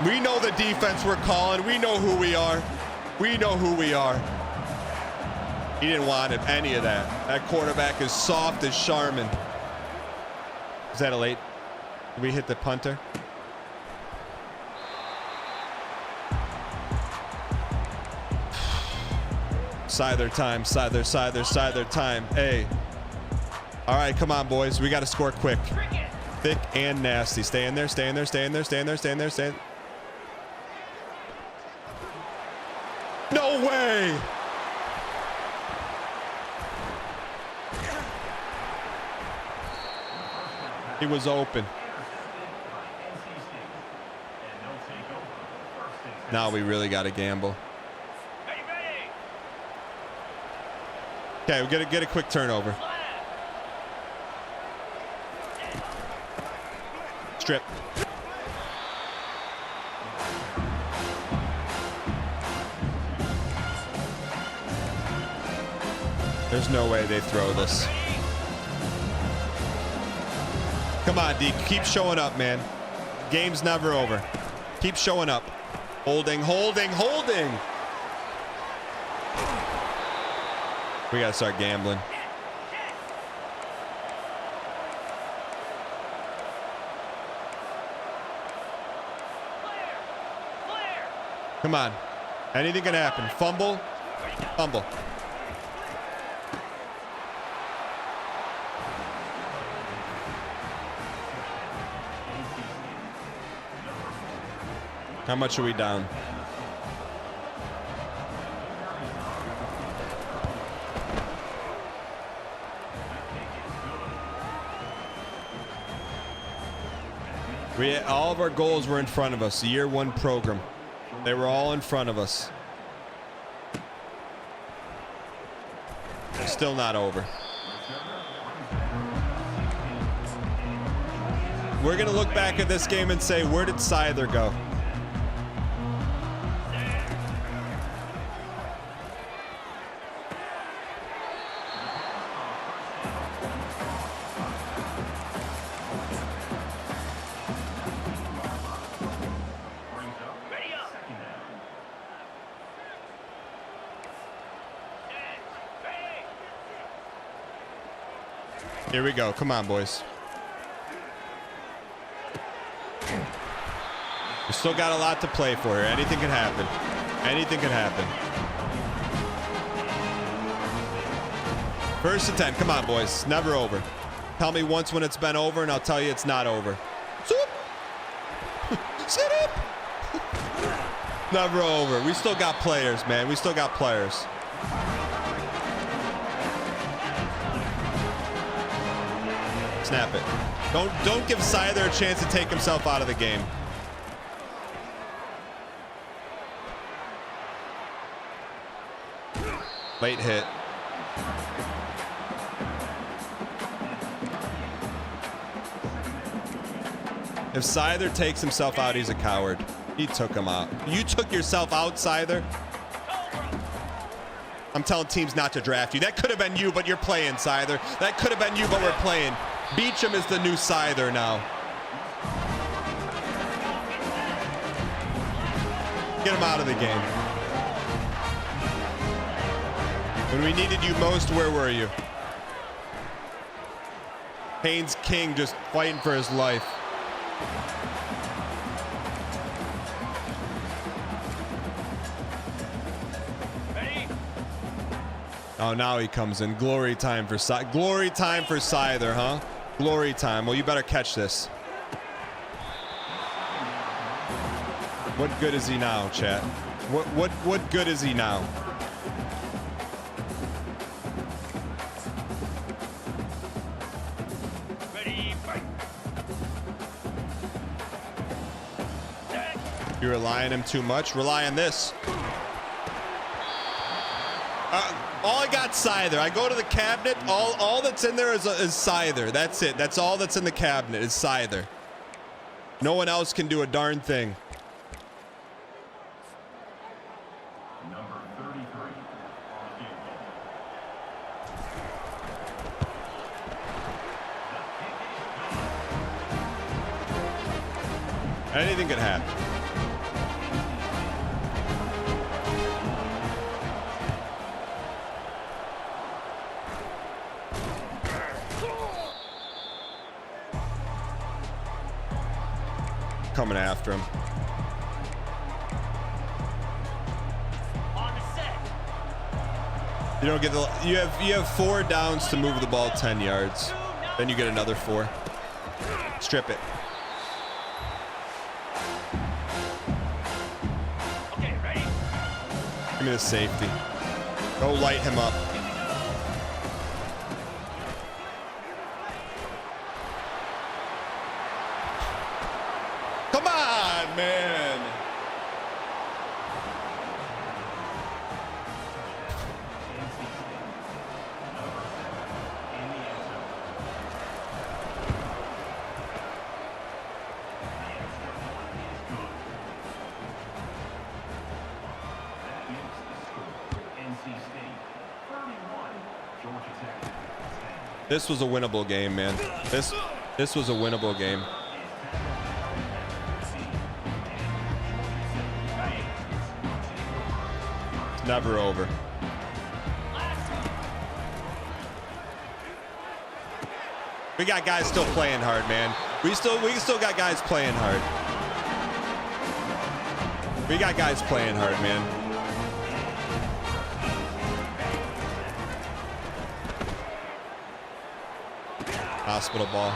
[SPEAKER 1] We know the defense we're calling. We know who we are. We know who we are. He didn't want any of that. That quarterback is soft as Charmin. Is that a late? Did we hit the punter? Scyther time. Scyther time. Hey. All right, come on, boys. We got to score quick. Thick and nasty. Stay in there, stay in there, stay in there, stay in there, stay in there, stay in. No way! He was open. Now we really got to gamble. Okay, we got to get a quick turnover. Strip. There's no way they throw this. Come on, D. Keep showing up, man. Game's never over. Keep showing up. Holding, holding, holding. We got to start gambling. Come on. Anything can happen. Fumble. Fumble. How much are we down? All of our goals were in front of us. Year one program. They were all in front of us. They're still not over. We're going to look back at this game and say, where did Scyther go? Here we go. Come on, boys. We still got a lot to play for here. Anything can happen. Anything can happen. 1st and 10. Come on, boys. Never over. Tell me once when it's been over, and I'll tell you it's not over. Sit up. Never over. We still got players, man. We still got players. Snap it. Don't give Scyther a chance to take himself out of the game. Late hit. If Scyther takes himself out, he's a coward. He took him out. You took yourself out, Scyther. I'm telling teams not to draft you. That could have been you, but you're playing, Scyther. That could have been you, but we're playing. Beecham is the new Scyther now. Get him out of the game. When we needed you most, where were you? Haynes King just fighting for his life.
[SPEAKER 2] Ready?
[SPEAKER 1] Oh, now he comes in. Glory time for Scyther, huh? Glory time. Well, you better catch this. What good is he now, chat? What good is he now?
[SPEAKER 2] Ready, fight.
[SPEAKER 1] You rely on him too much? Rely on this. All I got Scyther. I go to the cabinet. All that's in there is Scyther. That's it. That's all that's in the cabinet is Scyther. No one else can do a darn thing.
[SPEAKER 3] Number 33.
[SPEAKER 1] Anything could happen. Coming after him.
[SPEAKER 2] On the set.
[SPEAKER 1] You don't get the. You have 4 downs to move the ball 10 yards. Then you get another 4. Strip it.
[SPEAKER 2] Okay, ready?
[SPEAKER 1] Give me the safety. Go light him up. Come on, man. This was a winnable game, man. This was a winnable game. It's never over. We got guys still playing hard, man. We still got guys playing hard. We got guys playing hard, man. Hospital ball.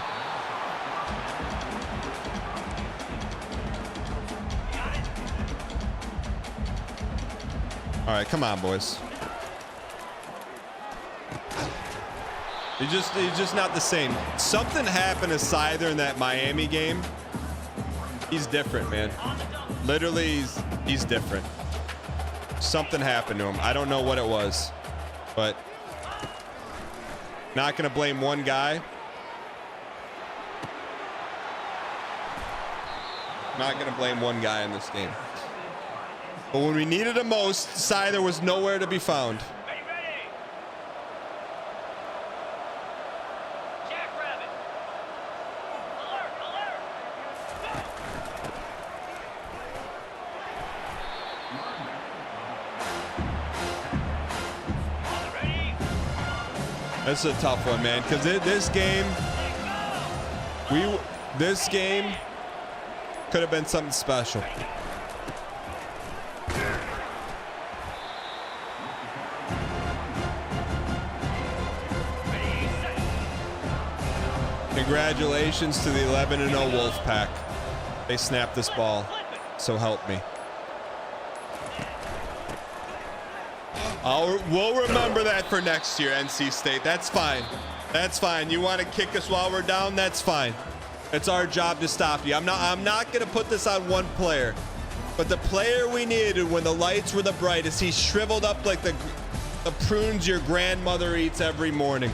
[SPEAKER 1] All right, come on, boys. He's just not the same. Something happened to Scyther in that Miami game. He's different, man. Literally, he's different. Something happened to him. I don't know what it was, but not gonna blame one guy. Not gonna blame one guy in this game. But when we needed him most, Scyther was nowhere to be found.
[SPEAKER 2] Ready, ready. Jackrabbit. Alert, alert. Go. Ready?
[SPEAKER 1] This is a tough one, man, because this game could have been something special. Congratulations to the 11-0 Wolfpack. They snapped this ball, so help me. We'll remember that for next year, NC State. That's fine. That's fine. You want to kick us while we're down? That's fine. It's our job to stop you. I'm not going to put this on one player, but the player we needed when the lights were the brightest, he shriveled up like the prunes your grandmother eats every morning.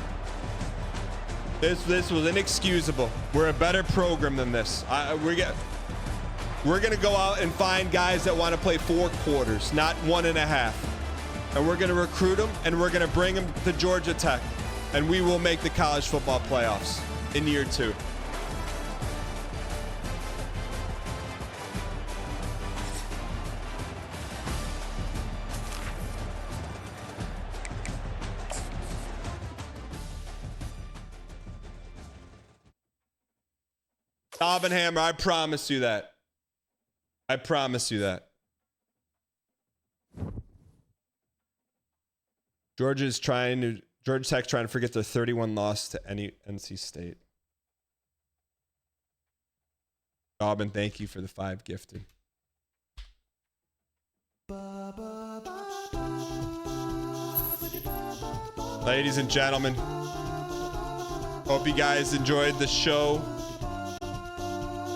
[SPEAKER 1] This was inexcusable. We're a better program than this. We're gonna go out and find guys that want to play 4 quarters, not 1.5. And we're gonna recruit them, and we're gonna bring them to Georgia Tech, and we will make the college football playoffs in year 2. Oppenheimer, I promise you that. I promise you that. Georgia Tech's trying to forget their 31 loss to any NC State. Auburn, thank you for the 5 gifted. Ladies and gentlemen, hope you guys enjoyed the show.